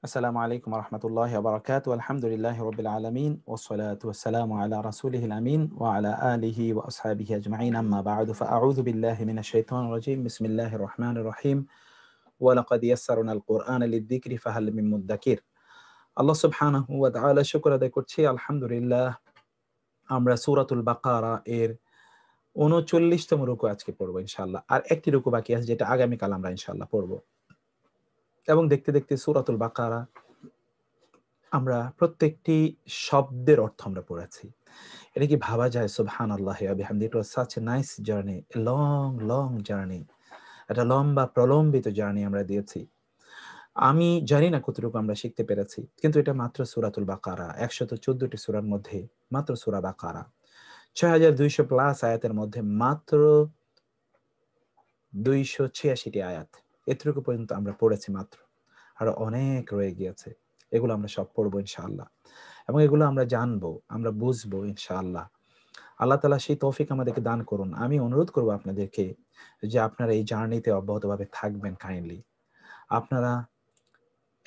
আসসালামু আলাইকুম রহমতুল্লাহ বারাকাতু আলহামদুলিল্লাহ রবিল আলমিন ওসলাতু ওয়াসসালামু আলা রাসূলিহিল আমিন ওয়া আলা আলিহি ওয়া আসহাবিহি আজমাইন আম্মা বা'দু ফাআউযু বিল্লাহি মিনাশ শাইতানির রাজীম বিসমিল্লাহির রহমানির রহিম ওয়া লাকাদ ইয়াসসারনাল কুরআনা লিয-যিকরি ফাহাল মিন মুদ্দাকির। আল্লাহ সুবহানাহু ওয়া তাআলা শুকর আদায় করছি, আলহামদুলিল্লাহ আমরা সূরাতুল বাকারা এর ৩৯তম রুকু আজকে পড়ব ইনশাআল্লাহ। আর একটি রুকু বাকি আছে যেটা আগামীকাল আমরা ইনশাআল্লাহ পড়ব। এবং দেখতে দেখতে সূরাতুল বাকারা আমরা প্রত্যেকটি শব্দের অর্থ আমরা পড়েছি। এটা কি ভাবা যায়? সুবহানাল্লাহি ওয়া বিহামদিহি। It was such a nice journey, a long journey. একটা লম্বা প্রলম্বিত জার্নি আমরা দিয়েছি। আমি জানি না কতটুকু আমরা শিখতে পেরেছি, কিন্তু এটা মাত্র সূরাতুল বাকারা। ১১৪টি সূরার মধ্যে মাত্র সূরা বাকারা। ৬,২০০ প্লাস আয়াতের মধ্যে মাত্র ২৮৬টি আয়াত। এতটুকু পর্যন্ত আমরা পড়েছি মাত্র। আরো অনেক রয়ে গিয়েছে। এগুলো আমরা সব পড়বো ইনশাআল্লাহ। এবং এগুলো আমরা জানবো, আমরা বুঝবো ইনশাআল্লাহ। আল্লাহ তাআলা সেই তৌফিক আমাদেরকে দান করুন। আমি অনুরোধ করব আপনাদেরকে যে আপনারা এই জার্নিতে অব্যাহতভাবে থাকবেন কাইন্ডলি। আপনারা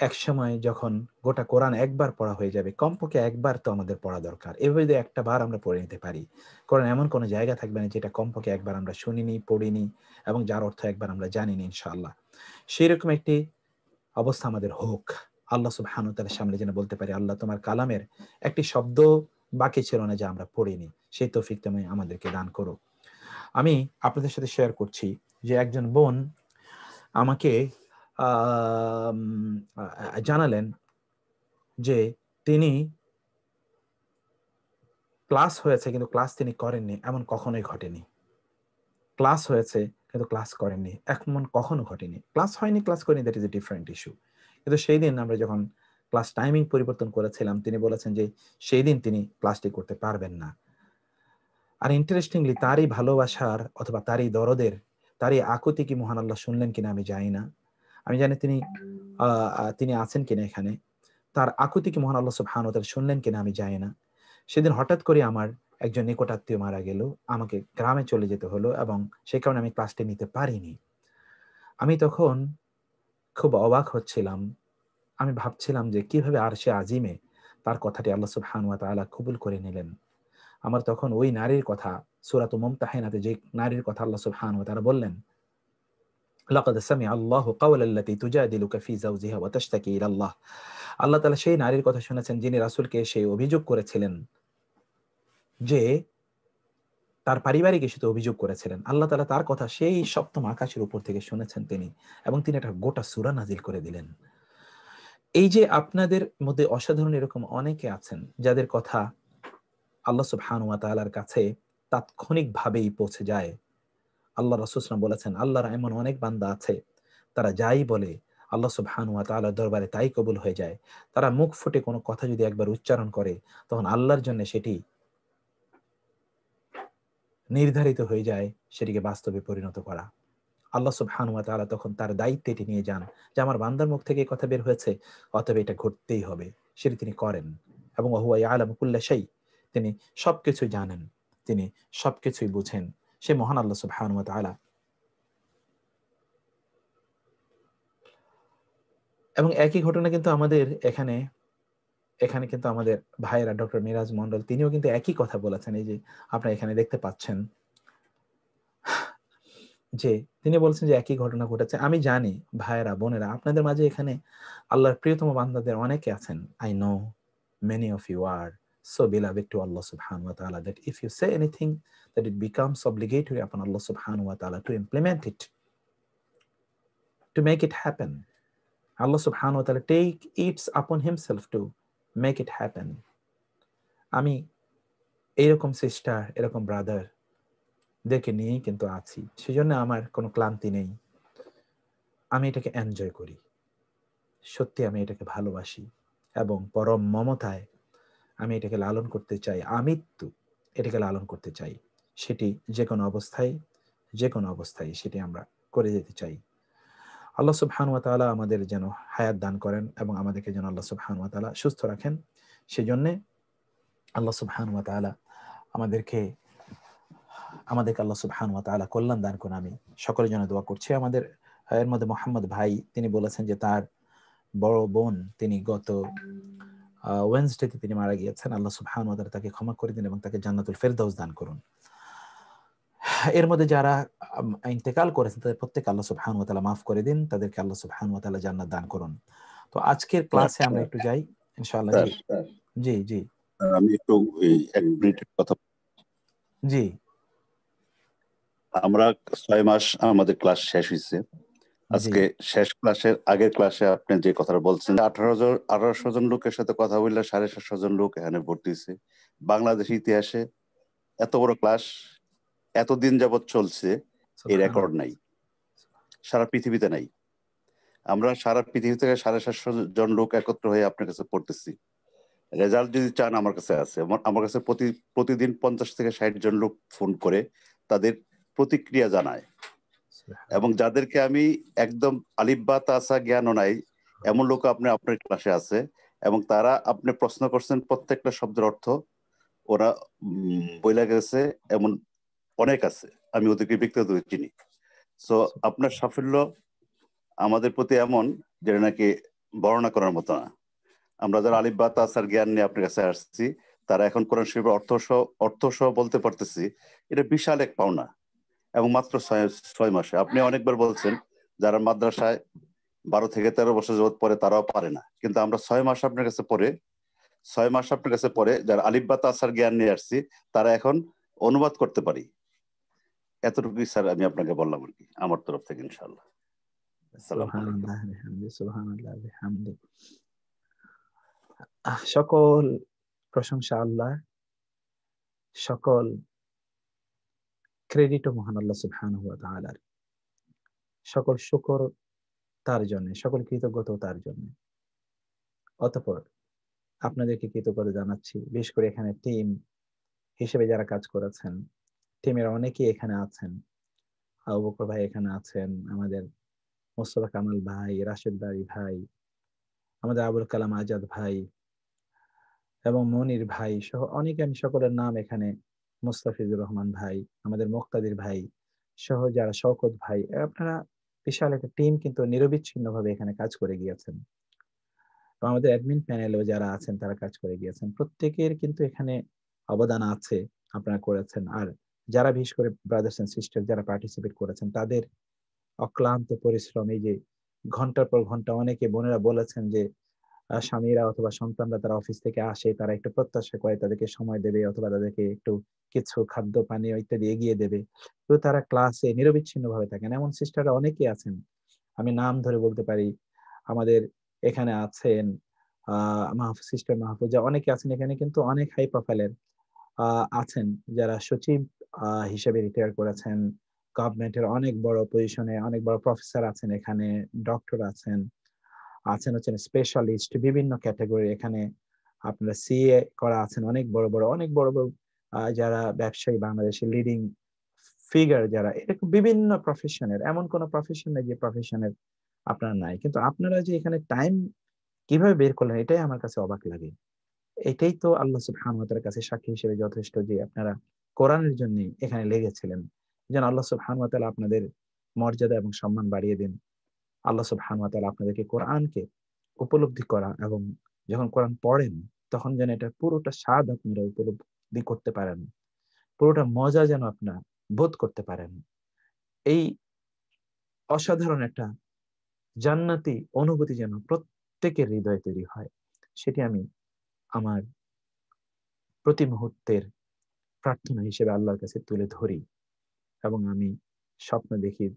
একসময় যখন গোটা কোরআন একবার পড়া হয়ে যাবে, কমপক্ষে একবার তো আমাদের পড়া দরকার। এভাবে যদি একটা বার আমরা পড়ে নিতে পারি, কোরআন এমন কোনো জায়গা থাকবে না যেটা কমপক্ষে একবার আমরা শুনিনি, পড়িনি এবং যার অর্থ একবার আমরা জানিনি ইনশাআল্লাহ। সেরকম একটি অবস্থা আমাদের হোক। আল্লাহ সুবহানাহু ওয়া তাআলার সামনে যেন বলতে পারি, আল্লাহ তোমার কালামের একটি শব্দ বাকি ছিল না যে আমরা পড়িনি। সেই তৌফিক তুমি আমাদেরকে দান করো। আমি আপনাদের সাথে শেয়ার করছি যে একজন বোন আমাকে আম জানালেন যে তিনি ক্লাস হয়েছে কিন্তু ক্লাস তিনি করেননি। এমন কখনোই ঘটেনি। ক্লাস হয়েছে কিন্তু ক্লাস করেননি। এমন কখনো ঘটেনি। ক্লাস হয়নি, ক্লাস করেনি, that is a different issue. কিন্তু সেইদিন আমরা যখন ক্লাস টাইমিং পরিবর্তন করেছিলাম, তিনি বলেছেন যে সেইদিন তিনি ক্লাসটি করতে পারবেন না। আর ইন্টারেস্টিংলি তারই ভালোবাসার অথবা তারই দরদের, তারই আকুতি কি মহান আল্লাহ শুনলেন কিনা আমি জানি না। আমি জানি তিনি আছেন কিনা এখানে। তার আকুতি কি মহান আল্লাহ সুবহানাহু ওয়া তাআলা শুনলেন কিনা আমি জানি না। সেদিন হঠাৎ করে আমার একজন নিকটাত্মীয় মারা গেল। আমাকে গ্রামে চলে যেতে হলো এবং সেই কারণে আমি ক্লাসটি নিতে পারিনি। আমি তখন খুব অবাক হচ্ছিলাম। আমি ভাবছিলাম যে কিভাবে আরশে আজিমে তার কথাটি আল্লাহ সুবহানাহু ওয়া তাআলা কবুল করে নিলেন। আমার তখন ওই নারীর কথা, সূরাত মুমতাহিনাতে যে নারীর কথা আল্লাহ সুবহানাহু ওয়া তাআলা বললেন, লাকাদ সামিআ আল্লাহু কাওলাল্লাতী তুজাদিলুকা ফী যাওজিহা ওয়া তাশতাকি ইলাল্লাহ। আল্লাহ তাআলা সেই নারীর কথা শুনেছেন যিনি রাসূলকে এসে অভিযোগ করেছিলেন যে তার পারিবারিক ইস্যুতে অভিযোগ করেছিলেন। আল্লাহ তাআলা তার কথা সেই সপ্তম আকাশের উপর থেকে শুনেছেন তিনি, এবং তিনি একটা গোটা সূরা নাজিল করে দিলেন। এই যে আপনাদের মধ্যে অসাধারণ এরকম অনেকে আছেন যাদের কথা আল্লাহ সুবহানাহু ওয়া তাআলার কাছে তাৎক্ষণিকভাবেই পৌঁছে যায়। আল্লাহ রাসূল সাল্লাল্লাহু আলাইহি ওয়াসাল্লাম বলেছেন, আল্লাহর এমন অনেক বান্দা আছে তারা যাই বলে আল্লাহ সুবহানাহু ওয়া তাআলার দরবারে তাই কবুল হয়ে যায়। তারা মুখ ফুটে কোনো কথা যদি একবার উচ্চারণ করে, তখন আল্লাহর জন্য সেটি নির্ধারিত হয়ে যায় সেটিকে বাস্তবে পরিণত করা। আল্লাহ সুবহানাহু ওয়া তাআলা তখন তার দায়িত্বে এটি নিয়ে যান যে আমার বান্দার মুখ থেকে এই কথা বের হয়েছে, অতএব এটা ঘটতেই হবে। সেটি তিনি করেন। এবং ওয়া ইয়ালামু কুল্লা শাই, তিনি সবকিছু জানেন, তিনি সবকিছুই বুঝেন। সে মহান আল্লাহ সুবহানাহু ওয়া তাআলা। এবং একই ঘটনা কিন্তু আমাদের এখানে এখানে কিন্তু আমাদের ভাইয়েরা ডক্টর মিরাজ মন্ডল তিনিও কিন্তু একই কথা বলেছেন। এই যে আপনারা এখানে দেখতে পাচ্ছেন যে তিনি বলছেন যে একই ঘটনা ঘটেছে। আমি জানি ভাইয়েরা, বোনেরা, আপনাদের মাঝে এখানে আল্লাহর প্রিয়তম বান্দাদের অনেকে আছেন। I know many of you are so beloved to Allah subhanahu wa ta'ala that if you say anything that it becomes obligatory upon Allah subhanahu wa ta'ala to implement it, to make it happen. Allah subhanahu wa ta'ala take it upon himself to make it happen. আমি এরকম sister, এরকম brother দেখে নিয়েই কিন্তু আছি। সেজন্য আমার কোনো ক্লান্তি নেই। আমি এটাকে এনজয় করি। সত্যি আমি এটাকে ভালোবাসি এবং পরম মমতায় আমি এটাকে লালন করতে চাই। আমৃত্যু এটাকে লালন করতে চাই। সেটি যে কোনো অবস্থায় সেটি আমরা করে যেতে চাই। আল্লাহ সুবহানাহু ওয়া তাআলা আমাদের যেন হায়াত দান করেন এবং আমাদেরকে যেন আল্লাহ সুবহানাহু ওয়া তাআলা সুস্থ রাখেন। সেজন্যে আল্লাহ সুবহানাহু ওয়া তাআলা আমাদেরকে আল্লাহ সুবহানাহু ওয়া তাআলা কল্যাণ দান করুন। আমি সকলের জন্য দোয়া করছি। আমাদের এর মধ্যে মোহাম্মদ ভাই তিনি বলেছেন যে তার বড় বোন তিনি গত ওয়েডনেসডেতে তিনি মারা গিয়েছেন। আল্লাহ সুবহানাহু ওয়া তাআলা তাকে ক্ষমা করে দিন এবং তাকে জান্নাতুল ফেরদাউস দান করুন। এর মধ্যে যারা ইন্তেকাল করেছেন তাদের প্রত্যেককে আল্লাহ সুবহানাহু ওয়া তাআলা মাফ করে দিন, তাদেরকে আল্লাহ সুবহানাহু ওয়া তাআলা জান্নাত দান করুন। তো আজকের ক্লাসে আমরা একটু যাই ইনশাআল্লাহ। জি জি জি আমি একটু এক মিনিটের কথা। জি আমরা 6 মাস আমাদের ক্লাস শেষ হয়েছে। আজকে শেষ ক্লাসের আগের ক্লাসে আপনি যে কথাটা বলছেন, 1800 জন লোকের সাথে কথা বললে 750 জন লোক এখানে ভর্তি হয়েছে। বাংলাদেশ ইতিহাসে এত বড় ক্লাস এতদিন যাবৎ চলছে, এই রেকর্ড নাই, সারা পৃথিবীতে নাই। আমরা সারা পৃথিবী থেকে 750 জন লোক একত্র হয়ে আপনার কাছে পড়তেছি। রেজাল্ট যদি চান আমার কাছে আছে। আমার কাছে প্রতিদিন 50 থেকে 60 জন লোক ফোন করে তাদের প্রতিক্রিয়া জানায়, এবং যাদেরকে আমি একদম আলিফ বা তাসা জ্ঞানও নাই এমন লোক আপনার ক্লাসে আছে, এবং তারা আপনি প্রশ্ন করছেন প্রত্যেকটা শব্দের অর্থ ওরা বইলা গেছে, এমন অনেক আছে। আমি ওদেরকে ব্যক্তিগত চিনি। সো আপনার সাফল্য আমাদের প্রতি এমন যেটা নাকি বর্ণনা করার মতো না। আমরা যারা আলিফ বা তাসার জ্ঞান নিয়ে আপনার কাছে আসছি, তারা এখন কোরআন শরীফের অর্থ সহ বলতে পারতেছি, এটা বিশাল এক পাওনা। এবং মাত্র 6 মাসে। আপনি অনেকবার বলছেন যারা মাদ্রাসায় 12 থেকে 13 বছর যাবত পরে তারাও পারে না, কিন্তু আমরা 6 মাস আপনার কাছে পরে যারা আলিফ বা তাসার জ্ঞান নিয়ে আসছি তারা এখন অনুবাদ করতে পারি। এতটুকুই স্যার আমি আপনাকে বললাম আর কি, আমার তরফ থেকে ইনশাআল্লাহ। সকল প্রশংসা আল্লাহ, সকল ক্রেডিট মহান আল্লাহ সুবহানাহু ওয়া তাআলার, সকল শুকর তার জন্য, সকল কৃতজ্ঞতা তার জন্য। অতঃপর আপনাদেরকে কৃতজ্ঞতা জানাচ্ছি, বিশেষ করে এখানে টিম হিসেবে যারা কাজ করেছেন, টিমের অনেকেই এখানে আছেন। আবু বকর ভাই এখানে আছেন, আমাদের মোস্তফা কামাল ভাই, রাশেদ বাড়ি ভাই, আমাদের আবুল কালাম আজাদ ভাই এবং মনির ভাই সহ অনেকে, আমি সকলের নাম এখানে, মুস্তাফিজুর রহমান ভাই, আমাদের মুক্তাদির ভাই সহ যারা, শওকত ভাই, আপনারা বিশাল একটা টিম কিন্তু নিরবিচ্ছিন্ন ভাবে এখানে কাজ করে গিয়েছেন। আমাদের অ্যাডমিন প্যানেলেও যারা আছেন তারা কাজ করে গিয়েছেন। প্রত্যেকের কিন্তু এখানে অবদান আছে, আপনারা করেছেন। আর যারা বিশেষ করে ব্রাদার্স এন্ড সিস্টার যারা পার্টিসিপেট করেছেন, তাদের অক্লান্ত পরিশ্রম, এই যে ঘন্টার পর ঘন্টা, অনেকে বোনেরা বলেছেন যে স্বামীরা অথবা সন্তানরা তারা অফিস থেকে আসে, তারা একটু প্রত্যাশা করে তাদেরকে সময় দেবে অথবা তাদেরকে একটু কিছু খাদ্য পানীয় ইত্যাদি এগিয়ে দেবে, তো তারা ক্লাসে নিরবিচ্ছিন্ন ভাবে থাকেন। এমন সিস্টাররা অনেকেই আছেন, আমি নাম ধরে বলতে পারি। আমাদের এখানে আছেন সিস্টার মাহফুজা, অনেকে আছেন এখানে, কিন্তু অনেক হাই প্রোফাইলের আছেন যারা সচিব হিসেবে রিটায়ার করেছেন, গভর্নমেন্টের অনেক বড় পজিশনে, অনেক বড় প্রফেসর আছেন এখানে, ডক্টর আছেন, হচ্ছেন স্পেশালিস্ট বিভিন্ন ক্যাটাগরি। এখানে আপনারা সিএ করা আছেন, অনেক বড় বড় যারা ব্যবসায়ী, বাংলাদেশের লিডিং ফিগার যারা, এরকম বিভিন্ন প্রফেশনের, এমন কোন প্রফেশন নেই যে প্রফেশনের আপনারা নাই। কিন্তু আপনারা যে এখানে টাইম কিভাবে বের করলেন, এটাই আমার কাছে অবাক লাগে। এটাই তো আল্লাহ সুবহানাহু ওয়া তাআলার কাছে সাক্ষী হিসেবে যথেষ্ট যে আপনারা কোরআনের জন্য এখানে লেগেছিলেন। যেন আল্লাহ সুবহানাহু ওয়া তাআলা আপনাদের মর্যাদা এবং সম্মান বাড়িয়ে দেন। আল্লাহ সুবহানাহু ওয়া তাআলা আপনাদেরকে কোরআনকে উপলব্ধি করা, এবং যখন কোরআন পড়েন তখন যেন এটা পুরোটা স্বাদ আপনারা উপলব্ধি করতে পারেন, পুরোটা মজা যেন আপনারা বোধ করতে পারেন। এই অসাধারণ একটা জান্নাতি অনুভূতি যেন প্রত্যেকের হৃদয়ে তৈরি হয়, সেটি আমি আমার প্রতি মুহূর্তের প্রার্থনা হিসেবে আল্লাহর কাছে তুলে ধরি। এবং আমি স্বপ্ন দেখি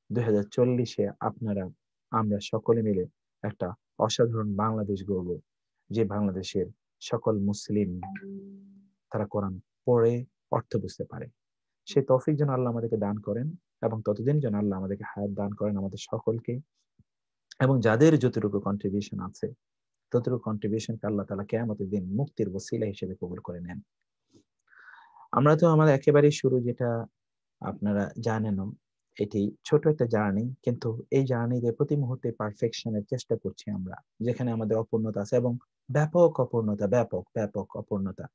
2040-এ আমরা সকলে মিলে একটা অসাধারণ বাংলাদেশ গড়ব, যে বাংলাদেশের সকল মুসলিম তারা কোরআন পড়ে অর্থ বুঝতে পারে। সেই তৌফিক যেন আল্লাহ আমাদেরকে দান করেন, এবং ততদিন যেন আল্লাহ আমাদেরকে হায়াত দান করেন আমাদের সকলকে, এবং যাদের যতটুকু কন্ট্রিবিউশন আছে ততটুকু কন্ট্রিবিউশনকে আল্লাহ তাআলা কিয়ামতের দিন মুক্তির ওসিলা হিসেবে কবুল করে নেন। আমরা তো আমাদের একেবারেই শুরু, যেটা আপনারা জানেনও, এটি ছোট একটা জার্নি, কিন্তু এই জার্নিতে প্রতি মুহূর্তে পারফেকশনের চেষ্টা করছি আমরা। যেখানে আমাদের অপূর্ণতা আছে, এবং ব্যাপক অপূর্ণতা, ব্যাপক অপূর্ণতা,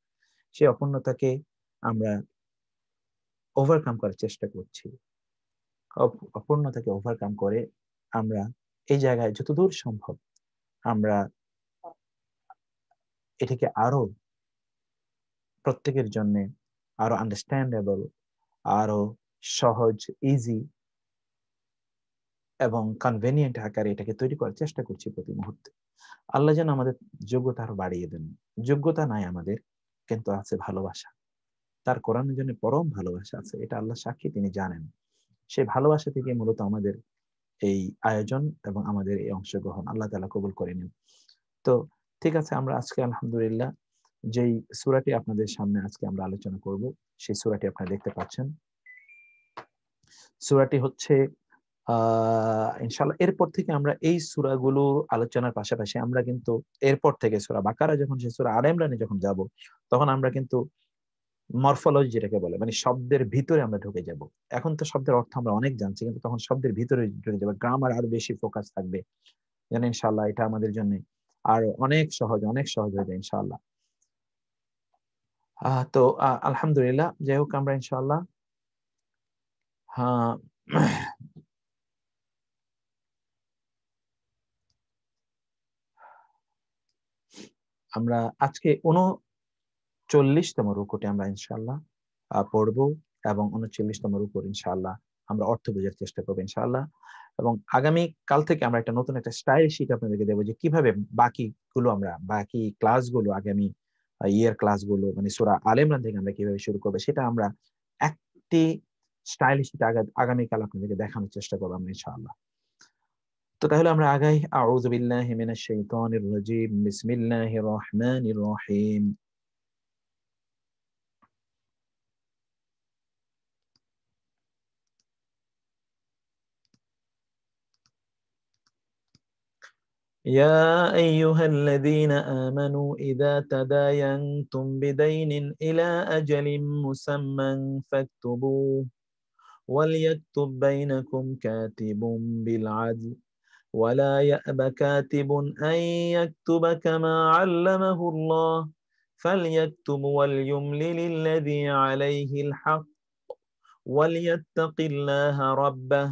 সেই অপূর্ণতাকে আমরা ওভারকাম করার চেষ্টা করছি। অপূর্ণতাকে ওভারকাম করে আমরা এই জায়গায় যতদূর সম্ভব আমরা এটাকে আরো প্রত্যেকের জন্য আরো আন্ডারস্ট্যান্ডেবল, আরো সহজ, ইজি এবং কনভেনিয়েন্ট আকারে এটাকে তৈরি করার চেষ্টা করছি প্রতি মুহূর্তে। আল্লাহ যেন আমাদের যোগ্যতা আরো বাড়িয়ে দেন। যোগ্যতা নাই আমাদের, কিন্তু আছে ভালোবাসা। তার কোরআনের জন্য পরম ভালোবাসা আছে, এটা আল্লাহ সাক্ষী, তিনি জানেন। সেই ভালোবাসা থেকে মূলত আমাদের এই আয়োজন এবং আমাদের এই অংশগ্রহণ আল্লাহ তাআলা কবুল করে নিন। তো ঠিক আছে, আমরা আজকে আলহামদুলিল্লাহ যেই সূরাটি আপনাদের সামনে আজকে আমরা আলোচনা করব, সেই সূরাটি আপনারা দেখতে পাচ্ছেন। সূরাটি হচ্ছে ইনশাআল্লাহ এরপর থেকে আমরা এই সূরাগুলো আলোচনার পাশাপাশি আমরা কিন্তু এরপর থেকে সূরা বাকারা যখন শেষ, সূরা আলে ইমরানে যখন যাব, তখন আমরা কিন্তু মরফোলজি যেটাকে বলে, মানে শব্দের ভিতরে আমরা ঢুকে যাব। এখন তো শব্দের অর্থ আমরা অনেক জানছি, কিন্তু তখন শব্দের ভিতরে ঢুকে যাবো, গ্রামার আরো বেশি ফোকাস থাকবে। যেন ইনশাআল্লাহ এটা আমাদের জন্য আর অনেক সহজ হয়ে যায় ইনশাআল্লাহ। তো আলহামদুলিল্লাহ, যাই হোক আমরা ইনশাআল্লাহ হ্যাঁ আমরা আজকে 39তম রুকুতে আমরা ইনশাআল্লাহ পড়বো, এবং 39তম রুকুর ইনশাআল্লাহ আমরা অর্থ বোঝার চেষ্টা করবো ইনশাআল্লাহ। এবং আগামী কাল থেকে আমরা একটা নতুন একটা স্টাইল শিট আপনাদেরকে দেবো, যে কিভাবে বাকি ক্লাসগুলো আগামী ইয়ের ক্লাসগুলো, মানে সূরা আলে ইমরান থেকে আমরা কিভাবে শুরু করবো, সেটা আমরা একটি স্টাইল শিট আগামীকাল আপনাদেরকে দেখানোর চেষ্টা করবো আমরা ইনশাআল্লাহ। তো তাহলে আমরা আগাই। আউযু বিল্লাহি মিনাশ শাইতানির রাজীম, বিসমিল্লাহির রহমানির রহিম। يا أيها الذين آمنوا إذا تداينتم بدين إلى أجل مسمى فاكتبوه، وليكتب بينكم كاتب بالعدل، ولا يأب كاتب أن يكتب كما علمه الله، فليكتب وليملل الذي عليه الحق، وليتق الله ربه،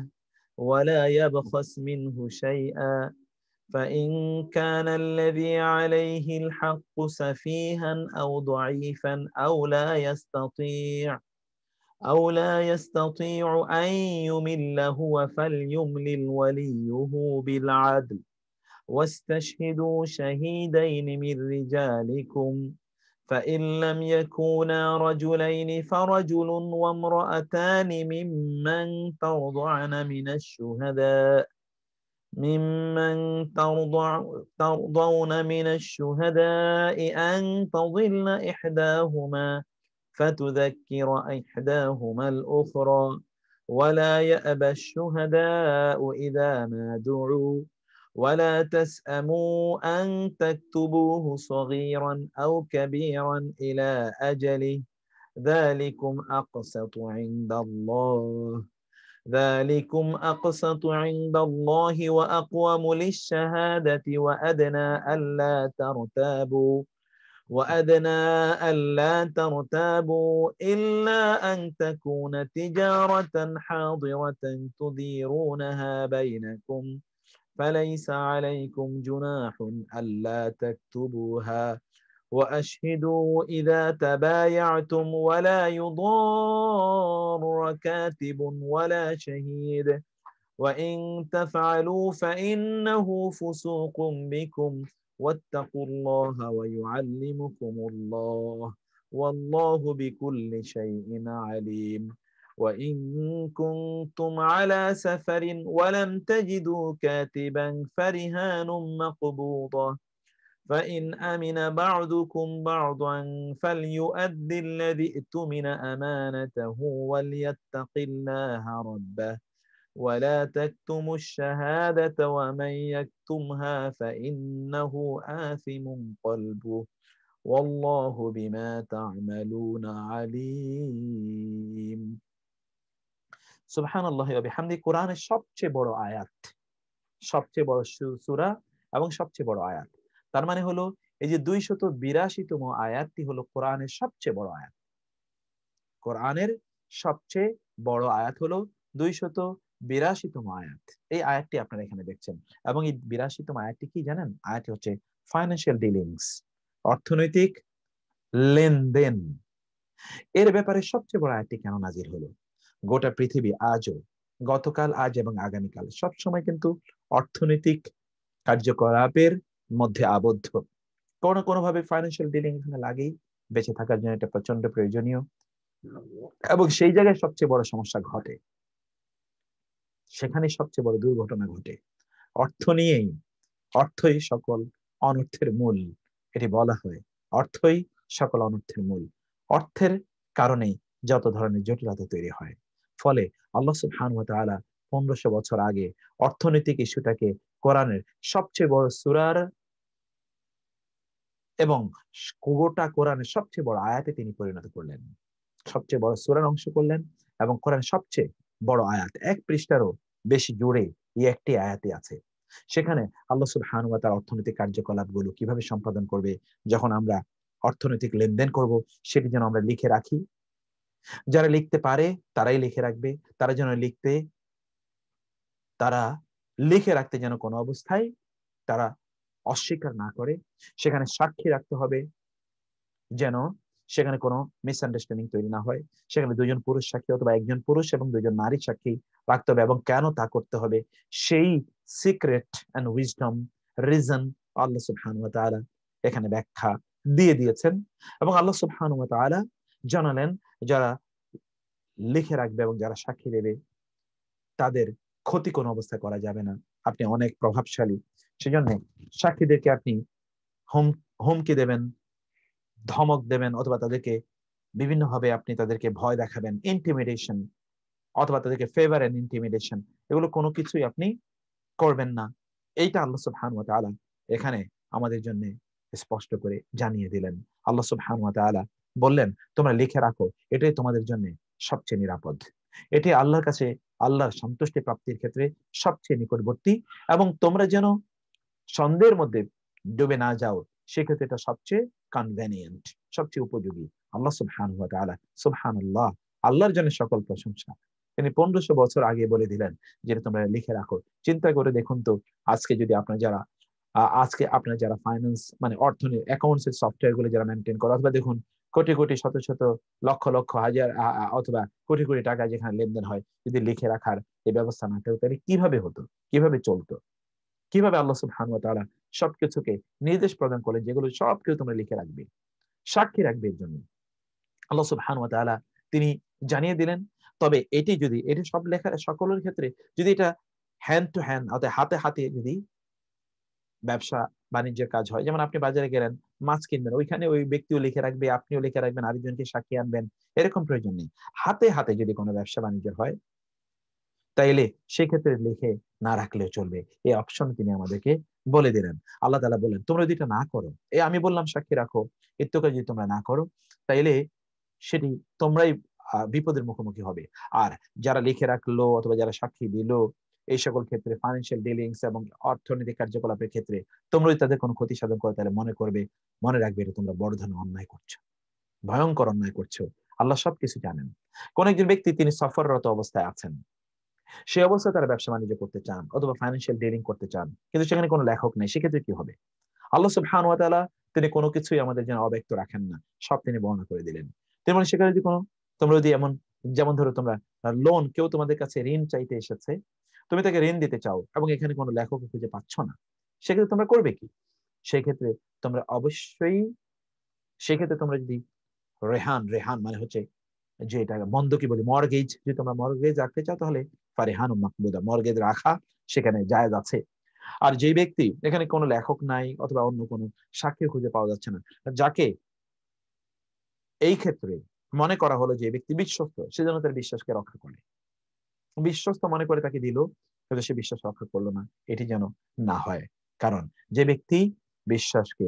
ولا يبخس منه شيئا، فإن كان الذي عليه الحق سفيها أو ضعيفا أو لا يستطيع أن يمل هو، فليملل وليه بالعدل، واستشهدوا شهيدين من رجالكم، فإن لم يكونا رجلين فرجل وامرأتان ممن ترضون من الشهداء أن تضل إحداهما فتذكر إحداهما الأخرى، ولا يأبى الشهداء إذا ما دعوا، ولا تسأموا أن تكتبوه صغيرا أو كبيرا إلى أجله، ذلكم أقسط عند الله ذلكم أقسط عند الله وأقوم للشهادة، وأدنى ألا ترتابوا إلا أن تكون تجارة حاضرة تديرونها بينكم، فليس عليكم جناح ألا تكتبوها، وأشهدوا إذا تبايعتم، ولا يضار كاتب ولا شهيد، وإن تفعلوا فإنه فسوق بكم، واتقوا الله ويعلمكم الله، والله بكل شيء عليم. وإن كنتم على سفر ولم تجدوا كاتبا فرهان مقبوضة، فإن أمن بعضكم بعضا فليؤد الذي اؤتمن أمانته وليتق الله ربه، ولا تكتموا الشهادة ومن يكتمها فإنه آثم قلبه، والله بما تعملون عليم। সুবহানাল্লাহি ওয়া বিহামদিহি, কোরআনের সবচেয়ে বড় আয়াত, সবচেয়ে বড় সূরা এবং সবচেয়ে বড় আয়াত। তার মানে হলো এই যে 282তম আয়াতটি হলো কোরআনের সবচেয়ে বড় আয়াত। কোরআনের সবচেয়ে বড় আয়াত হলো 82তম আয়াত। এই আয়াতটি আপনারা এখানে দেখছেন, এবং এই 82তম আয়াতটি কি জানেন? আয়াতটি হচ্ছে ফাইন্যান্সিয়াল ডিলিংস, অর্থনৈতিক লেনদেন। এর ব্যাপারে সবচেয়ে বড় আয়াতটি কেন নাজির হলো? গোটা পৃথিবী আজও, গতকাল, আজ এবং আগামীকাল সবসময় কিন্তু অর্থনৈতিক কার্যকলাপের মধ্যে আবদ্ধ। কোনো কোনো ভাবে ফাইন্যান্সিয়াল ডিলিং এখানে লাগেই, বেঁচে থাকার জন্য এটা প্রচন্ড প্রয়োজনীয়। এবং সেই জায়গায় সবচেয়ে বড় সমস্যা ঘটে, সেখানে সবচেয়ে বড় দুর্ঘটনা ঘটে। অর্থ নিয়েই, অর্থই সকল অনর্থের মূল, এটি বলা হয়। অর্থই সকল অনর্থের মূল। অর্থের কারণে যত ধরনের জটিলতা তৈরি হয়। ফলে আল্লাহ সুবহানাহু ওয়া তাআলা 1500 বছর আগে অর্থনৈতিক ইস্যুটাকে কোরআনের সবচেয়ে বড় সূরার এবং গোটা কোরআনের সবচেয়ে বড় আয়াতে তিনি পরিণত করলেন। সবচেয়ে বড় সূরার অংশ করলেন এবং কোরআনের সবচেয়ে বড় আয়াত, 1 পৃষ্ঠারও বেশি জুড়ে এই একটি আয়াতে আছে। সেখানে আল্লাহ সুবহানাহু ওয়া তাআলা অর্থনৈতিক কার্যকলাপগুলো কিভাবে সম্পাদন করবে, যখন আমরা অর্থনৈতিক লেনদেন করব, সেটি যেন আমরা লিখে রাখি। যারা লিখতে পারে তারাই লিখে রাখবে। তারা যেন তারা লিখে রাখতে যেন কোনো অবস্থায় তারা অস্বীকার না করে। সেখানে সাক্ষী রাখতে হবে যেন সেখানে কোনো মিসআন্ডারস্ট্যান্ডিং তৈরি না হয়। সেখানে 2জন পুরুষ সাক্ষী অথবা 1জন পুরুষ এবং 2জন নারী সাক্ষী রাখতে হবে, এবং কেন তা করতে হবে সেই সিক্রেট এন্ড উইজডম রিজন আল্লাহ সুবহানাহু ওয়া তাআলা এখানে ব্যাখ্যা দিয়ে দিয়েছেন। এবং আল্লাহ সুবহানাহু ওয়া তাআলা জানালেন, যারা লিখে রাখবে এবং যারা সাক্ষী দেবে তাদের ক্ষতি কোনো অবস্থায় করা যাবে না। আপনি অনেক প্রভাবশালী, সেজন্য সাক্ষীদেরকে আপনি হুমকি দেবেন, ধমক দেবেন, অথবা তাদেরকে বিভিন্ন ভাবে আপনি তাদেরকে ভয় দেখাবেন, ইন্টিমিডেশন, অথবা তাদেরকে ফেভার এন্ড ইন্টিমিডেশন, এগুলো কোনো কিছুই আপনি করবেন না। এইটা আল্লাহ সুবহানাহু ওয়া তাআলা এখানে আমাদের জন্য স্পষ্ট করে জানিয়ে দিলেন। আল্লাহ সুবহানাহু ওয়া তাআলা বললেন, তোমরা লিখে রাখো, এটাই তোমাদের জন্য সবচেয়ে নিরাপদ। এটি আল্লাহর কাছে আল্লাহর সন্তুষ্টি প্রাপ্তির ক্ষেত্রে সবচেয়ে নিকটবর্তী, এবং তোমরা যেন সন্দেহের মধ্যে ডুবে না যাও, সেক্ষেত্রে এটা সবচেয়ে কনভেনিয়েন্ট, সবচেয়ে উপযোগী। আল্লাহ সুবহানাহু ওয়া তাআলা, সুবহানাল্লাহ, আল্লাহর জন্য সকল প্রশংসা। তিনি 1500 বছর আগে বলে দিলেন যে তোমরা লিখে রাখো। চিন্তা করে দেখুন তো, আজকে যদি আপনার যারা ফাইন্যান্স মানে অর্থনীতি অ্যাকাউন্টস এর সফটওয়্যার গুলো যারা মেনটেন করে, অথবা দেখুন কোটি কোটি শত শত লক্ষ লক্ষ হাজার অথবা কোটি কোটি টাকা যেখানে লেনদেন হয়, যদি লিখে রাখার এই ব্যবস্থা না থাকতো, তাহলে কিভাবে হতো, কিভাবে চলতো? কিভাবে আল্লাহ সুবহানাহু ওয়া তাআলা সবকিছুকে নির্দেশ প্রদান করলেন যেগুলো সবকিছু তোমরা লিখে রাখবে, সাক্ষী রাখবে। এর জন্য আল্লাহ সুবহানাহু ওয়া তাআলা তিনি জানিয়ে দিলেন। তবে এটি সব লেখার সকলের ক্ষেত্রে যদি এটা হ্যান্ড টু হ্যান্ড, অর্থাৎ হাতে হাতে যদি ব্যবসা বাণিজ্যের কাজ হয়, যেমন আপনি বাজারে গেলেন, মাছ কিনবেন, ওইখানে ওই ব্যক্তিও লিখে রাখবে, আপনিও লিখে রাখবেন, আরেকজনকে সাক্ষী আনবেন, এরকম প্রয়োজন নেই। হাতে হাতে যদি কোনো ব্যবসা বাণিজ্য হয়, তাইলে সেক্ষেত্রে লিখে না রাখলেও চলবে। এই অপশন তিনি আমাদেরকে বলে দিলেন। আল্লাহ তাআলা বলেন, তোমরা যদি এটা না করো, আমি বললাম সাক্ষী রাখো, এর যদি তোমরা না করো, তাইলে সেটি তোমরাই বিপদের মুখোমুখি হবে। আর যারা লিখে রাখলো অথবা যারা সাক্ষী দিল, এই সকল ক্ষেত্রে ফাইন্যান্সিয়াল ডিলিংস এবং অর্থনৈতিক কার্যকলাপের ক্ষেত্রে তোমরা যদি তাদের কোনো ক্ষতি সাধন করো, তাহলে মনে রাখবে এটা তোমরা বড় ধরনের অন্যায় করছো, ভয়ঙ্কর অন্যায় করছো। আল্লাহ সবকিছু জানেন। কোন একজন ব্যক্তি তিনি সফররত অবস্থায় আছেন, সে অবস্থায় তারা ব্যবসা বাণিজ্য করতে চান অথবা ফাইন্যান্সিয়াল ডিলিং করতে চান, কিন্তু সেখানে কোনো লেখক নেই, সেক্ষেত্রে কি হবে? আল্লাহ সুবহানাহু ওয়া তাআলা তিনি কোনো কিছুই আমাদের জন্য অব্যক্ত রাখেন না, সব তিনি বর্ণনা করে দিলেন। তেমন সেখানে যদি তোমরা যদি যেমন ধরো তোমরা লোন, কেউ তোমাদের কাছে ঋণ চাইতে এসেছে, তুমি তাকে ঋণ দিতে চাও এবং এখানে কোনো লেখক খুঁজে পাচ্ছ না, সেক্ষেত্রে তোমরা করবে কি? সেক্ষেত্রে তোমরা অবশ্যই, সেক্ষেত্রে তোমরা যদি রেহান রেহান মানে হচ্ছে যে এটা বন্ধকি বলি, মর্গেজ, যদি তোমরা মর্গেজ রাখতে চাও, তাহলে ফারিহানুম মাকবুদা, মর্গেজ রাখা সেখানে জায়েজ আছে। আর যে ব্যক্তি, এখানে কোনো লেখক নাই অথবা অন্য কোনো সাক্ষী খুঁজে পাওয়া যাচ্ছে না, যাকে এই ক্ষেত্রে মনে করা হলো যে ব্যক্তি বিশ্বস্ত, সেজন্য তার বিশ্বাসকে রক্ষা করে, বিশ্বস্ত মনে করে তাকে দিল, কিন্তু সে বিশ্বাস রক্ষা করলো না, এটি যেন না হয়। কারণ যে ব্যক্তি বিশ্বাসকে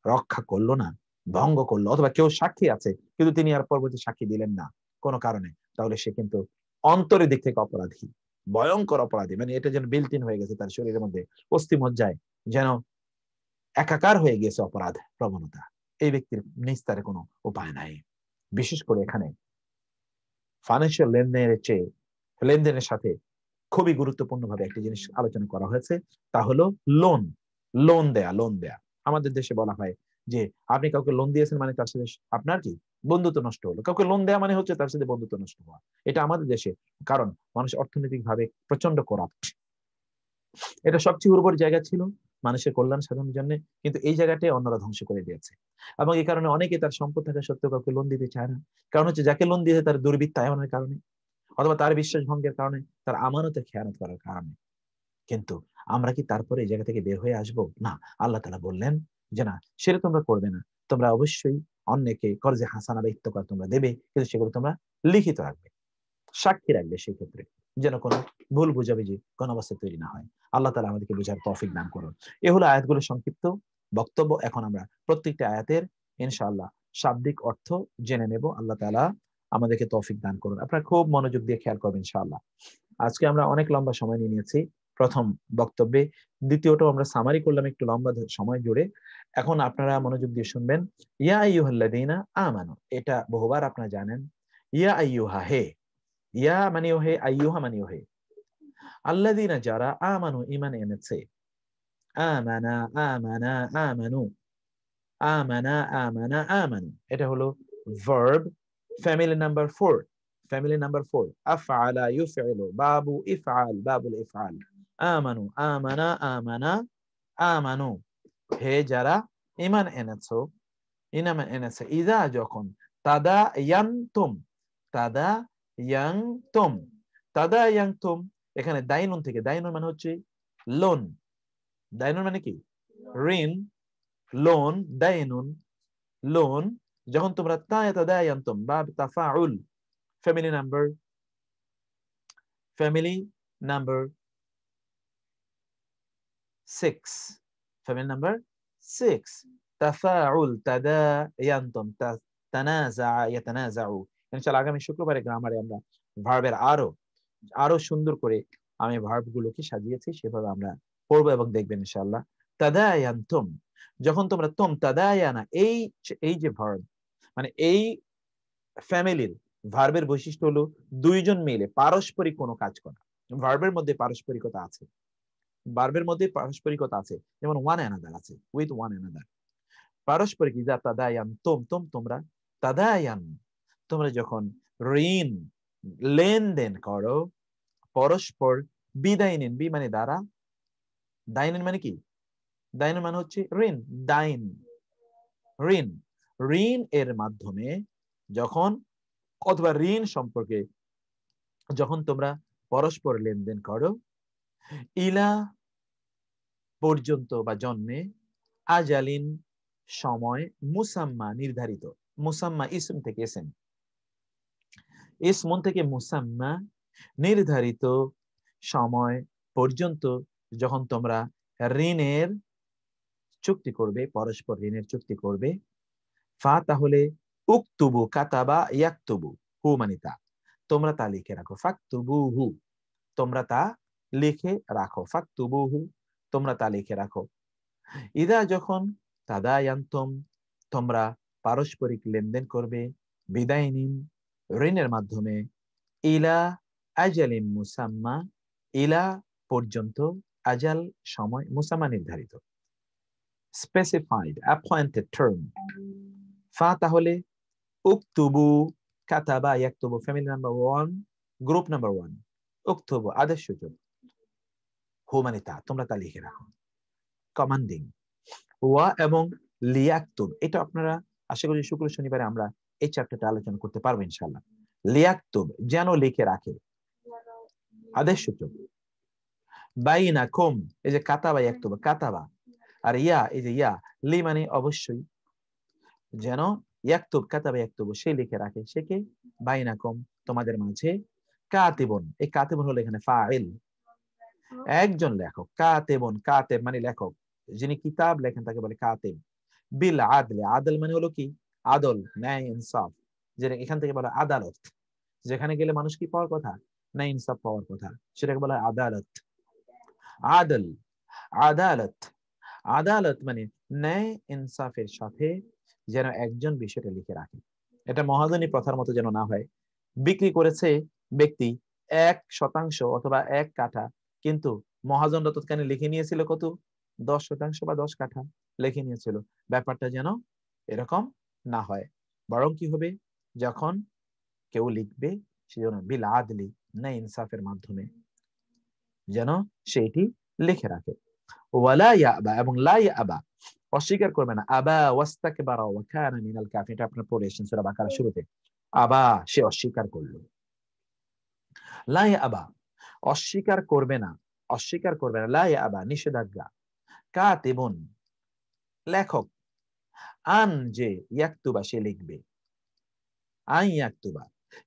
রক্ষা করলো না, ভঙ্গ করলো, অথবা কেউ সাক্ষী আছে কিন্তু তিনি আর পরবর্তী সাক্ষী দিলেন না কোনো কারণে, তাহলে সে কিন্তু অন্তরের দিক থেকে অপরাধী, ভয়ঙ্কর অপরাধী। মানে এটা যেন বিল্ট ইন হয়ে গেছে তার শরীরের মধ্যে, অস্থি মজ্জায় যেন একাকার হয়ে গেছে অপরাধ প্রবণতা। এই ব্যক্তির নিস্তারে কোনো উপায় নাই। বিশেষ করে এখানে ফাইন্যান্সিয়াল লেনদেনের সাথে খুবই গুরুত্বপূর্ণভাবে একটি জিনিস আলোচনা করা হয়েছে, তা হলো লোন। লোন দেয়া, লোন দেয়া। আমাদের দেশে বলা হয় যে আপনি কাউকে লোন দিয়েছেন মানে তার সাথে আপনার কি বন্ধুত্ব নষ্ট হলো। কাউকে লোন দেওয়া মানে হচ্ছে তার সাথে বন্ধুত্ব নষ্ট হওয়া। এটা আমাদের দেশে, কারণ মানুষ অর্থনৈতিক ভাবে প্রচন্ড করাপ্ট। এটা সবচেয়ে উর্বর জায়গা ছিল মানুষের কল্যাণ সাধনের জন্য, কিন্তু এই জায়গাটাই অন্যরা ধ্বংস করে দিয়েছে। এবং এই কারণে অনেকে তার সম্পদ থাকা সত্ত্বেও কাউকে লোন দিতে চায় না। কারণ হচ্ছে যাকে লোন দিয়েছে তার দুর্বৃত্তায়নের কারণে, অথবা তার বিশ্বাস ভঙ্গের কারণে, তার আমানতে খেয়ানত করার কারণে। কিন্তু আমরা কি তারপরে এই জায়গা থেকে বের হয়ে আসবো? না। আল্লাহ তাআলা বললেন যে না, সেটা তোমরা করবে না। তোমরা অবশ্যই অন্যকে কর্জে হাসানা বা ইত্তকার তোমরা দেবে, কিন্তু সেগুলো তোমরা লিখিত রাখবে, সাক্ষী রাখবে, সেই ক্ষেত্রে যেন কোনো ভুল বুঝাবুঝি কোনো অবস্থায় তৈরি না হয়। আল্লাহ তাআলা আমাদেরকে বোঝার তৌফিক দান করুন। এ হলো আয়াতগুলোর সংক্ষিপ্ত বক্তব্য। এখন আমরা প্রত্যেকটা আয়াতের ইনশাআল্লাহ শাব্দিক অর্থ জেনে নেব। আল্লাহ তাআলা আমাদেরকে তৌফিক দান করুন। আপনারা খুব মনোযোগ দিয়ে খেয়াল করবেন ইনশাআল্লাহ। আজকে আমরা অনেক লম্বা সময় নিয়ে নিয়েছি প্রথম বক্তব্যে, দ্বিতীয়টাও আমরা সামারি করলাম একটু লম্বা সময় জুড়ে। এখন আপনারা মনোযোগ দিয়ে শুনবেন। ইয়া আইয়ুহাল্লাযীনা আমানু, এটা বহুবার আপনারা জানেন। ইয়া আইয়ুহা, হে। ইয়া মানেও হে, আইয়ুহা মানেও হে। আল্লাযীনা, যারা, আমানু, ঈমান এনেছে। আমানা, আমানা, আমানু, আমানা, আমানা, আমানু, এটা হলো verb, family number 4। Family number 4, আফআলা ইউফইলু, বাবু ইফআল, বাবুল ইফআল। আমানু, আমানা, আমানা, আমানু, হে যারা ঈমান এনেছো, ঈমান এনেছে। ইযা, যখন, তাদা ইয়ানতুম, তাদা ইয়ানতুম, তাদা ইয়ানতুম, এখানে দাইনুন থেকে, দাইনুন মানে হচ্ছে লোন। দাইনুন মানে কি? ঋণ। লোন, দাইনুন, লোন। যখন তোমরা তাদায়ানতুম, বা তাফাউল, family number, family number 6, family number 6, তাফাউল, তাদায়ানতুম, তানাজা, ইয়াতানাজাউ। ইনশাআল্লাহ আগামী শুক্রবারে গ্রামারে আমরা ভার্বের আরো সুন্দর করে আমি ভার্ব গুলোকে সাজিয়েছি, সেভাবে আমরা পড়বো এবং দেখবেন ইনশাআল্লাহ। তাদায়ানতুম, যখন তোমরা, তাদায়ানা, এই যে ভার্ব, মানে এই ফ্যামিলির ভার্বের বৈশিষ্ট্য হলো দুইজন মিলে পারস্পরিক কোনো কাজ করা। ভার্বের মধ্যে পারস্পরিকতা আছে, ভার্বের মধ্যে পারস্পরিকতা আছে, যেমন ওয়ান অ্যানাদার আছে, উইথ ওয়ান অ্যানাদার। পারস্পরিক, ইযা তাদায়ানতুম, তোমরা, তাদায়ান, তোমরা যখন ঋণ, লেনদেন করো, পরস্পর, বিদাইনিন, বি মানে দ্বারা, দাইনিন মানে কি? দাইনিন মানে হচ্ছে ঋণ, দাইন, ঋণ। ঋণ এর মাধ্যমে যখন, অথবা ঋণ সম্পর্কে যখন তোমরা পরস্পর লেনদেন করো, ইলা, পর্যন্ত বা জন্মে, আজালিন, সময়, মুসাম্মা, নির্ধারিত। মুসাম্মা ইসম থেকে এসেন, ইসমন থেকে মুসাম্মা, নির্ধারিত সময় পর্যন্ত যখন তোমরা ঋণের চুক্তি করবে, পরস্পর ঋণের চুক্তি করবে। ফা, তাহলে, উকতুবু, কাতাবা, ইয়াকতুবু, হু মানে তা, তোমরা তা লিখে রাখো। ফাকতুবুহু, তোমরা তা লিখে রাখো। ফাকতুবুহু, তোমরা তা লিখে রাখো। ইদা, যখন, তাদায়ানতুম, তোমরা পারস্পরিক লেনদেন করবে, বিদাইনিন, ঋণের মাধ্যমে, ইলা আজালিন মুসাম্মা, ইলা, পর্যন্ত, আজাল, সময়, মুসাম্মা, নির্ধারিত, স্পেসিফাইড, অ্যাপয়েন্টেড টার্ম। ফা, তাহলে, উকতুবু, কাতাবা, ইয়াকতুবু, ফ্যামিলি নাম্বার 1, গ্রুপ নাম্বার 1। উকতুবু, আদেশ সূচক। হু মানে তা, তোমরা তা লিখে রাখো, কমান্ডিং। ওয়া এবং লিয়াকতুব, এটা আপনারা আশা করি শুক্র শনিবারে আমরা এই চ্যাপ্টারটা আলোচনা করতে পারবো ইনশাআল্লাহ। লিয়াকতুব, যেন লিখে রাখে, আদেশ সূচক। বাইনাকুম, এই যে কাতাবা, ইয়াকতুব, কাতাবা। আর ইয়া, এই যে ইয়া, লি মানে অবশ্যই, যেন, ইয়াকতুব, কাতাবা ইয়াকতুব, সে লিখে রাখে, সে কে? বাইনাকুম, তোমাদের মাঝে। কাতিবুন, এই কাতিবুন হলো এখানে ফাইল, একজন লেখক। কাতিবুন, কাতেব মানে লেখক, যিনি কিতাব লেখেন তাকে বলে কাতিব। বিল আদলে, আদল মানে হলো কি? আদল, ন্যায়, ইনসাফ, যেটা এখান থেকে বলা আদালত। যেখানে গেলে মানুষ কি পাওয়ার কথা? ন্যায় ইনসাফ পাওয়ার কথা, সেটাকে বলা আদালত। আদল, আদালত, আদালত মানে ন্যায় ইনসাফের সাথে যেন একজন বিষয়টা লিখে রাখে। এটা মহাজনী প্রথার মতো যেন না হয়। বিক্রি করেছে ব্যক্তি, 1% অথবা 1 কাঠা, কিন্তু মহাজনরা তৎকালীন লিখে নিয়েছিল কত? 10% বা 10 কাঠা লিখে নিয়েছিল। ব্যাপারটা যেন এরকম না হয়, বরং কি হবে, যখন কেউ লিখবে সেজন্য বিল আদলি, না ইনসাফের মাধ্যমে যেন সেইটি লিখে রাখে। ওয়ালা ইয়াবা, এবং লা ইয়াবা, অস্বীকার করবে না। আবা ওয়াস্তাকবারা ওয়া কানা মিনাল কাফিরিন, এটা আপনারা পড়ে এসেছেন সূরা বাকারা শুরুতে। আবা, সে অস্বীকার করলো। লা ইয়াবা, অস্বীকার করবে না, অস্বীকার করবে না। লা ইয়াবা, নিষেধাজ্ঞা। কাতিবুন, লেখক। আন, যে, ইয়াকতুবা, সে লিখবে। আন ইয়াকতুবা,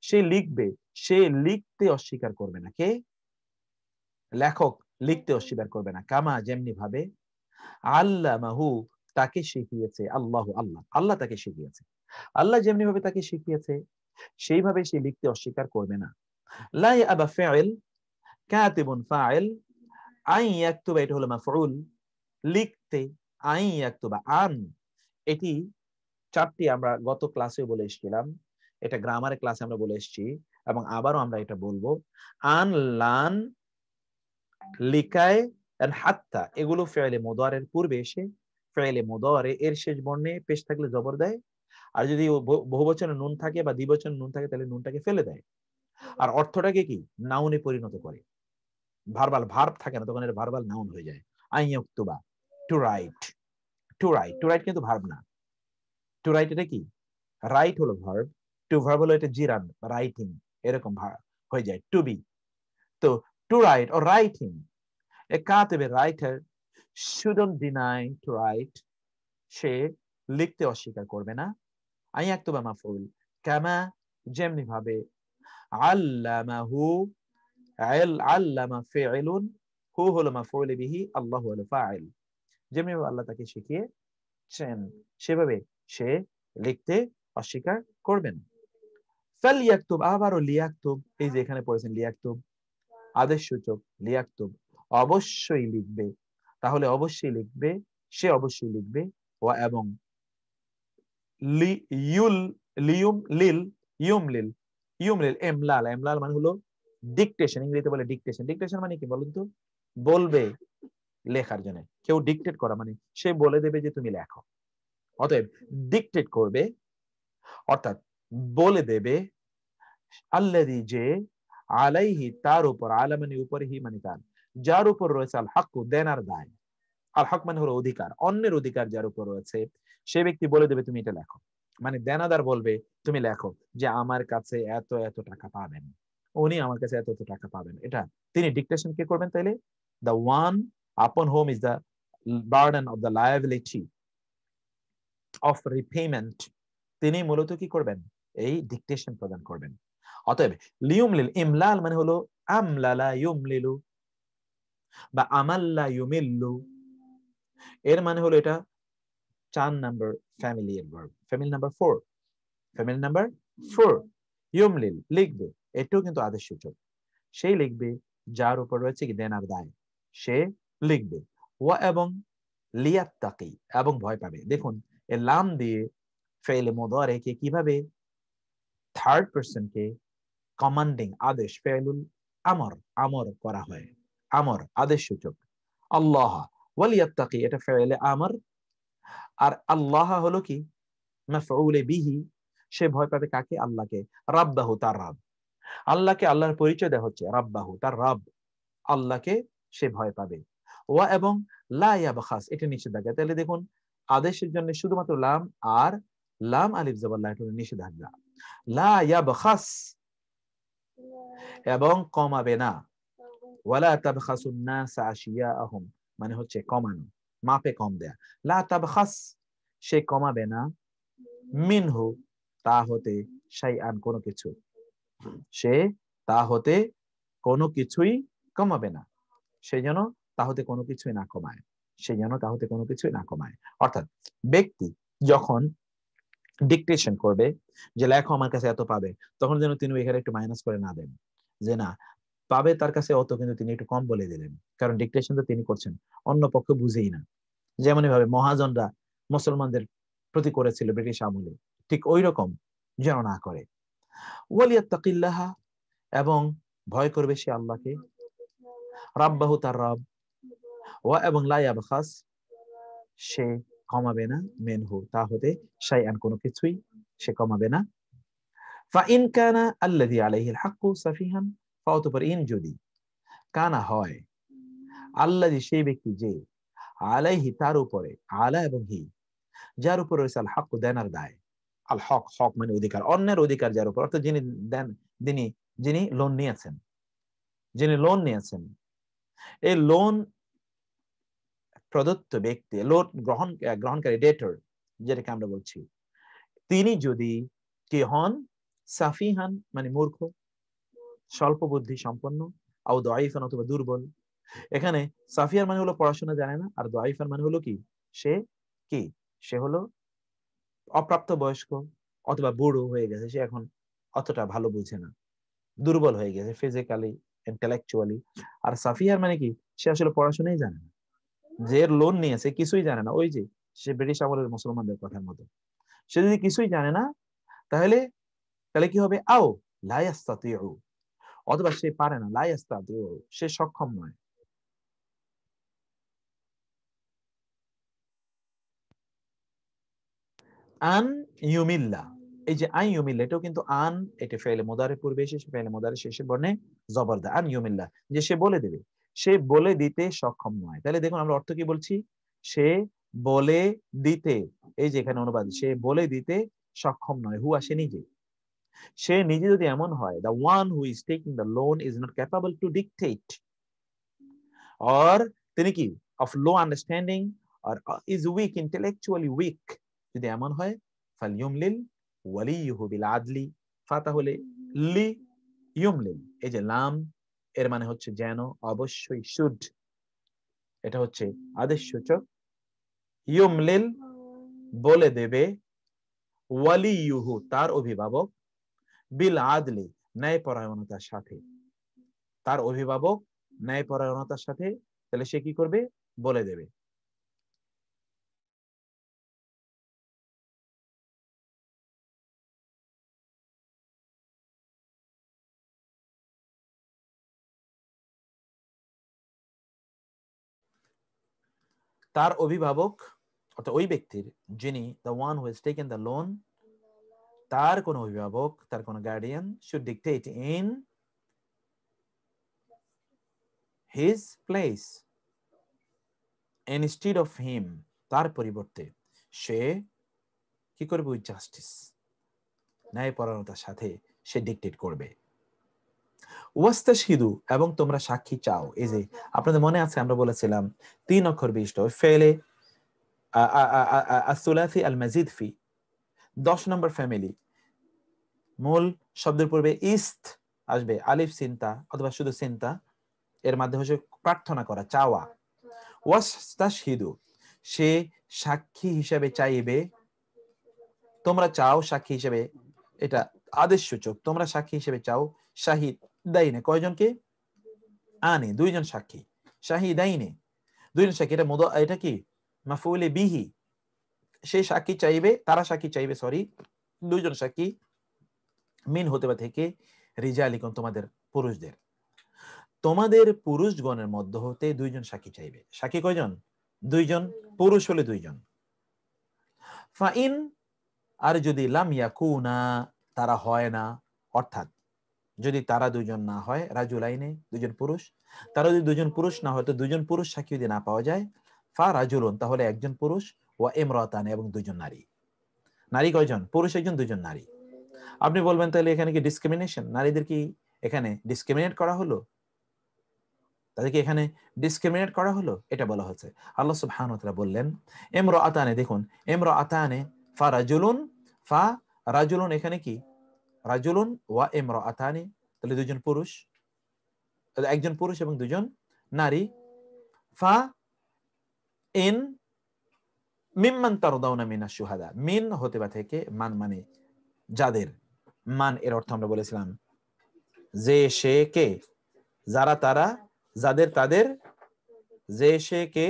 সে লিখবে, সে লিখতে অস্বীকার করবে না। কে? লেখক লিখতে অস্বীকার করবে না। কামা, যেমনি ভাবে, আল্লামাহু, তাকে শিখিয়েছে, আল্লাহ, আল্লাহ, আল্লাহ তাকে শিখিয়েছে। আল্লাহ যেমনি ভাবে তাকে শিখিয়েছে সেইভাবে সে লিখতে অস্বীকার করবে না। লা ইয়াবা ফাইল, কাতিবুন ফাইল, আন ইয়াকতুবা, এটা হলো মাফউল, লিখতে। আন ইয়াকতুবা, আন, এটি 4টি আমরা গত ক্লাসে বলে এসেছিলাম, এটা গ্রামারের ক্লাসে আমরা বলে এসেছি, এবং আবারও আমরা এটা বলবো। আন, লান, লিকায়, এন্ড হাত্তা, এগুলো ফেলে মুদারের পূর্বে এসে ফেলে মুদারে এর শেষ বর্ণে পেশ থাকলে জবর দেয়, আর যদি বহুবচনে নুন থাকে বা দ্বিবচনে নুন থাকে তাহলে নুনটাকে ফেলে দেয়, আর অর্থটাকে কি নাউনে পরিণত করে। ভার্বাল ভার্ব থাকে না, তখন এটা ভার্বাল নাউন হয়ে যায়। আইয়াকতুবা, to write, to write, to write কিন্তু ভার্ব না। টু রাইট এটা কি? রাইট হলো ভার্ব, টু ভার্ব হলো এটা জিরান, রাইটিং, এরকম হয়ে যায় টু বি। তো to write or writing, a katib, a writer, shouldn't deny to write, সে লিখতে অস্বীকার করবে না। আইয়াকতুবা মাফউল, কামা, যেমনি ভাবে, আল্লামাহু, আল্লামা ফিইলুন, হু হলো মাফউল বিহি, আল্লাহু হলো ফাইল, যেমনি ভাবে আল্লাহ তাকে শিখিয়েছেন সেভাবে সে লিখতে অস্বীকার করবেন। ফালইয়াকতুব, আবারও লিয়াকতুব, এই যে এখানে পড়েছেন লিয়াকতুব, আদেশ সূচক লিয়াকতুব, অবশ্যই লিখবে, তাহলে অবশ্যই লিখবে, সে অবশ্যই লিখবে। ও এবং এমলাল, এমলাল মানে হলো ডিকটেশন, ইংরেজিতে বলে ডিকটেশন। ডিকটেশন মানে কি বলুন তো? বলবে লেখার জন্য, কেউ ডিকটেট করা মানে সে বলে দেবে যে তুমি লেখো। অতএব ডিকটেট করবে, অর্থাৎ বলে দেবে, আল্লাযী, যে, আলাইহি, তার উপর, আলা মানে উপরে, হি মানে তার, যার উপর রয়েছে, আল হাক্কু, দেনার দায়। আল হক মানে হলো অধিকার, অন্যের অধিকার যার উপর রয়েছে সে ব্যক্তি বলে দেবে তুমি এটা লেখো। মানে দেনাদার বলবে তুমি লেখো যে আমার কাছে এত এত টাকা পাবেন, উনি আমার কাছে এত এত টাকা পাবেন, এটা তিনি ডিকটেশন কে করবেন তাইলে? the one upon whom is the burden of the liability of repayment, তিনি মূলত কি করবেন? এই ডিকটেশন প্রদান করবেন। অতএব লিউমলিল, ইমলাল মানে হলো আমলালা ইউমলিলু বা আমাল্লা ইউমিল্লু, এর মানে হলো এটা 4 number familiar verb, family number 4, family number 4। ইউমলিল, লিখবে, এটাও কিন্তু আদেশ সূচক, সেই লিখবে যার উপর রয়েছে কি দেনার দায়, সে লিখবে। ওয়া এবং লিয়াত্তাকি, এবং ভয় পাবে। দেখুন এ লাম দিয়ে ফেলে মুদারে কে কিভাবে থার্ড পারসন কে কমান্ডিং আদেশ, ফেলুল আমর, আমর করা হয়, আমর আদেশ সূচক। আল্লাহ ওয়ালিয়াত্তাকি, এটা ফেলে আমর, আর আল্লাহ হলো কি মাফউলে বিহি, সে ভয় পাবে কাকে? আল্লাহকে। রাব্বাহু, তার রব, আল্লাহকে, আল্লাহর পরিচয় দেওয়া হচ্ছে, রাব্বাহু তার রব, আল্লাহকে সে ভয় পাবে। ওয়া এবং লা ইয়াবখাস, এটা নিষেধাজ্ঞা। তাহলে দেখুন আদেশের জন্য শুধুমাত্র লাম আর লাম আলিফ জবর লা, এটা নিষেধাজ্ঞা। লা ইয়াবখাস, এবং কমাবে না। ওয়ালা তাবখাসুন নাস আশিয়াআহুম, মানে হচ্ছে কমানো, মাপে কম দেয়া। লা তাবখাস, সে কমাবে না, মিনহু, তা হতে, শাইআন, কোনো কিছু, সে তা হতে কোনো কিছুই কমাবে না, সে যেন তা হতে কোনো কিছুই না কমায়, সে যেন তা হতে কোনো কিছুই না কমায়। অর্থাৎ ব্যক্তি যখন ডিকটেশন করবে যে লেখো আমার কাছে এত পাবে, তখন যেন তিনি এখানে একটু মাইনাস করে না দেন, যে না পাবে তার কাছে অত, কিন্তু তিনি একটু কম বলে দিলেন, কারণ ডিকটেশন তো তিনি করছেন, অন্য পক্ষ বুঝেই না। যেমন ভাবে মহাজনরা মুসলমানদের প্রতি করেছিল ব্রিটিশ আমলে, ঠিক ওই রকম যেন না করে। ওয়ালিয়াত্তাকিল্লাহ, এবং ভয় করবে সে আল্লাহকে, রাব্বাহু তার রব, ওয়া এবং লা ইয়াবখাস সে কমাবে না, মিনহু তা হতে, শাইআন কোনো কিছুই সে কমাবে না। ফাইন কানা আল্লাযী আলাইহিল হাক্কু সাফিহান, অতঃপর ইন যদি কানা হয় আল্লাযী সেই ব্যক্তি যে, আলাইহি তার উপরে, আলা এবং হি যার উপর রয়েছে, আল হাক্কু দেনার দায়, আল হক হক মানে অধিকার, অন্যের অধিকার যার উপর, অর্থাৎ যিনি দেন, যিনি লোন নিয়েছেন, এই লোন প্রদত্ত ব্যক্তি, লোন গ্রহণকারী, ডেটর যেটাকে আমরা বলছি, তিনি যদি কে হন, সাফিহান মানে মূর্খ, স্বল্প বুদ্ধি সম্পন্ন, আও দাঈফান অথবা দুর্বল। এখানে সাফিয়ার মানে হলো পড়াশোনা জানে না, আর দাঈফান মানে হলো কি, সে কি, সে হলো অপ্রাপ্ত বয়স্ক অথবা বুড়ো হয়ে গেছে, সে এখন অতটা ভালো বুঝে না, দুর্বল হয়ে গেছে ফিজিক্যালি, ইন্টেলেকচুয়ালি। আর সাফিয়ার মানে কি, সে আসলে পড়াশোনাই জানে না, যে লোন নিয়েছে কিছুই জানে না, ওই যে সে ব্রিটিশ আমলের মুসলমানদের কথার মতো, সে যদি কিছুই জানে না, তাহলে তাহলে কি হবে, আও লা ইয়াস্তাতিউ, অথবা সে পারে না, লা ইয়াস্তাতিউ সে সক্ষম নয়, আন ইউমিল্লা, এই যে আন ইউমিল্লা, এটাও কিন্তু আন, এটা ফেলে মুদারে পূর্বে এসে ফেলে মুদারে শেষে বর্ণে জবর দেয়, আন ইউমিল্লা, যে সে বলে দেবে, সে বলে দিতে সক্ষম নয়। তাহলে দেখুন আমরা অর্থ কি বলছি, সে বলে দিতে, এই যে এখানে অনুবাদ, সে বলে দিতে সক্ষম নয়, হুয়া সে নিজে, সে নিজে যদি এমন হয়, the one who is taking the loan is not capable to dictate, or তিনি কি, of low understanding, or is weak, intellectually weak, যদি এমন হয়, ফালইউমলিল ওয়ালিয়ুহু বিল আদলি, ফা তাহলে লি ইউমলিল, এই যে লাম এর মানে হচ্ছে যেন, অবশ্যই, শুড, এটা হচ্ছে আদেশ সূচক, ইউমলিল বলে দেবে, ওয়ালিয়ুহু তার অভিভাবক, বিল আদলি ন্যায়পরায়ণতার সাথে, তার অভিভাবক ন্যায়পরায়ণতার সাথে, তাহলে সে কি করবে, বলে দেবে। তার অভিভাবক অর্থাৎ ওই ব্যক্তির, যিনি the one who has taken the loan, তার কোন অভিভাবক, তার কোন guardian, should dictate in his place instead of him, তার পরিবর্তে সে কি করবে, উইথ জাস্টিস ন্যায়পরায়ণতার সাথে সে ডিক্টেট করবে। ওয়াস্তাশহিদু এবং তোমরা সাক্ষী চাও, এই যে আপনাদের মনে আছে আমরা বলেছিলাম 3 অক্ষর বিশিষ্ট ফেলে আসুলাসি আল মাজিদ ফি 10 নম্বর ফ্যামিলি, মূল শব্দের পূর্বে ইস্ত আসবে, আলিফ সিনতা অথবা শুধু সিনতা, এর মাধ্যমে হচ্ছে প্রার্থনা করা, চাওয়া। ওয়াস্তাশহিদু সে সাক্ষী হিসেবে চাইবে, তোমরা চাও সাক্ষী হিসেবে, এটা আদেশ সূচক, তোমরা সাক্ষী হিসেবে চাও, শাহিদ দাইনে কয়জনকে, আনে দুইজন সাক্ষী, শাহিদাইনে দুইজন সাক্ষী, এটা কি মাফউলে বিহি, সে সাক্ষী চাইবে, তারা সাক্ষী চাইবে, সরি দুইজন সাক্ষী, মিন হতে বা থেকে, রিজালিকুম তোমাদের পুরুষদের, তোমাদের পুরুষগণের মধ্যে হতে দুইজন সাক্ষী চাইবে। সাক্ষী কয়জন, দুইজন, পুরুষ হলে দুইজন। ফাইন আর যদি লাম ইয়াকুনা তারা হয় না, অর্থাৎ যদি তারা দুইজন না হয়, রাজুলাইনে দুইজন পুরুষ, তারা যদি দুইজন পুরুষ না হয়, তো দুইজন পুরুষ সাক্ষী যদি না পাওয়া যায়, ফা রাজুলুন তাহলে একজন পুরুষ, ওয়া ইমরাতান এবং দুইজন নারী। নারী কয়জন, পুরুষ একজন, দুইজন নারী। আপনি বলবেন তাহলে এখানে কি ডিসক্রিমিনেশন, নারীদের কি এখানে ডিসক্রিমিনেট করা হলো, তাদেরকে এখানে ডিসক্রিমিনেট করা হলো, এটা বলা হচ্ছে। আল্লাহ সুবহানাহু ওয়া তাআলা বললেন ইমরাআতানে, দেখুন ইমরাআতানে, ফা রাজুলুন, ফা রাজুলুন, এখানে কি রাজুলুন ওয়া ইমরাআতানি, তাহলে দুইজন পুরুষ, একজন পুরুষ এবং দুজন নারী। ফা ইন মিম্মান তারদাউনা মিনাশ শুহাদা, মিন হতে বা থেকে, মান মানে যাদের, মান এর অর্থ আমরা বলেছিলাম যে সে কে, যারা তারা, যাদের তাদের, যে সে কে,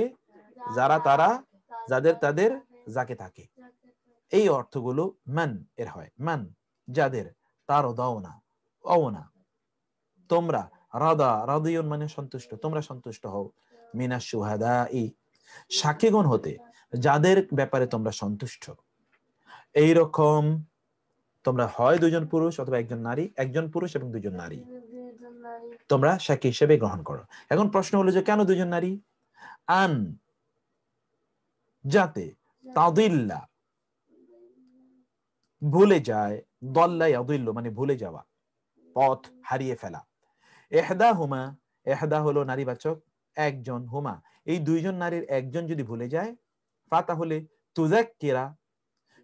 যারা তারা, যাদের তাদের, যাকে তাকে, এই অর্থগুলো মান এর হয়, মান যাদের, তারদাউনা অওনা, তোমরা, রাদিয়ুন মানে সন্তুষ্ট, তোমরা সন্তুষ্ট হও, মিনাশ শুহাদাই সাক্ষীগণ হতে, যাদের ব্যাপারে তোমরা সন্তুষ্ট। এইরকম তোমরা হয় দুজন পুরুষ অথবা একজন নারী, একজন পুরুষ এবং দুজন নারী তোমরা সাক্ষী হিসেবে গ্রহণ করো। এখন প্রশ্ন হলো যে কেন দুজন নারী? আন যাতে, তাদিল্লা ভুলে যায়, দল্লা ইয়াদিল্লু মানে ভুলে যাওয়া, পথ হারিয়ে ফেলা। এহদা হুমা, এহদা হলো নারীবাচক, একজন, হুমা এই দুইজন নারীর একজন যদি ভুলে যায়, ফা তাহলে তুযাক্কিরা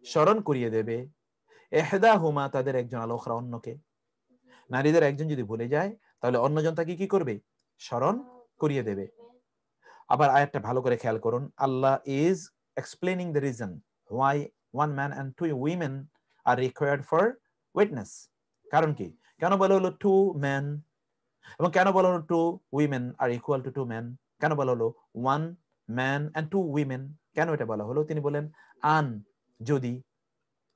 স্মরণ করিয়ে দেবে, এহদা হুমা তাদের একজন, আল উখরা অন্যকে। নারীদের একজন যদি ভুলে যায় তাহলে অন্যজন তাকে কি করবে? স্মরণ করিয়ে দেবে। আবার আয়াতটা ভালো করে খেয়াল করুন, আল্লাহ is explaining the reason why one man and two women are required for witness. কারণ কি, কেন বলা হলো টু ম্যান, এবং কেন বলা হলো two women are equal to two man, কেন বলা হলো one man and two women, কেন এটা বলা হলো? তিনি বলেন আন যদি,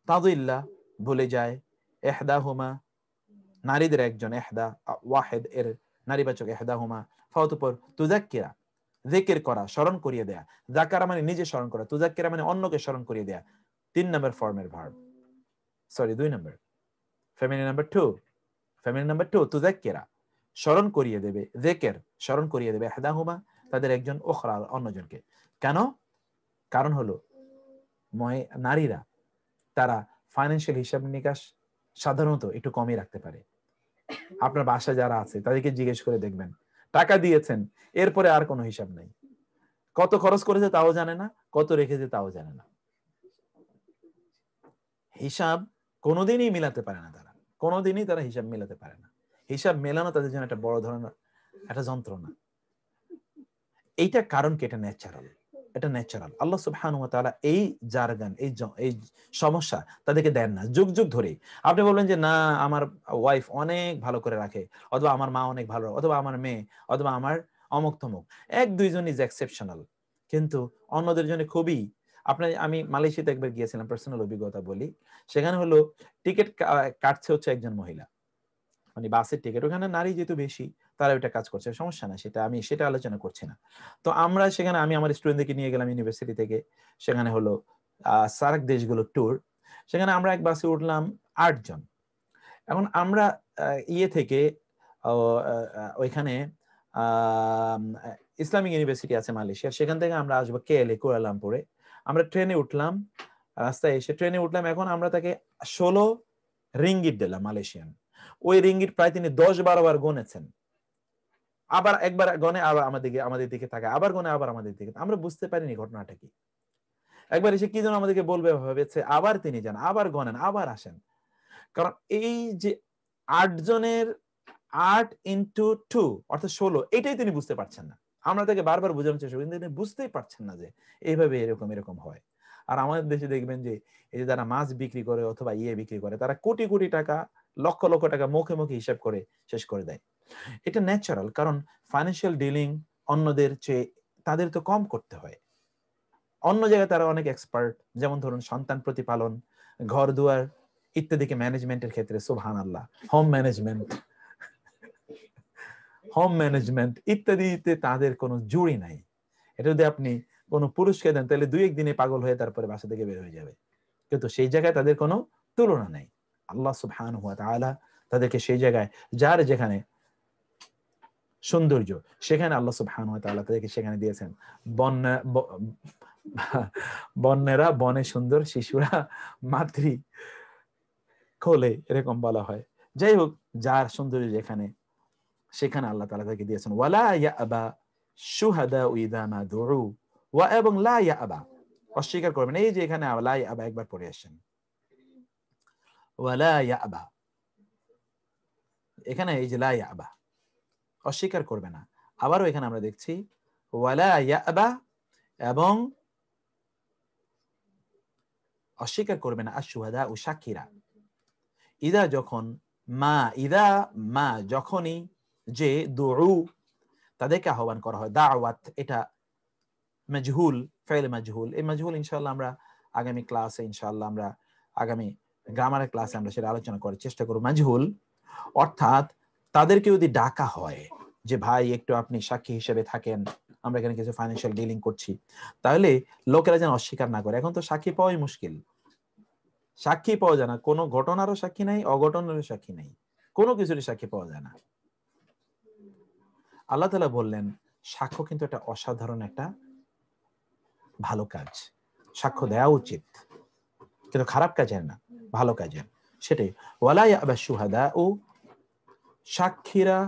তাদিল্লা ভুলে যায়, এহদা হুমা নারীদের একজন, এহদা ওয়াহেদ এর নারীবাচক এহদা হুমা, ফাওয়াতুপর তুযাক্কিরা যিকির করা, স্মরণ করিয়ে দেয়া। যাকারা মানে নিজে স্মরণ করা, তুযাক্কিরা মানে অন্যকে স্মরণ করিয়ে দেয়া। 3 নম্বর ফর্মের ভার্ব, সরি 2 নম্বর, ফেমিনিন নাম্বার 2, ফেমিনিন নাম্বার 2 তুযাক্কিরা স্মরণ করিয়ে দেবে, যিকির স্মরণ করিয়ে দেবে, এহদা হুমা তাদের একজন, উখরা অন্যজনকে। কেন? কারণ হলো নারীরা তারা ফাইন্যান্সিয়াল হিসাব নিকাশ সাধারণত একটু কমই রাখতে পারে। আপনার বাসা যারা আছে তাদেরকে জিজ্ঞেস করে দেখবেন, টাকা দিয়েছেন এরপরে আর কোনো হিসাব নাই, কত খরচ করেছে তাও জানে না, কত রেখেছে তাও জানে না। হিসাব কোনোদিনই মিলাতে পারে না তারা, কোনোদিনই তারা হিসাব মিলাতে পারে না। হিসাব মেলানো তাদের জন্য একটা বড় ধরনের একটা যন্ত্রণা। এইটা কারণ কি? এটা ন্যাচারাল, এটা ন্যাচারাল। আল্লাহ সুবহানাহু ওয়া তাআলা এই জারগান, এই সমস্যা তাদেরকে দেন না যুগ যুগ ধরে। আপনি বলবেন যে না আমার ওয়াইফ অনেক ভালো করে রাখে, অথবা আমার মা অনেক ভালো, অথবা আমার মেয়ে, অথবা আমার অমুক তমুক, এক দুইজন ইজ এক্সেপশনাল, কিন্তু অন্যদের জন্য খুবই। আমি মালয়েশিয়াতে একবার গিয়েছিলাম, পার্সোনাল অভিজ্ঞতা বলি। সেখানে হলো টিকিট কাটছে হচ্ছে একজন মহিলা, মানে বাসের টিকিট, ওখানে নারী যেহেতু বেশি তারা ওইটা কাজ করছে, সমস্যা না, সেটা আলোচনা করছি না। তো আমরা সেখানে, আমি আমার স্টুডেন্টদেরকে নিয়ে গেলাম ইউনিভার্সিটি থেকে, সেখানে হলো সার্ক দেশগুলো ট্যুর। সেখানে আমরা এক বাসে উঠলাম 8 জন। এখন আমরা ইয়ে থেকে ওইখানে ইসলামিক ইউনিভার্সিটি আছে মালয়েশিয়া, সেখান থেকে আমরা আসবো KLA কুয়ালালামপুরে। আমরা ট্রেনে উঠলাম, রাস্তায় এসে ট্রেনে উঠলাম, এখন আমরা তাকে 16 রিঙ্গিট দিলাম মালয়েশিয়ান। ওই রিঙ্গিট প্রায় তিনি 10-12 বার গনেছেন, আবার একবার গনে আবার আমাদের দিকে তাকায়, আবার গনে আবার আমাদের দিকে। আমরা বুঝতে পারিনি ঘটনাটা কি। একবার এসে কি যেন আমাদেরকে বলবে ভেবেছে, আবার তিনি যান, আবার গনেন, আবার আসেন। কারণ এই যে 8 জনের 8 ইন্টু 2 অর্থাৎ 16, এটাই তিনি বুঝতে পারছেন না। আমরা তাকে বারবার বোঝানোর চেষ্টা করি, কিন্তু তিনি বুঝতেই পারছেন না যে এইভাবে এরকম হয়। আর আমাদের দেশে দেখবেন যে এই যে যারা মাছ বিক্রি করে অথবা বিক্রি করে, তারা কোটি কোটি টাকা, লক্ষ লক্ষ টাকা মুখে মুখে হিসাব করে শেষ করে দেয়। এটা ন্যাচারাল, কারণ ফাইন্যান্সিয়াল ডিলিং অন্যদের চেয়ে তাদের তো কম করতে হয়। অন্য জায়গায় তারা অনেক এক্সপার্ট, যেমন ধরুন সন্তান প্রতিপালন, ঘর দুয়ার ইত্যাদিকে ম্যানেজমেন্টের ক্ষেত্রে সুবহানাল্লাহ, হোম ম্যানেজমেন্ট ইত্যাদিতে তাদের কোনো জুড়ি নাই। এটা যদি আপনি কোনো পুরুষকে দেন তাহলে 2-1 দিনে পাগল হয়ে তারপরে বাসা থেকে বের হয়ে যাবে, কিন্তু সেই জায়গায় তাদের কোনো তুলনা নেই। আল্লাহ সুবহানাহু ওয়া তাআলা তাদেরকে সেই জায়গায়, যার যেখানে সৌন্দর্য সেখানে আল্লাহ সুবহানাহু ওয়া তাআলা তাদেরকে সেখানে দিয়েছেন। বন্যেরা বনে সুন্দর, শিশুরা মাতৃ কোলে, এরকম বলা হয়। যাই হোক, যার সৌন্দর্য যেখানে, সেখানে আল্লাহ তাআলা তাকে দিয়েছেন। ওয়ালা ইয়াবা শুহাদা ইযা মা দুউ, ওয়া এবং লা ইয়াবা অস্বীকার করবেন। এই যে এখানে লা ইয়াবা একবার পড়ে আসেন, ওয়ালা ইয়াবা, এখানে এই যে লা ইয়াবা অস্বীকার করবে না। আবারও এখানে আমরা দেখছি ওয়ালা ইয়াবা এবং অস্বীকার করবে না আশ-শুহাদা ও সাক্ষীরা। ইদা যখন, ইদা যখনই, যে দুউ তাদেরকে আহ্বান করা হয়। দাওয়াত এটা মাজহুল, ফাইল মাজহুল। এই মাজহুল ইনশাআল্লাহ আমরা আগামী ক্লাসে, ইনশাআল্লাহ আমরা আগামী গ্রামারের ক্লাসে আমরা সেটা আলোচনা করার চেষ্টা করব। মাজহুল অর্থাৎ তাদেরকে যদি ডাকা হয় যে ভাই একটু আপনি সাক্ষী হিসেবে থাকেন, আমরা এখানে কিছু ফাইন্যান্সিয়াল ডিলিং করছি, তাহলে লোকেরা যেন অস্বীকার না করে। এখন তো সাক্ষী পাওয়াই মুশকিল, সাক্ষী পাওয়া যায় না, কোনো ঘটনারও সাক্ষী নাই, অঘটনেরও সাক্ষী নাই, কোনো কিছুরই সাক্ষী পাওয়া যায় না। আল্লাহ তাআলা বললেন সাক্ষ্য কিন্তু একটা অসাধারণ একটা ভালো কাজ, সাক্ষ্য দেওয়া উচিত, কিন্তু খারাপ কাজের না, ভালো কাজের। সেটাই ওয়ালা ইয়াবা শুহাদাউ, সাক্ষীরা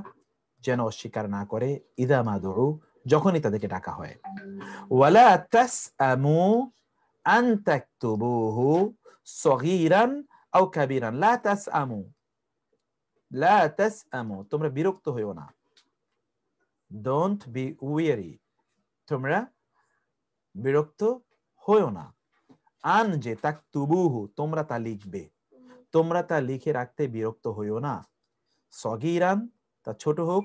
যেন অস্বীকার না করে, ইদা মা দুউ, যখনই তাদেরকে ডাকা হয়। ওয়ালা তাসআমু আন তাকতুবুহু সগীরান আও কাবীরান, লা তাসআমু, লা তাসআমু, তোমরা বিরক্ত হইও না, ডোন্ট বি ওয়ারি, তোমরা বিরক্ত হইও না, আন যে তাকতুবুহু, তোমরা তা লিখবে, তোমরা তা লিখে রাখতে বিরক্ত হইও না, সগীরান তা ছোট হোক,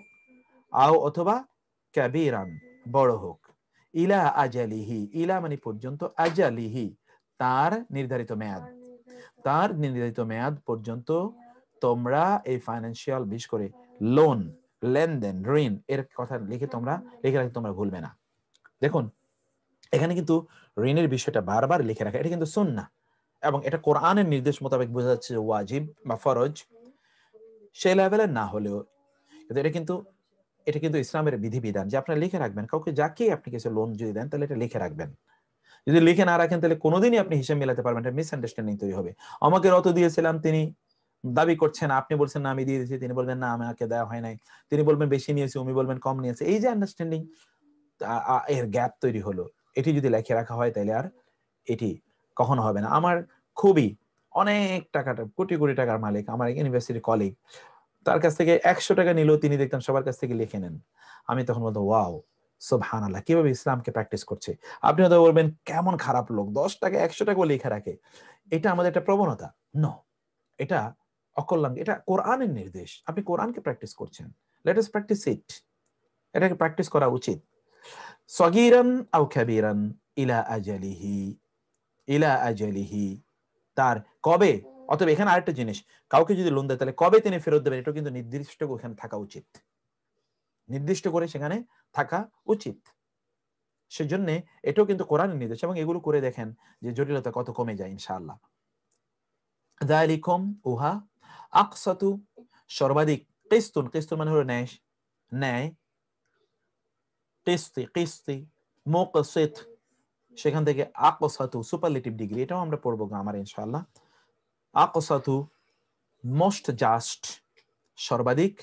আও অথবা কাবীরান বড় হোক, ইলা আজালিহি, ইলা মানে পর্যন্ত, আজালিহি তার নির্ধারিত মেয়াদ, তার নির্ধারিত মেয়াদ পর্যন্ত তোমরা এই ফাইন্যান্সিয়াল, বিশেষ করে লোন, লেনদেন, ঋণ এর কথা লিখে রাখতে তোমরা ভুলবে না। দেখুন এখানে কিন্তু ঋণের বিষয়টা বারবার লিখে রাখা, এটা কিন্তু সুন্নাহ, এবং এটা কোরআনের নির্দেশ মোতাবেক বোঝা যাচ্ছে ওয়াজিব বা ফরজ সেই লেভেলের না হলেও, এটা কিন্তু ইসলামের বিধিবিধান যে আপনারা লিখে রাখবেন। কাউকে যাকে আপনি কিছু লোন যদি দেন তাহলে এটা লিখে রাখবেন। যদি লিখে না রাখেন তাহলে কোনোদিনই আপনি হিসাব মেলাতে পারবেন, এটা মিসআন্ডারস্ট্যান্ডিং তৈরি হবে। আমাকে অত দিয়েছিলাম, তিনি দাবি করছেন, আপনি বলছেন না আমি দিয়ে দিয়েছি, তিনি বলবেন না আমাকে দেওয়া হয় নাই, তিনি বলবেন বেশি নিয়েছি, উনি বলবেন কম নিয়েছে, এই যে আন্ডারস্ট্যান্ডিং এর গ্যাপ তৈরি হলো, এটি যদি লিখে রাখা হয় তাহলে আর এটি কখনো হবে না। আমার খুবই অনেক টাকাটা, কোটি কোটি টাকার মালিক আমার ইউনিভার্সিটির কলিগ, তার কাছ থেকে 100 টাকা নিলেও তিনি দেখতাম সবার কাছ থেকে লিখে নেন। আমি তখন বলতো ওয়াও সুবহানাল্লাহ, কিভাবে ইসলামকে প্র্যাকটিস করছে। আপনি হয়তো বলবেন কেমন খারাপ লোক, 10 টাকা 100 টাকাও লিখে রাখে। এটা আমাদের একটা প্রবণতা, নো, এটা অকল্যাণ, এটা কোরআনের নির্দেশ, আপনি কোরআনকে প্র্যাকটিস করছেন, লেট আস প্র্যাকটিস ইট, এটাকে প্র্যাকটিস করা উচিত। সগীরান আও কাবীরান ইলা আজালিহি, ইলা আজালিহি তার কবে, অতএব এখানে আরেকটা জিনিস, কাউকে যদি লোন দেয় তাহলে কবে তিনি ফেরত দেবেন, এটা কিন্তু নির্দিষ্ট ওখানে থাকা উচিত, নির্দিষ্ট করে সেখানে থাকা উচিত। সেজন্য এটাও কিন্তু কোরআনের নির্দেশ, এবং এগুলো করে দেখেন যে জটিলতা কত কমে যায় ইনশাআল্লাহ। যালিকুম উহা, আকসাতু সর্বাধিক, কিস্তুন, কিস্তুন মানে হলো ন্যায়, ন্যায়, কিস্তি, কিস্তি, মুকসিত, সেখান থেকে আকসাতু সুপারলেটিভ ডিগ্রি, এটাও আমরা পড়বো গ্রামারে ইনশাআল্লাহ। আকসাতু মোস্ট জাস্ট, সর্বাধিক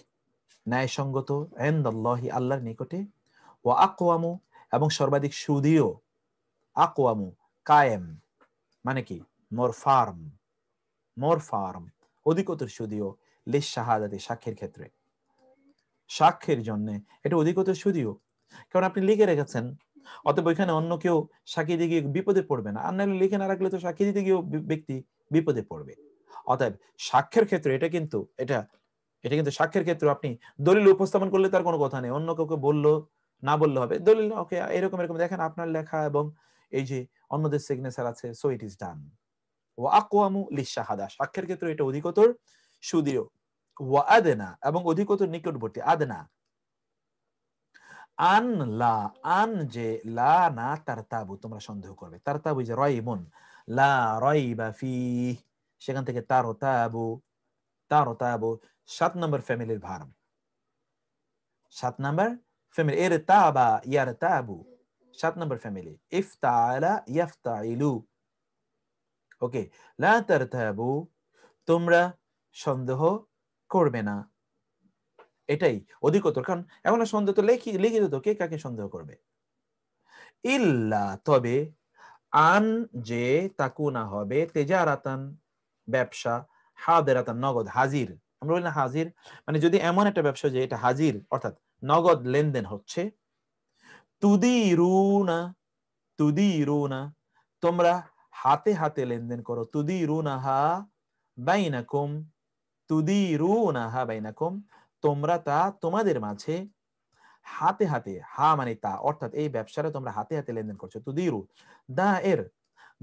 ন্যায়সঙ্গত, ইনদাল্লাহি আল্লাহর নিকটে, ওয়া আকওয়ামু এবং সর্বাধিক সুদীয়, আকওয়ামু কায়েম মানে কি মোর ফার্ম, মোর ফার্ম অধিকতর সুদীয়, লিস শাহাদাতি সাক্ষীর ক্ষেত্রে, সাক্ষীর জন্য এটা অধিকতর সুদীয়, কারণ আপনি লিখে রেখেছেন, অতএব ওইখানে অন্য কেউ সাক্ষী দিয়ে গিয়ে বিপদে পড়বে না, আর নাহলে লিখে না রাখলে তো সাক্ষী দিতে গিয়েও ব্যক্তি বিপদে পড়বে। অতএব সাক্ষ্যের ক্ষেত্রে এটা কিন্তু সাক্ষ্যের ক্ষেত্রে আপনি দলিল উপস্থাপন করলে তার কোনো কথা নেই, অন্য কাউকে বললো না বললে হবে, দলিল ওকে এরকম এরকম দেখেন আপনার লেখা এবং এই যে অন্যদের সিগনেচার আছে, সো ইট ইজ ডান। ওয়া আকওয়ামু লিশাহাদা, সাক্ষ্যের ক্ষেত্রে এটা অধিকতর সুদৃঢ়, ওয়া আদনা এবং অধিকতর নিকটবর্তী, আদনা, আন লা, আন যে লা না তারতাবু, তোমরা সন্দেহ করবে, তারতাবু যে রাইবুন, লা রাইবা ফিহ, সেখান থেকে তারতাবু, তারতাবু 7 নম্বর ফ্যামিলির ভার্ব, 7 নম্বর ফ্যামিলি, ইরতাবা ইয়ারতাবু 7 নম্বর ফ্যামিলি, ইফতালা ইয়াফতাইলু, ওকে, লা তারতাবু তোমরা সন্দেহ করবে না, এটাই অধিকতর, কারণ এখন সন্দেহ তো লিখিত তো, কে কাকে সন্দেহ করবে। ইল্লা তবে, আন যে তাকুনা হবে, তেজারাতান ব্যবসা, হাদিরাতান নগদ হাজির, আমরা বলি না হাজির, মানে যদি এমন একটা ব্যবসা যে এটা হাজির অর্থাৎ নগদ লেনদেন হচ্ছে, তুদিরুনা, তুদিরুনা তোমরা হাতে হাতে লেনদেন করো, তুদিরুনাহা বাইনাকুম, তুদিরুনাহা বাইনাকুম তোমরা তা তোমাদের মাঝে হাতে হাতে, হা মানে তা, অর্থাৎ এই ব্যবসাটা তোমরা হাতে হাতে লেনদেন করছো, তুদিরু, দায়ের,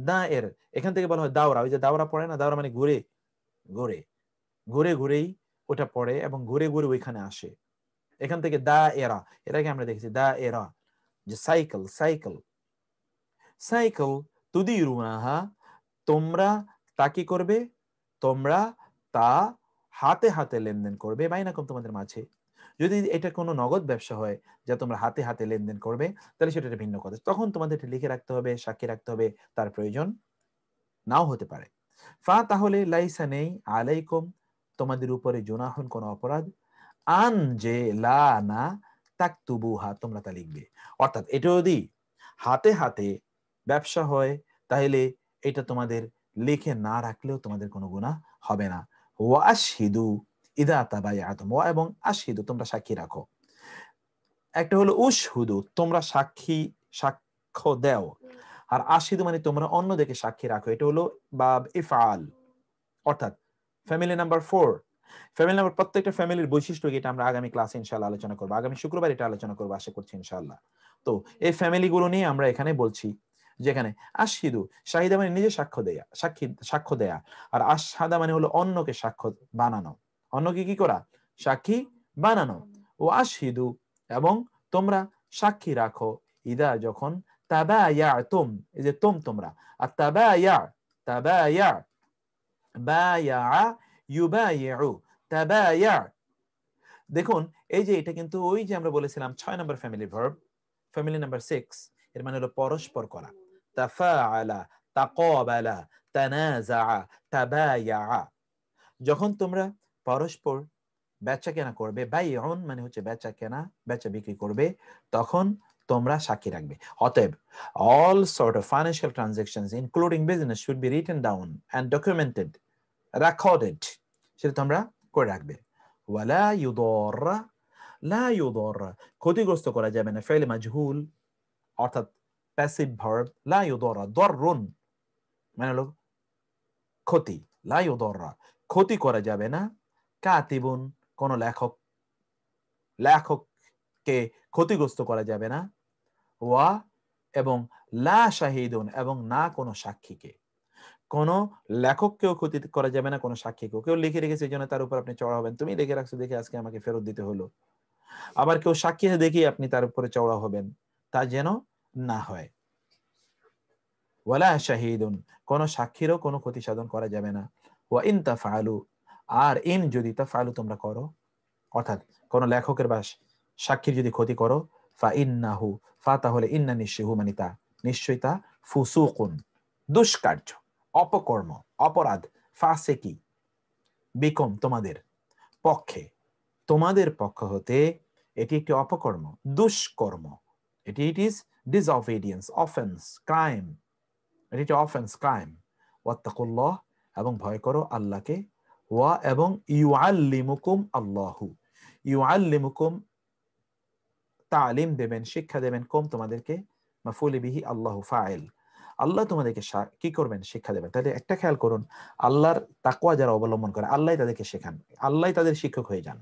দায়ের এখান থেকে বলা হয় দাওরা, ওই যে দাওরা পড়ে না, দাওরা মানে ঘুরে ঘুরে, ঘুরে ঘুরেই ওটা পড়ে এবং ঘুরে ঘুরে ওইখানে আসে। এখান থেকে দা এরা, এটাকে আমরা দেখেছি দা এরা, যে সাইকেল সাইকেল সাইকেল তুদিরুনাহা, তোমরা তা কি করবে, তোমরা তা হাতে হাতে লেনদেন করবে বাইনাকুম তোমাদের মাঝে। যদি এটা কোনো নগদ ব্যবসা হয় যা তোমরা হাতে হাতে লেনদেন করবে, তাহলে সেটা একটা ভিন্ন কথা, তখন তোমাদের এটা লিখে রাখতে হবে, সাক্ষী রাখতে হবে, তার প্রয়োজন নাও হতে পারে। ফা তাহলে লাইসা নেই আলাইকুম তোমাদের উপরে জুনাহুন কোনো অপরাধ, আন যে লা না তাকতুবুহা তোমরা তা লিখবে। অর্থাৎ এটা যদি হাতে হাতে ব্যবসা হয় তাহলে এটা তোমাদের লিখে না রাখলেও তোমাদের কোনো গুনাহ হবে না। ওয়া আশহিদু ইদা তাবায়াতুম, ওয়া এবং আশহিদু তোমরা সাক্ষী রাখো। একটা হলো উশহুদু তোমরা সাক্ষী সাক্ষ্য দাও, আর আশহিদু মানে তোমরা অন্যদেরকে সাক্ষী রাখো। এটা হলো বাব ইফআল। অর্থাৎ ফ্যামিলি নাম্বার 4, ফ্যামিলি নাম্বার, প্রত্যেকটা ফ্যামিলির বৈশিষ্ট্য এটা আমরা আগামী ক্লাসে ইনশাআল্লাহ আলোচনা করব, আগামী শুক্রবার এটা আলোচনা করব আশা করছি ইনশাআল্লাহ। তো এই ফ্যামিলিগুলো নিয়ে আমরা এখানে বলছি, যেখানে আশহিদু শাহিদা মানে নিজে সাক্ষ্য দেয়া, সাক্ষ্য দেয়া, আর আশহাদা মানে হলো অন্যকে সাক্ষ্য বানানো, অন্যকে কি করা, সাক্ষী বানানো। ও আশহিদু এবং তোমরা সাক্ষী রাখো, ইদা যখন, তাবায়াতুম এই যে তোমরা, আর তাবায়া বায়া ইউবাইউ তাবায়া। দেখুন এই যে এটা কিন্তু ওই যে আমরা বলেছিলাম 6 নম্বর ফ্যামিলি ভার্ব, ফ্যামিলি নাম্বার 6, এর মানে হলো পরস্পর করা। তাফাআলা তাকাবালা তানাজা তাবায়া, যখন তোমরা পরস্পর বেচা কেনা করবে, বাইউন মানে হচ্ছে বেচা কেনা, বেচা বিক্রি করবে, তখন তোমরা সাক্ষী রাখবে। অতএব all sort of financial transactions including business should be written down and documented, recorded, সেটা তোমরা করে রাখবে। ওয়ালা ইউদাররা, লা ইউদাররা ক্ষতিগ্রস্ত করা যাবে না, ফাইল মাজহুল অর্থাৎ প্যাসিভ ভার্ব, লা ইউদাররা দররুন মানে হলো ক্ষতি, লা ইউদাররা ক্ষতি করা যাবে না, কাতিবুন কোন লেখক, লেখককে ক্ষতিগ্রস্ত করা যাবে না, ওয়া এবং লা শাহিদুন এবং না কোনো সাক্ষীকে, কোন লেখককেও ক্ষতি করা যাবে না, কোনো সাক্ষীকেও। কেউ লিখে রেখেছে এই জন্য তার উপর আপনি চড়া হবেন, তুমি লিখে রাখছো দেখে আজকে আমাকে ফেরত দিতে হলো। আবার কেউ সাক্ষী দেখি আপনি তার উপরে চড়া হবেন, তা যেন না হয়। ওয়ালা শাহিদুন কোন সাক্ষীরও কোনো ক্ষতি সাধন করা যাবে না। ওয়া ইন তাফআলু আর ইন যদি তাফআলু তোমরা করো, অর্থাৎ কোন লেখকের বা সাক্ষীর যদি ক্ষতি করো, ফা ইন্নাহু ফা তাহলে ইন্না নিশ্চয়ই মানে তা, নিশ্চয়ই তা, ফুসুকুন দুষ্কার্য, অপকর্ম, অপরাধ, ফাসিকি বিকম তোমাদের পক্ষে, তোমাদের পক্ষ হতে এটি একটি অপকর্ম, দুষ্কর্ম, এটি it is disobedience, offence, crime, এটি একটি অফেন্স, ক্রাইম। ওয়াত্তাকুল্লাহ এবং ভয় করো আল্লাহকে, ওয়া এবং ইউআল্লিমুকুম আল্লাহু, ইউআল্লিমুকুম তালিম দেবেন, শিক্ষা দেবেন, কুম তোমাদেরকে, মাফউল বিহি আল্লাহু ফাইল, আল্লাহ তোমাদেরকে কি করবেন, শিক্ষা দেবেন। তাহলে একটা খেয়াল করুন, আল্লাহর তাকওয়া যারা অবলম্বন করে আল্লাহ তাদেরকে শেখান, আল্লাহ তাদের শিক্ষক হয়ে যান।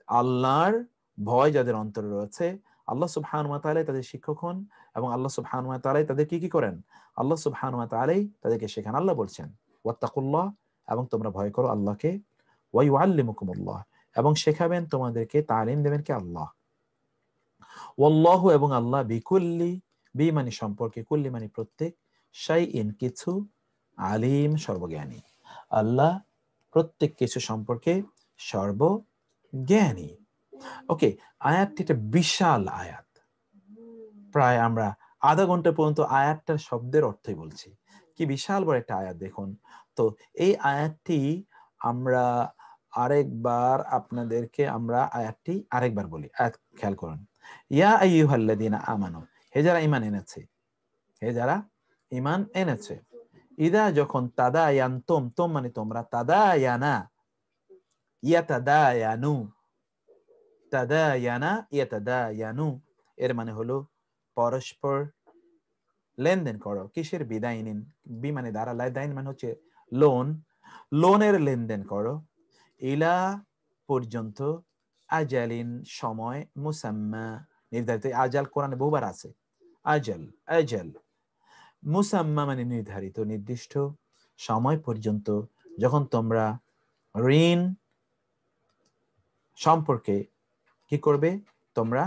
আল্লাহর ভয় যাদের অন্তরে রয়েছে, আল্লাহ সুবহানাহু ওয়া তাআলা তাদের শিক্ষক হন, এবং আল্লাহ সুবহানাহু ওয়া তাআলা তাদের কি করেন, আল্লাহ সুবহানাহু ওয়া তাআলা তাদেরকে শেখান। আল্লাহ বলছেন ওয়াত্তাকুল্লাহ এবং তোমরা ভয় করো আল্লাহকে, ওয়া ইউআল্লিমুকুমুল্লাহ এবং শেখাবেন তোমাদেরকে, তালিম দেবেন কে, আল্লাহ। ওয়াল্লাহু এবং আল্লাহ, বিকুল্লি বি মানে সম্পর্কে, কুল্লি মানে প্রত্যেক, শাইইন কিছু, আলিম সর্বজ্ঞানী, আল্লাহ প্রত্যেক কিছু সম্পর্কে সর্বজ্ঞানী। ওকে, আয়াতটি একটা বিশাল আয়াত, প্রায় আমরা আধা ঘন্টা পর্যন্ত আয়াতটার শব্দের অর্থই বলছি, কি বিশাল বড় একটা আয়াত দেখুন। তো এই আয়াতটি আমরা আরেকবার আপনাদেরকে আমরা আয়াতটি আরেকবার বলি, আয়াত খেয়াল করুন। ইয়া আইয়ুহাল্লাযীনা আমানু, হে যারা ঈমান এনেছে, হে যারা ঈমান এনেছে, ইদা যখন, তাদায়ানতুম তুম মানে তোমরা, তাদায়ানা ইয়াতাদায়ানু, তাদায়ানা ইয়াতাদায়ানু এর মানে হলো পরস্পর লেনদেন করো, কিসের, বিদাইনিন বি মানে দ্বারা, লাইদাইন মানে হচ্ছে লোন, লোনের লেনদেন করো, ইলা পর্যন্ত, আজালিন সময়, মুসাম্মা নির্ধারিত, আজাল কোরআনে বহুবার আছে, আজাল আজাল, মুসাম্মা মানে নির্ধারিত নির্দিষ্ট সময় পর্যন্ত, যখন তোমরা ঋণ সম্পর্কে কি করবে, তোমরা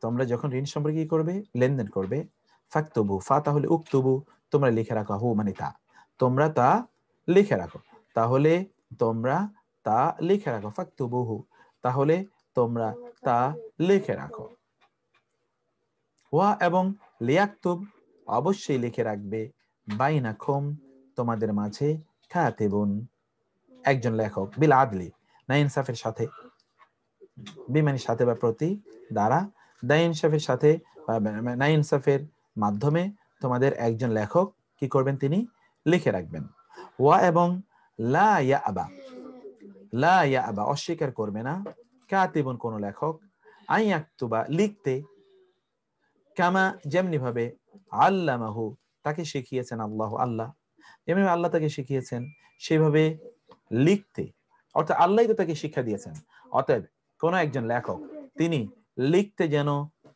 তোমরা যখন ঋণ সম্পর্কে কি করবে, লেনদেন করবে, ফাকতুবু, ফা তাহলে উক্তুবু, তোমরা লিখে রাখো, হু মানে তা, তোমরা তা লিখে রাখো, তাহলে তোমরা তা লিখে রাখো, ফাকতুবুহু, তাহলে তোমরা তা লিখে রাখো। ওয়া এবং লিয়াকতুব, অবশ্যই লিখে রাখবে, বাইনাকুম, তোমাদের মাঝে, কাতিবুন, একজন লেখক, বিল আদলি, না ইনসাফের সাথে, বিমানি সাথে বা প্রতি দ্বারা, দা ইনসাফের সাথে বা না ইনসাফের মাধ্যমে তোমাদের একজন লেখক কি করবেন, তিনি লিখে রাখবেন। ওয়া এবং লা ইয়াবা, লা ইয়াবা অস্বীকার করবে না, কাতিবুন কোন লেখক, আইয়াকতুবা লিখতে, কামা যেমনি ভাবে, আল্লামাহু তাকে শিখিয়েছেন আল্লাহ আল্লাহ, যেমনি আল্লাহ তাকে শিখিয়েছেন সেভাবে লিখতে, অর্থাৎ আল্লাহই তো তাকে শিক্ষা দিয়েছেন, অতএব কোন একজন লেখক তিনি লিখতে যেন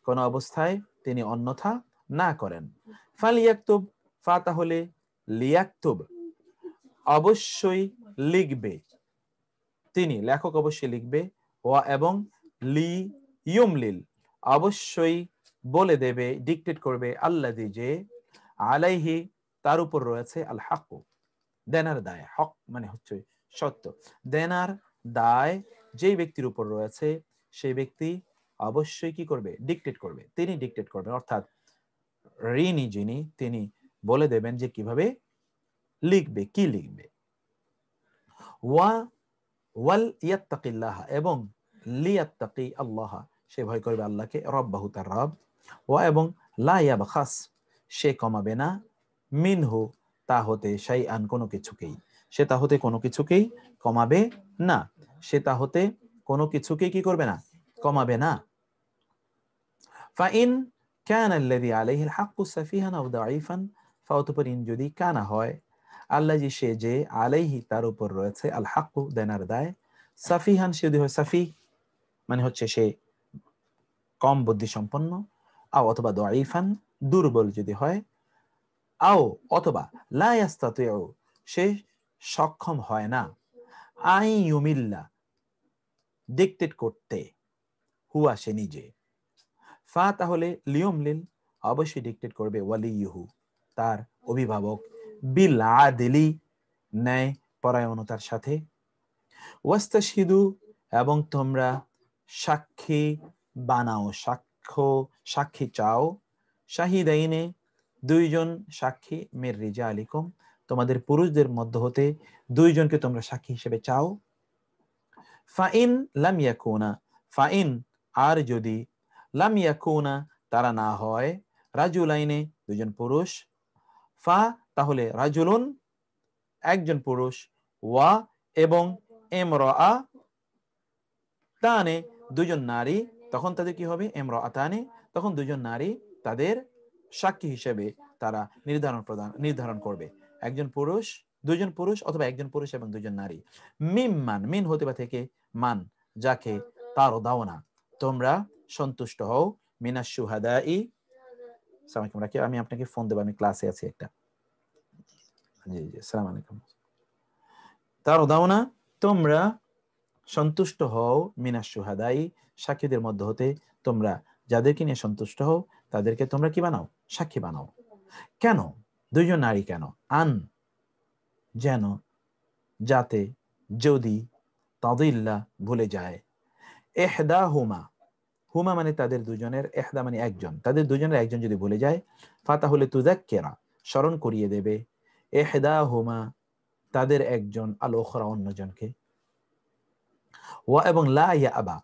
কোন অবস্থায় তিনি অন্যথা না করেন। ফালিয়াকতুব, ফা তাহলে লিয়াকতুব, অবশ্যই লিখবে, তিনি লেখক অবশ্যই লিখবে, ওয়া এবং লি ইউমলিল, অবশ্যই বলে দেবে, ডিক্টেট করবে, আল্লাযী যে, আলাইহি তার উপর রয়েছে, আল হক দেনার দায়, হক মানে হচ্ছে সত্য, দেনার দায় যেই ব্যক্তির উপর রয়েছে সেই ব্যক্তি অবশ্যই কি করবে, ডিক্টেট করবে, তিনি ডিক্টেট করবেন, অর্থাৎ ঋণী যিনি তিনি বলে দেবেন যে কিভাবে লিখবে, কি লিখবে। ওয়া ওয়াল ইয়াত্তাকিল্লাহ, এবং লিয়াত্তাকি আল্লাহ, সে ভয় করবে আল্লাহকে, রব্বাহু তার রব, ওয়া এবং লা ইয়াবখাস, সে কমাবে না, মিনহু তা হতে, শাইআন কোনো কিছুকেই, সে তা হতে কোনো কিছুকেই কমাবে না, সে তা হতে কোনো কিছুকেই কি করবে না, কমাবে না। ফাইন কানা আল্লাযী আলাইহি আল হাক্কু সাফিহান আও দাঈফান, ফাউতপর ইন যদি কানা হয়, আল্লাযী সে যে, আলাইহি তার উপর রয়েছে, আল হাক্কু দেনার দায়, সাফিহান সে যদি হয় সাফি মানে হচ্ছে সে কম বুদ্ধি সম্পন্ন, আও অথবা দাঈফান দুর্বল যদি হয়, আও অথবা লা ইয়াস্তাতিউ সে সক্ষম হয় না, আই ইউমিল্লা ডিক্টেট করতে, হুয়া সে নিজে, ফা তাহলে লিয়ুমলিল অবশ্যই ডিক্টেট করবে, ওয়ালিয়ুহু তার অভিভাবক, বিল আদলি ন্যায় পরায়ণতার সাথে, ওয়াস্তাশহিদু এবং তোমরা সাক্ষী বানাও, সাক্ষী চাও, শাহিদাইনে দুইজন সাক্ষী, মির রিজালিকুম তোমাদের পুরুষদের মধ্য হতে দুইজনকে তোমরা সাক্ষী হিসেবে চাও। ফাইন লাম ইয়াকুনা, ফাইন আর যদি, লাম ইয়াকুনা তারা না হয়, রাজুলাইনে দুজন পুরুষ, ফা তাহলে রাজুলুন একজন পুরুষ, ওয়া এবং ইমরাআ তানে দুজন নারী, তখন তাদের কি হবে, ইমরাআতানে তখন দুজন নারী তাদের সাক্ষী হিসেবে তারা নির্ধারণ করবে, একজন পুরুষ, দুজন পুরুষ অথবা একজন পুরুষ এবং দুজন নারী, মিম্মান মিন হতে বা থেকে, মান যাকে, তার দাও না তোমরা সন্তুষ্ট হও, মিনাশ শুহাদাই, আমি আপনাকে ফোন দেব, আমি ক্লাসে আছি একটা, জি জি আসসালামু আলাইকুম, তার দাও না তোমরা সন্তুষ্ট হও, মিনাশ শুহাদাই সাক্ষীদের মধ্য হতে, তোমরা যাদেরকে নিয়ে সন্তুষ্ট হও তাদেরকে তোমরা কি বানাও, সাক্ষী বানাও। কেন দুইজন নারী, কেন, আন যেন, যাতে, যদি, তাদিল্লা ভুলে যায়, ইহদা হুমা, হুমা মানে তাদের দুজনের, ইহদা মানে একজন, তাদের দুজনের একজন যদি ভুলে যায়, ফাতাহলে তুযাক্কিরা স্মরণ করিয়ে দেবে, ইহদা হুমা তাদের একজন, আল উখরা অন্যজনকে, ওয়া এবং লা ইয়াবা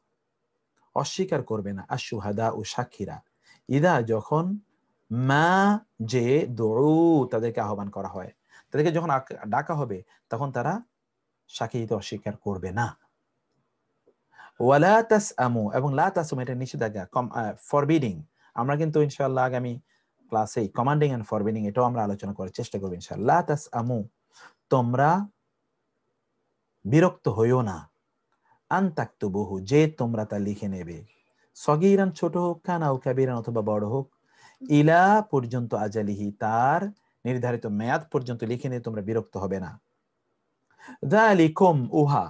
অস্বীকার করবে না, আশ-শুহাদা ও সাক্ষীরা, ইদা যখন, মা যে দুউ তাদেরকে আহ্বান করা হয়, তাদেরকে যখন ডাকা হবে তখন তারা সাক্ষী দিতে অস্বীকার করবে না। ওয়ালা তাসআমু এবং লা তাসআমু এটা নিষেধাজ্ঞা, ফরবিডিং, আমরা কিন্তু ইনশাআল্লাহ আগামী ক্লাসে কমান্ডিং এন্ড ফরবিডিং এটাও আমরা আলোচনা করার চেষ্টা করব ইনশাআল্লাহ। লা তাসআমু তোমরা বিরক্ত হইও না, আন তাকতুবুহু যে তোমরা তা লিখে নেবে, সগীরান ছোট হোক, কানাও কাবীরান অথবা বড় হোক, ইলা পর্যন্ত, আজালিহি তার নির্ধারিত মেয়াদ পর্যন্ত লিখে নিয়ে তোমরা বিরক্ত হবে না। যালিকুম উহা,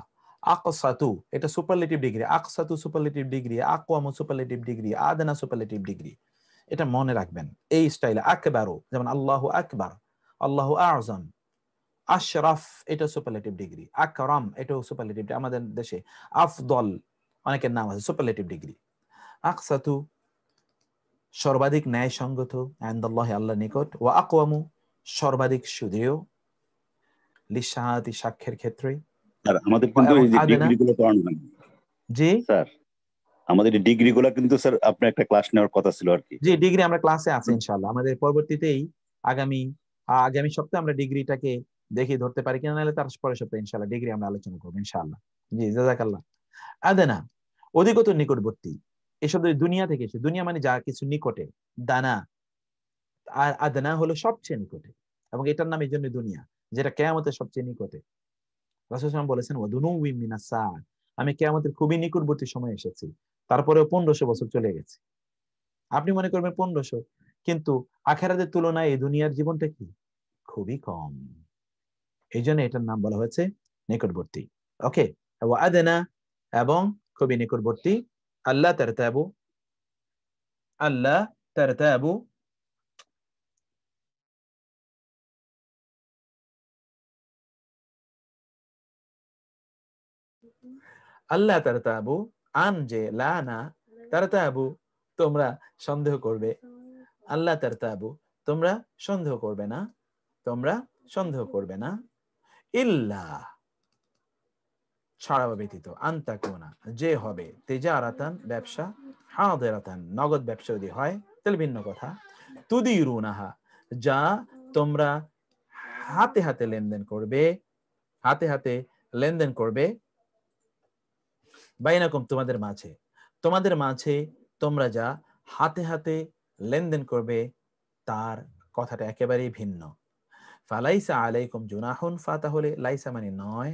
আকসাতু এটা সুপারলেটিভ ডিগ্রি, আকসাতু সুপারলেটিভ ডিগ্রি, আকওয়ামু সুপারলেটিভ ডিগ্রি, আদনা সুপারলেটিভ ডিগ্রি। এটা মনে রাখবেন এই স্টাইলে। আকবারু যেমন আল্লাহু আকবার, আল্লাহু আযম। আশরাফ এটা সুপারলেটিভ ডিগ্রি, আকরাম এটাও সুপারলেটিভ, আমাদের দেশে আফদল অনেকের নাম আছে সুপারলেটিভ ডিগ্রি। আকসাতু সর্বাধিক ন্যায়সঙ্গত, ইনদাল্লাহি আল্লাহর নিকট, ওয়া আকওয়ামু সর্বাধিক সুদৃঢ়, লিশাহাদাতি সাক্ষ্যের ক্ষেত্রে, আর আমাদের কিন্তু এবং এই যে আদনা। ডিগ্রি গুলো পড়ানো হয় জি স্যার, আমাদের এই ডিগ্রি গুলো কিন্তু স্যার আপনার একটা ক্লাস নেওয়ার কথা ছিল আর কি। জি ডিগ্রি আমরা ক্লাসে আছে ইনশাআল্লাহ। আমাদের পরবর্তীতেই আগামী আগামী সপ্তাহে আমরা ডিগ্রিটাকে দেখি ধরতে পারি কিনা, নাহলে তার পরের সপ্তাহে ইনশাআল্লাহ ডিগ্রি আমরা আলোচনা করবো ইনশাআল্লাহ। জি জাযাকাল্লাহ। আদনা অধিকতর নিকটবর্তী, এই শব্দ দুনিয়া থেকে এসে, দুনিয়া মানে যা কিছু নিকটে, দানা, আর আদনা হলো সবচেয়ে নিকটে, এবং এটার নাম এই জন্য দুনিয়া, যেটা কিয়ামতের সবচেয়ে নিকটে। রাসূল সাল্লাল্লাহু আলাইহি ওয়াসাল্লাম বলেছেন ওয়াদুনুউম মিনাস সাআ, আমি কিয়ামতের খুবই নিকটবর্তী সময় এসেছি, তারপরেও 1500 বছর চলে গেছে। আপনি মনে করবেন 1500, কিন্তু আখিরাতের তুলনায় এই দুনিয়ার জীবনটা কি খুবই কম। এই জন্য এটার নাম বলা হয়েছে নিকটবর্তী। ওকে, ওয়া আদনা এবং খুবই নিকটবর্তী। আল্লাহ তারতাবু, আল্লাহ তারতাবু আল্লাহ তারতাবু, আন যে লানা, তারতাবু তোমরা সন্দেহ করবে, আল্লাহ তারতাবু তোমরা সন্দেহ করবে না, তোমরা সন্দেহ করবে না, ইল্লা ছাড়া ব্যতীত, আনতাকুনা যে হবে, তিজারাতান ব্যবসা, হাদিরাতান নগদ ব্যবসা যদি হয় তাহলে ভিন্ন কথা, তুদিরুনাহা যা তোমরা হাতে হাতে লেনদেন করবে, হাতে হাতে লেনদেন করবে, বাইনাকুম তোমাদের মাঝে, তোমাদের মাঝে তোমরা যা হাতে হাতে লেনদেন করবে তার কথাটা একেবারেই ভিন্ন। ফালাইসা আলাইকুম জুনাহুন, ফা তাহলে লাইসা মানে নয়,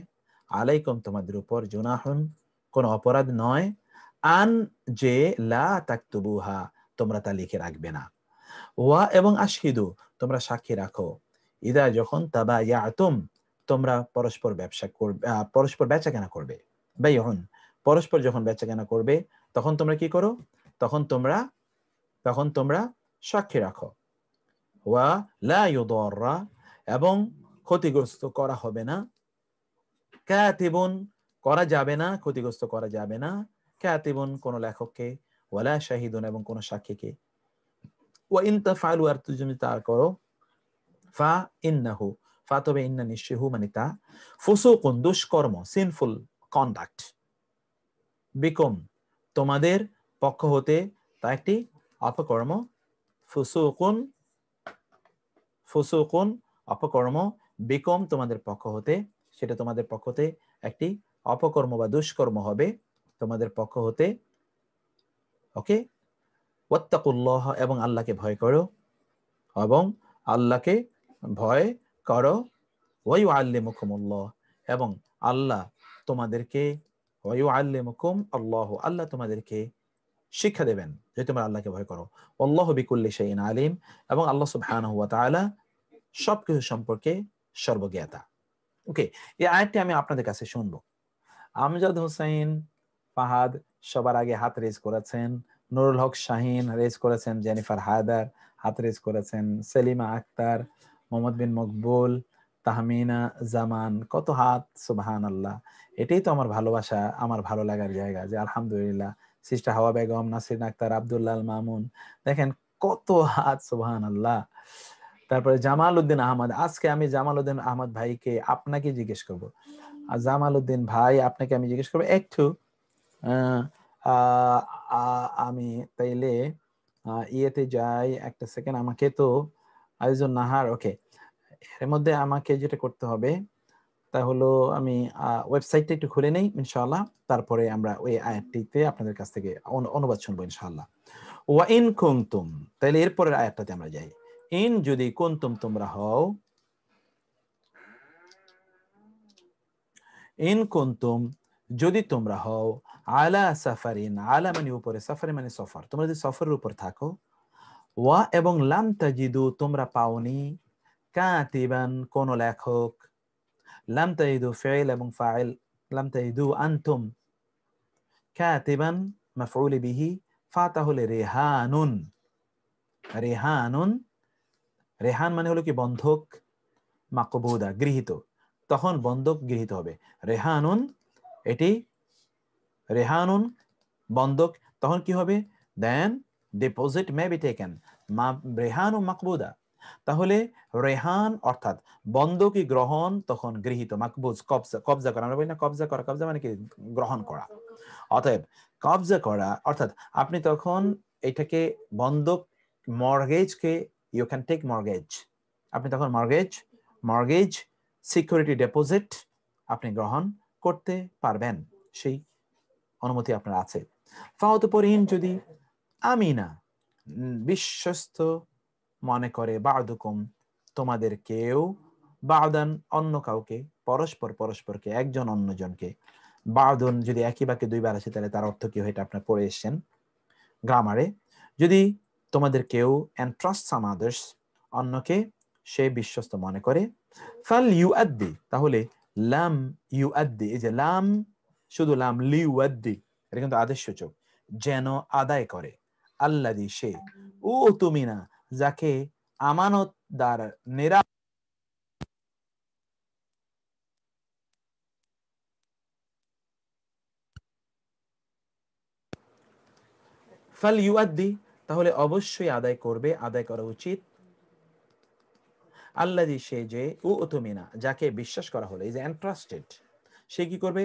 আলাইকুম তোমাদের উপর, জুনাহুন কোন অপরাধ নয়, আন যে লা তাকতুবুহা তোমরা তা লিখে রাখবে না, ওয়া এবং আশহিদু তোমরা সাক্ষী রাখো, ইদা যখন তাবায়াতুম তোমরা পরস্পর ব্যবসা করবে, পরস্পর বেচাকেনা করবে, বাইউন পরস্পর যখন বেচাকেনা করবে তখন তোমরা কি করো, তখন তোমরা সাক্ষী রাখো, ওয়া লা ইউদাররা এবং ক্ষতিগ্রস্ত করা হবে না, কাতিবুন করা যাবে না, ক্ষতিগ্রস্ত করা যাবে না, কাতিবুন কোন লেখককে, ওয়ালা শাহিদুন এবং কোন সাক্ষীকে, ওয়া ইন তাফআলু আর তুমি তা করো, ফা ইন্নাহু ফা তবে ইন্না নিশ্চয় হু মানে তা, ফুসুকুন দুষ্কর্ম, সিনফুল কন্ডাক্ট, বিকুম তোমাদের পক্ষ হতে তা একটি অপকর্ম, ফুসুকুন ফুসুকুন অপকর্ম, বিকুম তোমাদের পক্ষ হতে, সেটা তোমাদের পক্ষ হতে একটি অপকর্ম বা দুষ্কর্ম হবে তোমাদের পক্ষ হতে। ওকে, ওয়াত্তাকুল্লাহ এবং আল্লাহকে ভয় করো, এবং আল্লাহকে ভয় করো, ওয়ায়ুআল্লিমুকুমুল্লাহ এবং আল্লাহ তোমাদেরকে, ওয়ায়ুআল্লিমুকুম আল্লাহ আল্লাহ তোমাদেরকে শিক্ষা দেবেন যে তোমরা আল্লাহকে ভয় করো, আল্লাহু বিকুল্লি শাইইন আলিম এবং আল্লাহ সুবহানাহু ওয়া তাআলা সবকিছু সম্পর্কে সর্বজ্ঞাতা। ওকে, এই আয়াতটি আমি আপনাদের কাছে শুনবো। আমজাদ হোসেন ফাহাদ সবার আগে হাত রেজ করেছেন, নুরুল হক শাহিন রেজ করেছেন, জেনিফার হায়দার হাত রেজ করেছেন, সেলিমা আক্তার, মোহাম্মদ বিন মকবুল, তাহমিনা জামান, কত হাত, সুবহানাল্লাহ। এটাই তো আমার ভালোবাসা, আমার ভালো লাগার জায়গা যে আলহামদুলিল্লাহ, সিস্টার হাওয়া বেগম, নাসরিন আক্তার, আব্দুল্লাহ আল মামুন, দেখেন কত হাত, সুবহানাল্লাহ। তারপরে জামাল উদ্দিন আহমদ, আজকে আমি জামাল উদ্দিন আহমদ ভাইকে আপনাকে জিজ্ঞেস করব, জামাল উদ্দিন ভাই আপনাকে আমি জিজ্ঞেস করবো একটু, আমি তাইলে ইয়েতে যাই, একটা সেকেন্ড, আমাকে তো আইজুন নাহার, ওকে, এর মধ্যে আমাকে যেটা করতে হবে তা হলো আমি ওয়েবসাইটটা একটু খুলে নেই ইনশাআল্লাহ, তারপরে আমরা ওই আয়াতটিতে আপনাদের কাছ থেকে অনুবাদ শুনবো ইনশাআল্লাহ। ওয়া ইন কুনতুম, তাহলে এরপরের আয়াতটাতে আমরা যাই। ইন যদি, কুনতুম তোমরা হও, ইন কুনতুম যদি তোমরা হও, আলা সাফারিন, আলা মানে উপরে, সাফারি মানে সফর, তোমরা যদি সফরের উপর থাকো, ওয়া এবং লাম তাজিদু তোমরা পাওনি, কাতিবান কোন লেখক, লাম তাজিদু ফাইল এবং ফাইল, লাম তাজিদু আনতুম, কাতিবান মাফউল বিহি, ফা তাহলে রেহানুন। রেহানুন, রেহান মানে হলো কি বন্ধক, মাকবুদা গৃহীত, তখন বন্ধক গৃহীত হবে। রেহানুন, এটি রেহানুন বন্ধক, তখন কি হবে? Then deposit may be taken, রেহান ও মাকবুদা। তাহলে রেহান অর্থাৎ বন্ধকি গ্রহণ তখন গৃহীত, মাকবুজ কবজা, কবজা করা, আমরা বলি না কবজা করা, কবজা মানে কি গ্রহণ করা। অতএব কবজা করা অর্থাৎ আপনি তখন এটাকে বন্ধক, মর্গেজকে ইউ ক্যান টেক মর্গেজ, আপনি তখন মর্গেজ সিকিউরিটি ডিপোজিট আপনি গ্রহণ করতে পারবেন, সেই অনুমতি আপনার আছে। ফাউতপরিন যদি আমিনা বিশ্বস্ত মনে করে, বাদুকুম তোমাদের কেউ, বাদান অন্য কাউকে, পরস্পরকে, একজন অন্যজনকে, বাদুন যদি একই বাক্যে দুইবার আসে তাহলে তার অর্থ কি হয় এটা আপনার পড়ে এসেছেন গ্রামারে। যদি তোমাদের কেউ এন্ট্রাস্ট সাম আদার্স, অন্যকে সে বিশ্বস্ত মনে করে, ফাল ইউআদ্দি, তাহলে লাম ইউআদ্দি, এই যে লাম, শুধু লাম, লিউআদ্দি এটা কিন্তু আদেশ সূচক, যেন আদায় করে, আল্লাযী সে, ও তুমিনা যাকে আমানতদার নিরা, ফাল ইউআদ্দি তাহলে অবশ্যই আদায় করবে, আদায় করা উচিত, আল্লাযী সে যে, ও তুমিনা যাকে বিশ্বাস করা হলো, এই যে এন্ট্রাস্টেড, সে কি করবে?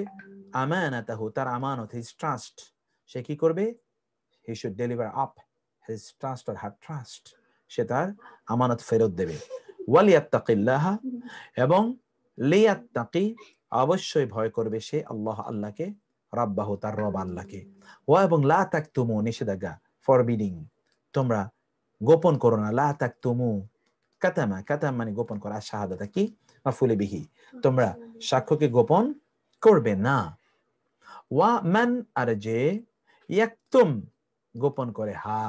আমানাতাহু তার আমানত, হিজ ট্রাস্ট, সে কি করবে? He should deliver up his trust or her trust, সে তার আমানত ফেরত দেবে। ওয়ালিয়াত্তাকিল্লাহ এবং লিয়াত্তাকি অবশ্যই ভয় করবে সে আল্লাহ আল্লাহকে, রাব্বাহু তার রব আল্লাহকে, ওয়া এবং লা তাকতুমু নিষেধাজ্ঞা, ফরবিডিং, তোমরা গোপন করো না, লা তাকতুমু, কাতামা, কাতাম মানে গোপন করা, শাহাদাতা কি মাফুলে বিহি, তোমরা সাক্ষ্যকে গোপন করবে না। ওয়া মান আর যে, ইয়াকতুম গোপন করে, হা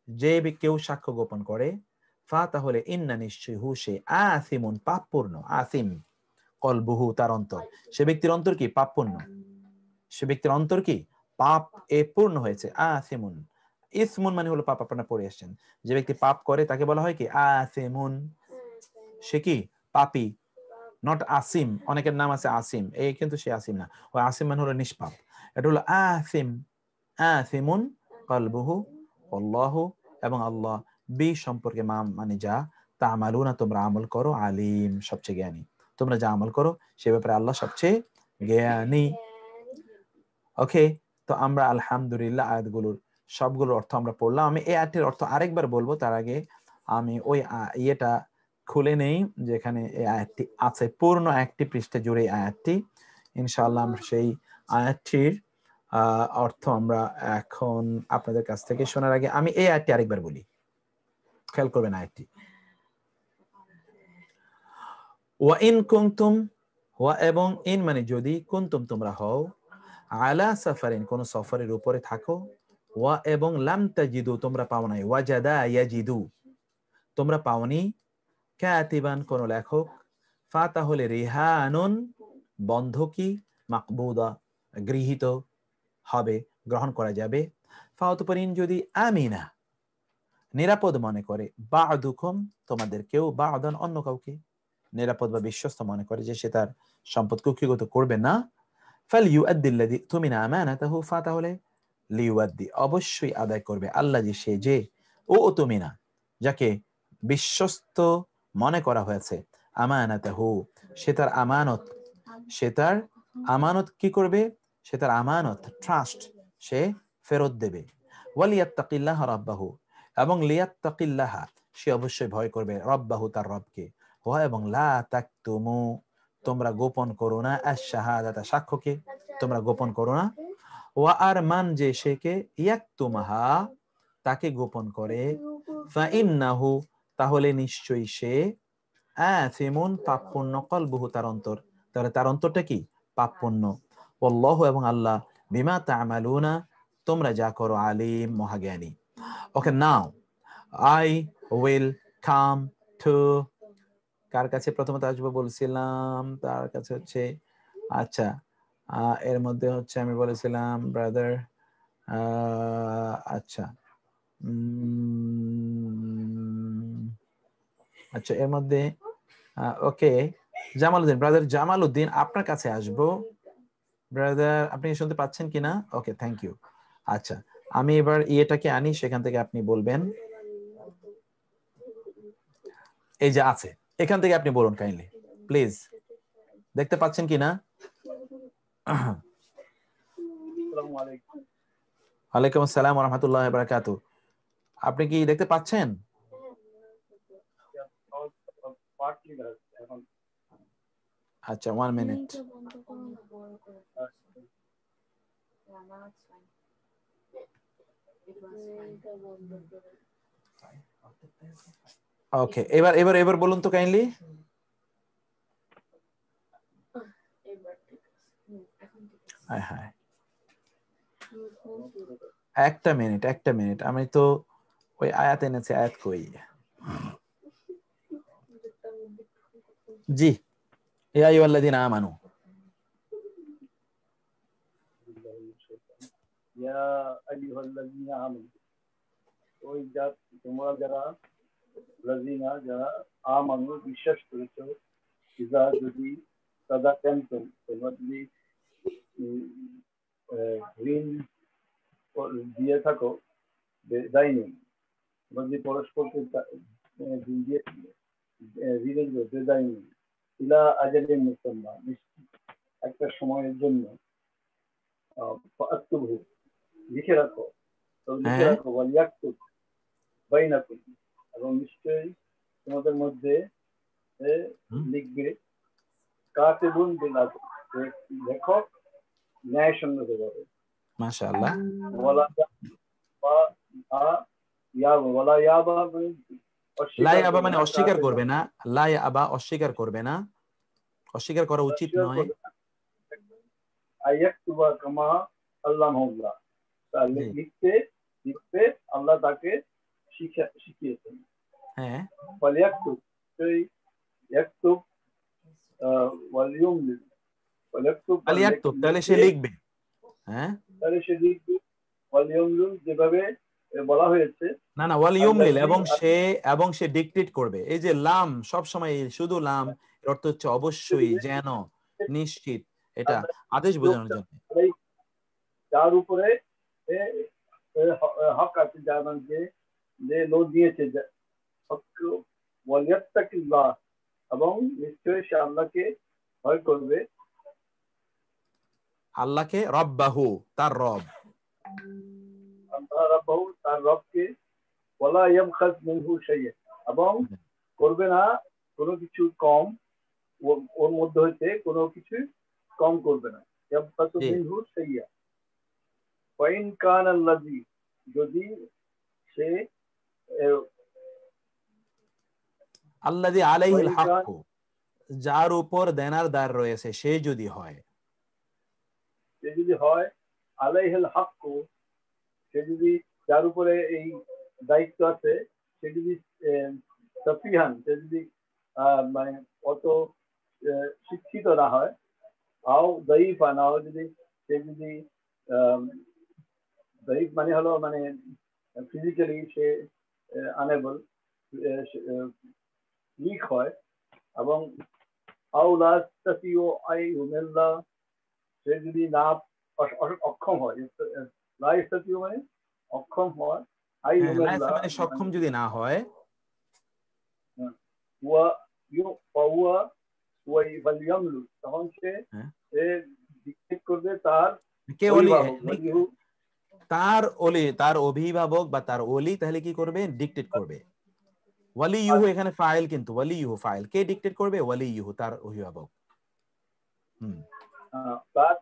যে কেউ সাক্ষ্য গোপন করে, ফা তাহলে ইন্না নিশ্চয় হু সে, আসিমুন পাপপূর্ণ, আসিম কলবুহু তার অন্তর, সে ব্যক্তির অন্তর কি পাপপূর্ণ, সে ব্যক্তির অন্তর কি পাপ এ পূর্ণ হয়েছে। আসিমুন, ইসমুন মানে হলো পাপ, আপনারা পড়ে আসছেন, যে ব্যক্তি পাপ করে তাকে বলা হয় কি আসিমুন, সে কি পাপী, নট আসিম, অনেকের নাম আছে আসিম, এই কিন্তু সে আসিম না, ওই আসিম মানে হলো নিষ্পাপ, এটা হলো আসিম, আসিমুন কলবুহু, আল্লাহু এবং আল্লাহ, বি সম্পর্কে মা মানে যা, তা'মালুনা তোমরা আমল করো, আলিম সবচেয়ে জ্ঞানী, তোমরা যা আমল করো সে ব্যাপারে আল্লাহ সবচেয়ে জ্ঞানী। ওকে, তো আমরা আলহামদুলিল্লাহ আয়াতগুলোর সবগুলোর অর্থ আমরা পড়লাম। আমি এই আয়াতটির অর্থ আরেকবার বলবো, তার আগে আমি ওই ইয়েটা খুলে নেই যেখানে এই আয়াতটি আছে, পূর্ণ একটি পৃষ্ঠা জুড়ে আয়াতটি, ইনশাআল্লাহ আমরা সেই আয়াতটির অর্থ আমরা এখন আপনাদের কাছ থেকে শোনার আগে আমি এই আয়াতটি আরেকবার বলি, খেয়াল করবেন আয়াতটি। ওয়া ইন কুনতুম, ওয়া এবং ইন মানে যদি, কুনতুম তোমরা হও, আলা সাফারিন কোন সফরের উপরে থাকো, ওয়া এবং লাম তাজিদু তোমরা পাও নাই, ওয়াজাদা ইয়াজিদু তোমরা পাওনি, কাতিবান কোন লেখক, ফা তাহলে রিহানুন বন্ধকি, মাকবুদা গৃহীত হবে, গ্রহণ করা যাবে, ফাউতপরিন যদি আমিনা নিরাপদ মনে করে, বা'দুকুম তোমাদের কেউ, বা'দান অন্য কাউকে নিরাপদ বা বিশ্বস্ত মনে করে যে সে তার সম্পদ কুক্ষিগত করবে না, ফালইউআদ্দি আল্লাযী তুমিনা আমানাতাহু, ফা তাহলে লিউআদ্দি অবশ্যই আদায় করবে, আল্লাযী সে যে, ও তুমিনা যাকে বিশ্বস্ত মনে করা হয়েছে, আমানাতাহু সে তার আমানত, সে তার আমানত কি করবে? সে তার আমানত ট্রাস্ট সে ফেরত দেবে। ওয়ালিয়াত্তাকিল্লাহ রাব্বাহু এবং লিয়াত্তাকিল্লাহ সে অবশ্যই ভয় করবে, রাব্বাহু তার রবকে, ওয়া এবং লা তাকতুমু তোমরা গোপন করো না, আশ-শাহাদাতা সাক্ষ্যকে তোমরা গোপন করো না, ওয়া আর মান যে সেকে, ইয়াকতুমাহা তাকে গোপন করে, ফা ইন্নাহু তাহলে নিশ্চয়ই সে, আথিমুন পাপপূর্ণ, কলবুহু তার অন্তর, তাহলে তার অন্তরটা কি পাপপূর্ণ, আল্লাহু এবং আল্লাহ, বিমা তা'মালুনা তোমরা যা করো, আলিম মহাজ্ঞানী। ওকে, নাও I will come to কার কাছে প্রথমত আসবো বলছিলাম, তার কাছে হচ্ছে আচ্ছা এর মধ্যে হচ্ছে আমি বলেছিলাম ব্রাদার আচ্ছা আচ্ছা এর মধ্যে ওকে জামালউদ্দিন, ব্রাদার জামালউদ্দিন আপনার কাছে আসবো। ব্রাদার আপনি শুনতে পাচ্ছেন কিনা? ওকে, থ্যাংক ইউ। আচ্ছা আমি এবার ইয়েটাকে আনি, সেখান থেকে আপনি বলবেন। এই যে আছে, এখান থেকে আপনি বলুন কাইন্ডলি প্লিজ। দেখতে পাচ্ছেন কিনা? ওয়ালাইকুম আসসালাম ওয়া রাহমাতুল্লাহি ওয়া বারাকাতুহু। আপনি কি দেখতে পাচ্ছেন? আচ্ছা 1 মিনিট। ওকে, এবার এবার এবার বলুন তো কাইন্ডলি। হ্যাঁ একটা মিনিট, একটা মিনিট, আমি তো ওই আয়াত এনেছি, আয়াত কই? জি, ইয়া আইয়ুহাল্লাযীনা আমানু। ইয়া আইয়ুহাল্লাযীনা আমানু, ওই যা তোমরা যারা লাযীনা যারা আমানু বিশ্বাস করেছো, ইযা যদি সাদাকানতুম তোমরা যদি ঋণ দিয়ে থাকো, বেদাইনি তোমরা যদি পরস্পরকে ঋণ দিয়ে ঋণের বেদাইনি ইলা আজালিন মুসাম্মা, একটা সময়ের জন্য ফাকতুবহু লিখে রাখো, লিখে হ্যাঁ রাখো ওয়ালিয়াকতুব বাইনাকুম, এবং নিশ্চয়ই তোমাদের মধ্যে লিখবে কাতিবুন বিল আদল, লেখক ন্যায়সঙ্গতভাবে। মাশাআল্লাহ। ওয়ালা ওয়ালা ইয়াবা লা অস্বীকার ইয়াবা করবে মানে না, অস্বীকার করবে না, লা ইয়াবা অস্বীকার করবে না, অস্বীকার করা উচিত অস্বীকার নয়। করবে না আইয়াকতুবা কামা আল্লামাহুল্লাহ, তার জি লিখতে লিখতে আল্লাহ তাকে শিখিয়েছেন। হ্যাঁ ওয়ালিয়াকতুব, সেই ইয়াকতুব ওয়ালিয়ুমলিল, ওয়ালিয়াকতুব আলিয়াক্তুব, তাহলে সে লিখবে, লিখবে। হ্যাঁ তাহলে সে লিখবে ওয়ালিয়ুমলিল, যেভাবে বলা হয়েছে না না, ওয়াল ইউমলিল, আল্লাযী, এবং সে ডিকটেট করবে। এই যে লাম সব সময় শুধু লাম, এর অর্থ হচ্ছে অবশ্যই, যেন, নিশ্চিত, এটা আদেশ বোঝানোর জন্য। যার উপরে হক আছে, যার যে যে লোক দিয়েছে ওয়ালিয়াত্তাকিল্লাহ, এবং নিশ্চয়ই সে আল্লাহকে ভয় করবে। আল্লাহকে রব্বাহু, তার রব। আল্লাহ রাব্বাহু, তার রবকে, ওয়ালা ইয়াবখাস মিনহু শাইআন, এবং করবে না কোনো কিছু কম, ওর মধ্যে হইতে কোনো কিছু কম করবে না। ইয়াবখাসু জি, মিনহু শাইআন ওয়া ইন কানা আল্লাযী, যদি সে আল্লাযী ওয়া আলাইহিল ইন কান, হাক্কু, যার উপর দেনার দার রয়েছে, সে যদি হয়। সে যদি হয় আলাইহিল হাক্কু, সে যদি, যার উপরে এই দায়িত্ব আছে, সে যদি সফিহান, সে যদি মানে অত শিক্ষিত না হয়, আও দাইফা, না হয় যদি সে যদি দাইফ মানে হলো মানে ফিজিক্যালি সে আনএবল, উইক হয়, এবং আও লা তাসতিউ আই হুমিল্লাহ, সে যদি না অক্ষম হয়, লা তাসতিউ মানে অক্ষম হয়, আই হ্যাঁ, লাইসা হুমিল্লাহ মানে সক্ষম মানে যদি না হয়। হুয়া হুয়া ওয়ালিয়ামলু, তখন সে হ্যাঁ, ডিক্টেট করবে তার কে ওলি, অভিভাবক, ওয়ালিহু, তার অভিভাবক বা তার ওলি, তাহলে কি করবে? ডিকটেট করবে। ওয়ালি ইউহু এখানে ফাইল, কিন্তু ওয়ালি ইউহু ফাইল, কে ডিকটেট করবে? ওয়ালি ইউহু, তার অভিভাবক। হুম তার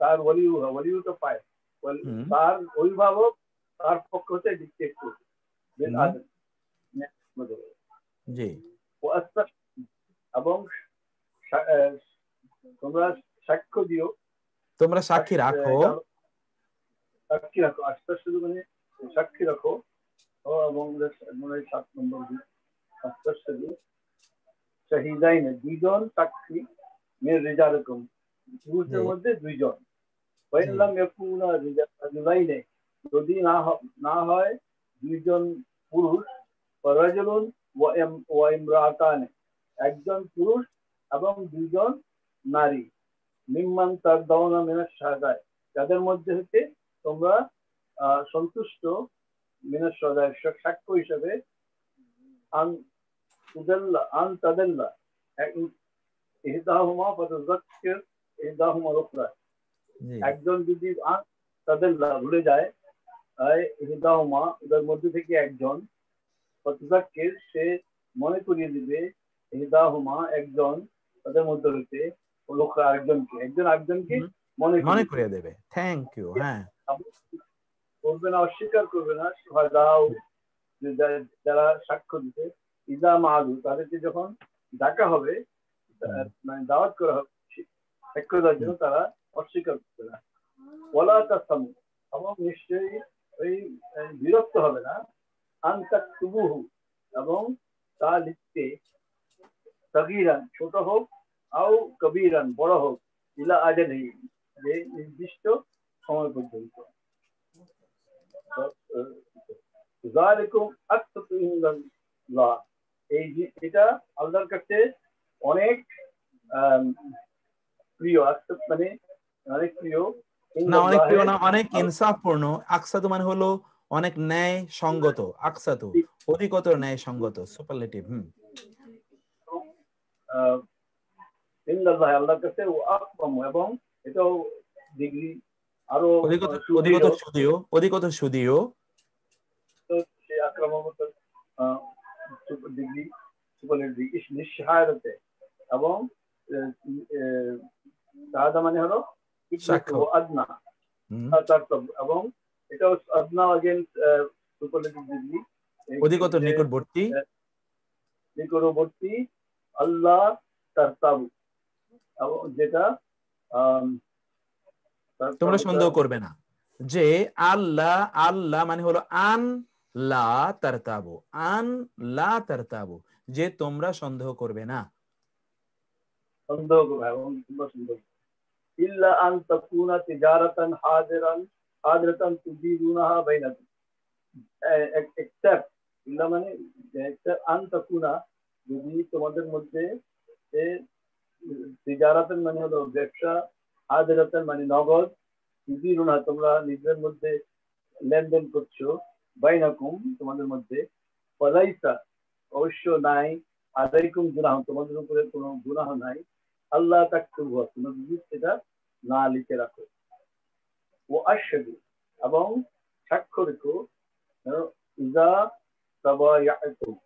তার ওয়ালিহু, ওয়ালিহু তো পায়, হুম তার অভিভাবক তার পক্ষ হতে ডিক্টেট করবে বিল হুম আদল, জি, এবং তোমরা সাক্ষ্য দিও, তোমরা সাক্ষী রাখো। এটা হলো সাক্ষী রাখো, আশ্বাস শুধু মানে সাক্ষী রাখো, এবং 7 নম্বর আশ্বাস দিও, শাহিদাইনে দুইজন সাক্ষী মির রিজালিকুম পুরুষের মধ্যে দুইজন ওয়াইন লাম ইয়াকুনা রিজালাইনে যদি না হয় দুইজন পুরুষ ফারাজুলুন ওয়া ইমরাতান একজন পুরুষ এবং দুইজন নারী মিম্মান তারদাউনা মিনাশ শাহাদাত যাদের মধ্যে হতে তোমরা সন্তুষ্ট মিনাশ শাহাদাত সাক্ষ্য হিসেবে আন তাদাল্লা ইহদাহুমা ফাতাযাক্কার ইহদাহুমা আল-উখরা একজন যদি আন তাদাল্লা ভুলে যায় ইহদাহুমা ওদের মধ্যে থেকে একজন ফাতাযাক্কার সে মনে করিয়ে দিবে ইহদাহুমা একজন তাদের মধ্যে হতে আল-উখরা একজন আরেকজনকে মনে করিয়ে দেবে। Thank you. হ্যাঁ, করবে না, অস্বীকার করবে না। সুহাদাও যারা সাক্ষ্য দিতে ইজা মাদু তাদেরকে যখন ডাকা হবে মানে দাওয়াত করা হবে সাক্ষ্য দেওয়ার জন্য তারা অস্বীকার করবে না। ওয়ালা তাসামু এবং নিশ্চয়ই ওই বিরক্ত হবে না আনতাকতুবুহু এবং তা লিখতে সগীরান ছোট হোক আও কবীরান বড় হোক ইলা আজালিহি যে নির্দিষ্ট সময় পর্যন্ত। যালিকুম আকসাতু ইনদাল্লাহ এটা আল্লাহর কাছে অনেক প্রিয়। আকসাত মানে অনেক প্রিয় না অনেক প্রিয় না, অনেক ইনসাফপূর্ণ। আকসাতু মানে হলো অনেক ন্যায় সঙ্গত, আকসাতু অধিকতর ন্যায় সঙ্গত, সুপারলেটিভ। ইনদাল্লাহ আল্লাহর কাছে ও আকরাম এবং এটাও ডিগ্রি আরো অধিকতর সুদীয় তো সে আকরামত ডিগ্রি সুপারলেটিভ নিঃশাহাদাতে এবং শাহাদা মানে হলো আদনা এবং এটাও আদনা अगेंस्ट সুপারলেটিভ ডিগ্রি অধিকতর নিকটবর্তী আল্লাহ তারতাবু এবং যেটা তোমরা সন্দেহ করবে না যে আল্লাহ আল্লাহ মানে হলো আন লা তারতাবু, আন লা তারতাবু যে তোমরা সন্দেহ করবে না, সন্দেহ করবে এবং তোমরা সন্দেহ ইল্লা আন তাকুনা তিজারাতান হাদিরাতান তুদিরুনাহা বাইনাকুম এক্সেপ্ট ইল্লা মানে আন তাকুনা যদি তোমাদের মধ্যে তিজারাতান মানে হলো ব্যবসা, হাদিরাতান মানে নগদ, তুদিরুনাহা তোমরা নিজেদের মধ্যে লেনদেন করছো, বাইনাকুম তোমাদের মধ্যে, ফালাইসা অবশ্য নাই, আলাইকুম গুনাহ তোমাদের উপরে কোনো গুনাহ নাই, আল্লাহ তাকতুবু তোমরা যদি সেটা না লিখে রাখো। ও আশহাদু এবং সাক্ষ্য রেখো ইজা তাবায়াতুম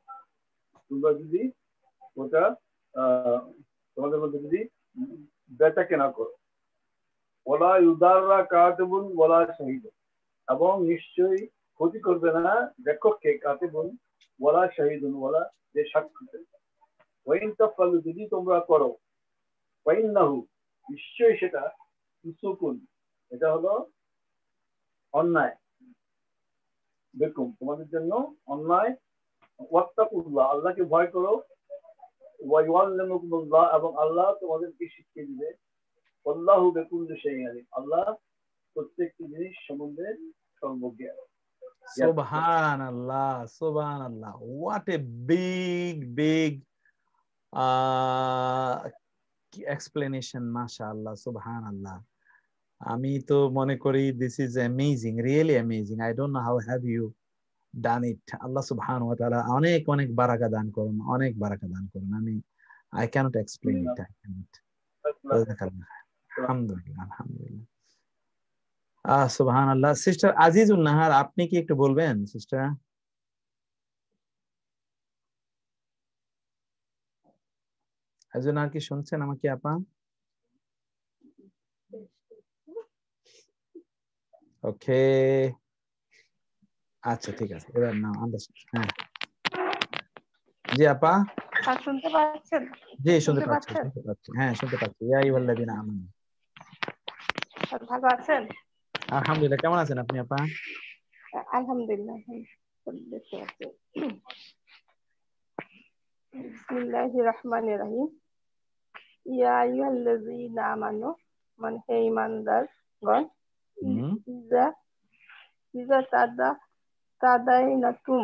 তোমরা যদি ওটা তোমাদের মধ্যে যদি বেচা কেনা করো। ওয়ালা ইউদাররা কাতিবুন ওয়ালা শাহিদ এবং নিশ্চয়ই ক্ষতি করবে না লেখককে কাতিবুন ওয়ালা শাহিদুন ওয়ালা যে সাক্ষ্য দেবে। ওয়াইন তাফআলু যদি তোমরা করো ফাইন্নাহু নিশ্চয়ই সেটা ফুসুকুন এটা হলো অন্যায়, দেখুন তোমাদের জন্য অন্যায়, ওয়াত্তাকুল্লাহ আল্লাহকে ভয় করো, ওয়া ইউআল্লিমুকুমুল্লাহ এবং আল্লাহ তোমাদেরকে শিখিয়ে দিবে, আল্লাহু বিকুল্লি শাইইন আলিম আল্লাহ প্রত্যেকটি জিনিস সম্বন্ধে সর্বজ্ঞ। সুবহানাল্লাহ, সুবহানাল্লাহ, what a big explanation, মাশাআল্লাহ, সুবহানাল্লাহ। আমি তো মনে করি this is amazing, really amazing. I don't know how have you done it. আল্লাহ সুবহানাহু ওয়া তাআলা অনেক অনেক বারাকা দান করুন, অনেক বারাকা দান করুন। I cannot explain it. I cannot. আলহামদুলিল্লাহ, আলহামদুলিল্লাহ। সুবহানাল্লাহ। সিস্টার আজিজুন নাহার আপনি কি একটু বলবেন সিস্টার? আজিজুন নাহার কি শুনছেন আমাকে আপা? ওকে, আচ্ছা ঠিক আছে, এবার নাও আন্ডারস্ট্যান্ড। হ্যাঁ জি আপা শুনতে পাচ্ছেন? জি শুনতে পাচ্ছি, হ্যাঁ শুনতে পাচ্ছি। ইয়া আইয়ুহাল্লাযিনা আমানু। ভালো আছেন? আলহামদুলিল্লাহ। কেমন আছেন আপনি আপা? আলহামদুলিল্লাহ দেখতে পাচ্ছি। বিসমিল্লাহির রহমানির রহিম। ইয়া আইয়ুহাল্লাযীনা আমানু, মানে হে ঈমানদারগণ, ইজা ইজা তাদাইনাতুম,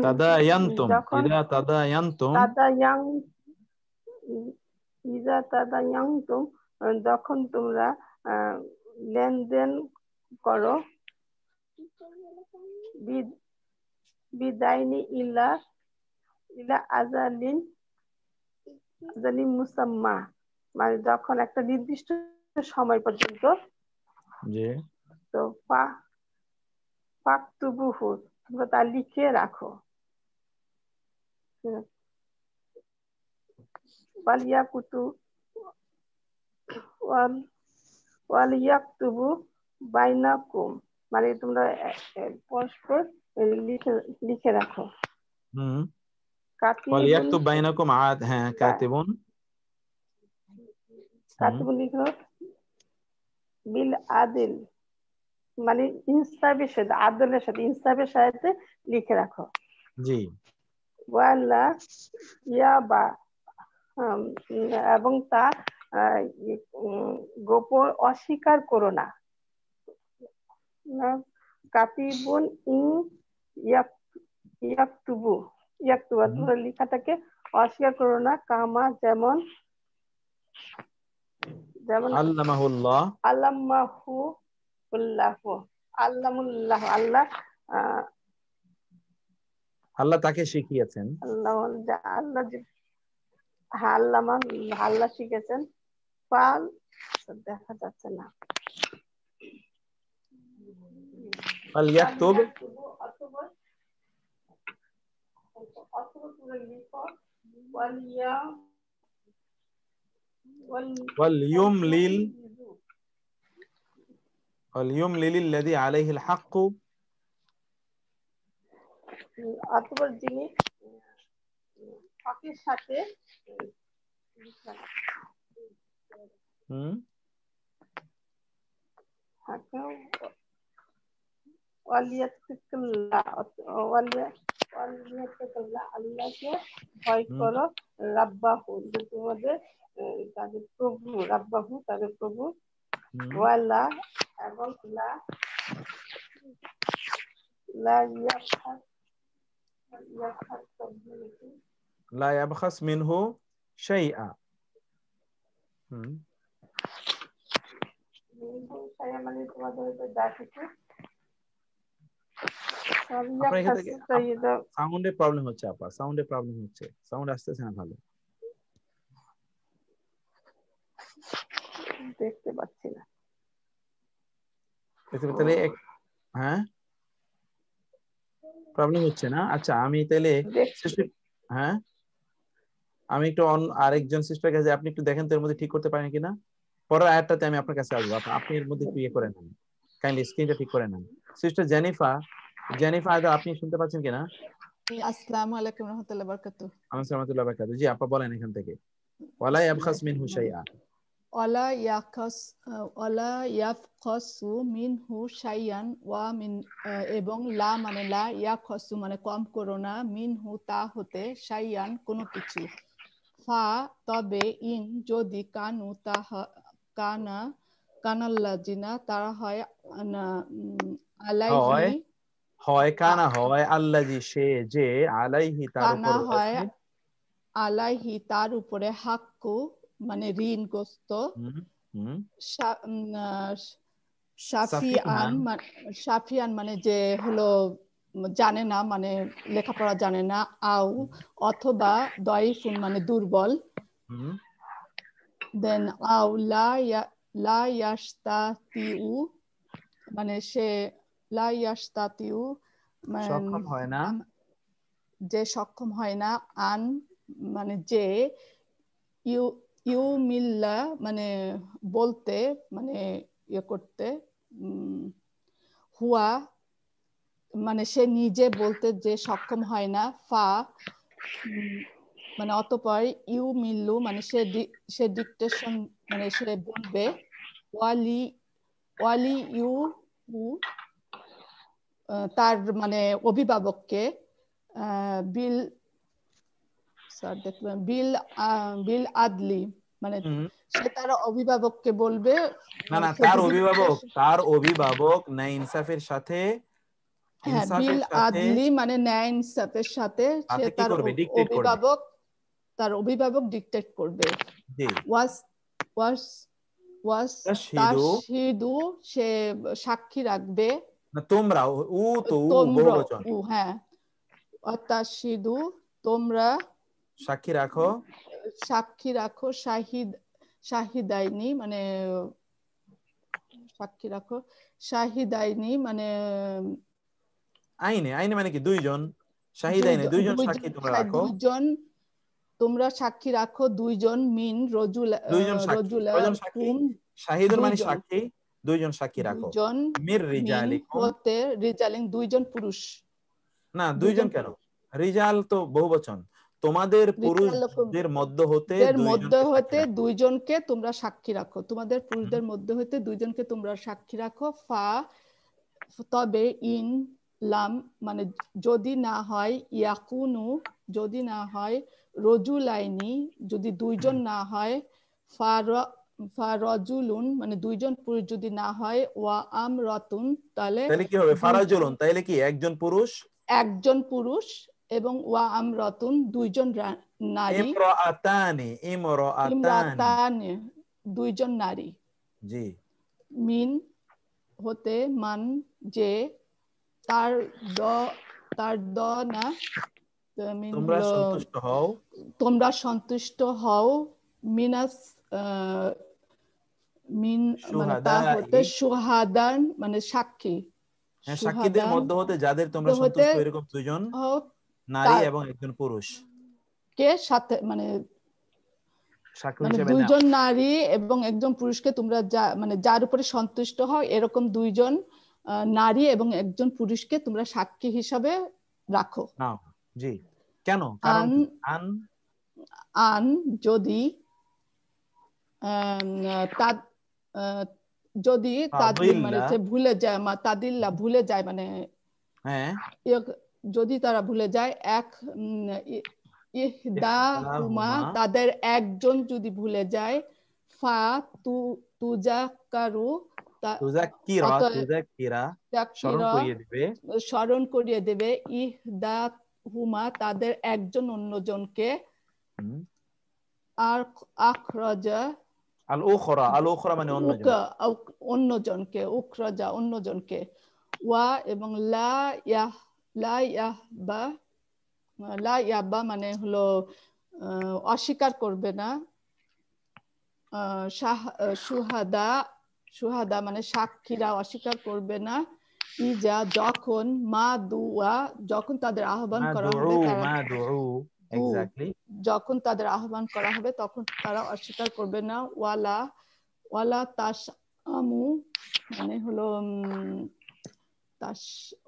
তাদায়ান্তুম, যখন ইদা তাদায়ান্তুম, ইজা তাদায়ান্তুম, যখন তোমরা লেনদেন করো, বিদাইনি ইলা ইলা আজালিন মুসাম্মা, মানে যখন একটা নির্দিষ্ট সময় পর্যন্ত, জি, তো ফাকতুবুহু, তোমরা তা লিখে রাখো। ওয়ালিয়াকতুবু বাইনাকুম, মানে তোমরা পরস্পর লিখে রাখো। কাতিবুন, ওয়ালিয়াকতুব বাইনাকুম আদ, হ্যাঁ, কাতিবুন লিখো বিল আদিল, মানে ইনসাফের সাথে, আদলের সাথে, ইনসাফের সাথে লিখে রাখো। জি, ওয়ালা ইয়াবা, এবং তা গোপন অস্বীকার করো না। কাতিবুন ইন ইয়াকতুবু, তোমরা লেখাটাকে অস্বীকার করো না। কামা, যেমন আল্লামাহুল্লাহ, আল্লাহ, আল্লাহ তাকে শিখিয়েছেন। আল্লাহ শিখেছেন। ফাল, দেখা যাচ্ছে না। ফালইয়াকতুব, ওয়ালিয়ুমলিল্লাযী আলাইহিল হাক্কু, অথবা যিনি হকের সাথে আল্লাহকে ভয় করো। রাব্বাহু, তোমাদের তাদের প্রভু, রাব্বাহু তাদের প্রভু। ওয়ালা, এবং লা ইয়াবখাস মিনহু শাইআ, মানে তোমাদের যা কিছু। আপনার এখান থেকে সাউন্ডে প্রবলেম হচ্ছে, আপা সাউন্ডে প্রবলেম হচ্ছে, সাউন্ড আসতেছে না ভালো, দেখতে পাচ্ছি না। তাহলে হ্যাঁ, প্রবলেম হচ্ছে না। আচ্ছা, আমি তাহলে হ্যাঁ, আমি একটু আরেকজন সিস্টার কাছে, আপনি একটু দেখেন তো এর মধ্যে ঠিক করতে পারেন কিনা। পরের আয়াতটাতে আমি আপনার কাছে আসবো, আপনি এর মধ্যে একটু ইয়ে করে নেন, কাইন্ডলি স্ক্রিনটা ঠিক করে নেন। সিস্টার জেনিফা, আদা আপনি শুনতে পাচ্ছেন কিনা? আসসালামু আলাইকুম রাহমাতুল্লাহি ওয়া বারাকাতুহু। আসসালামু আলাইকুম ওয়া বারাকাতুহু। জি আপা বলেন এখান থেকে। ওয়ালা ইয়াবখাস মিনহু শাইআ, ওয়ালা ইয়াবখাসু মিনহু শাইআন, ওয়া মিন, এবং লা মানে লা, ইয়াবখাসু মানে কম করো না, মিনহু তা হতে, শাইআন কোনো কিছু। ফা তবে, ইন যদি, কানু কানাল্লাযিনা তারা হয়, আলাইহি কানা হয়, আল্লাযী সে যে, আলাইহি তার উপর হয়, রয়েছে, আলাইহি তার উপরে, হাক্কু মানে ঋণগ্রস্ত, সাফিয়ান মানে যে হলো জানে না, মানে লেখাপড়া জানে না, আও অথবা, দয়ফুন মানে দুর্বল, দেন আও লা ইয়াস্তাতিউ মানে সে, লা ইয়াস্তাতিউ সক্ষম হয় না, যে সক্ষম হয় না, আন মানে যে, ইউমিল্লা মানে বলতে, মানে ইয়ে করতে, হুয়া মানে সে নিজে বলতে যে সক্ষম হয় না, ফা মানে অতঃপর, ইউমিল্লু মানে সে ডিকটেশন মানে সে বলবে, ওয়ালি ইউ তার মানে অভিভাবককে, বিল স্যার দেখবেন বিল আদলি মানে সে তার অভিভাবককে বলবে না না, সে তার যদি অভিভাবক ন্যায় ইনসাফের সাথে হ্যাঁ বিল আদলি মানে ন্যায় ইনসাফের সাথে সে কি করবে? ডিক্টেট করবে। তার অভিভাবক ডিক্টেট করবে। জি, তাশহিদু সে সাক্ষী রাখবে। না তোমরা, উ তো উ তোমরা, বহুবচন। হ্যাঁ, তাশহিদু তোমরা সাক্ষী রাখো শাহিদাইনি মানে সাক্ষী রাখো শাহিদাইনি মানে আইনে মানে কি দুইজন, শাহিদাইনে দুইজন সাক্ষী তোমরা রাখো। তোমরা সাক্ষী রাখো দুইজন মিন দুইজন সাক্ষী, শাহিদুন মানে সাক্ষী, দুইজন সাক্ষী রাখো। মির রিজালিকুম হতে রিজালিন দুইজন পুরুষ। না দুইজন কেন, রিজাল তো বহুবচন। তোমাদের পুরুষদের মধ্যে হতে দুইজনকে তোমরা সাক্ষী রাখো। তোমাদের পুরুষদের মধ্যে হতে দুইজনকে তোমরা সাক্ষী রাখো। তবে ইন লাম মানে যদি না হয়, ইয়াকুনু যদি না হয়, রজুলাইনি যদি দুইজন না হয়, ফারাজুলুন মানে দুইজন পুরুষ যদি না হয়, ওয়া আমরাতুন তাহলে কি হবে? ফারাজুলুন তাহলে কি একজন পুরুষ এবং ওয়া আমরাতুন দুইজন নারী, ইমরাতানি দুইজন নারী। জি, মিন হতে মান যে তার দ না তোমরা সন্তুষ্ট হও মিনাস মিন মানে তা হতে সুহাদান মানে সাক্ষী, সাক্ষীদের মধ্যে হতে যাদের তোমরা সন্তুষ্ট এরকম দুইজন নারী এবং একজন পুরুষ কে সাথে মানে দুইজন নারী এবং একজন পুরুষকে তোমরা মানে যার উপরে সন্তুষ্ট হও এরকম দুইজন নারী এবং একজন পুরুষকে তোমরা সাক্ষী হিসাবে রাখো। জি, কেন? কারণ আন যদি তাদিল মানে ভুলে যায়, তাদিল্লা ভুলে যায় মানে যদি তারা ভুলে যায়, এক ইহদাহুমা তাদের একজন যদি ভুলে যায়, ফা তুজাক্কারু স্মরণ করিয়ে দেবে ইহদাহুমা তাদের একজন অন্যজনকে, আর আখরাজা মানে অন্যজনকে, উখরাজা অন্যজনকে, ওয়া এবং লা ইয়াবা মানে হলো অস্বীকার করবে না, সুহাদা মানে সাক্ষীরা অস্বীকার করবে না, ইজা যখন যখন তাদের আহ্বান করা হবে, যখন তাদের আহ্বান করা হবে তখন তারা অস্বীকার করবে না। ওয়ালা তাশআমু মানে হলো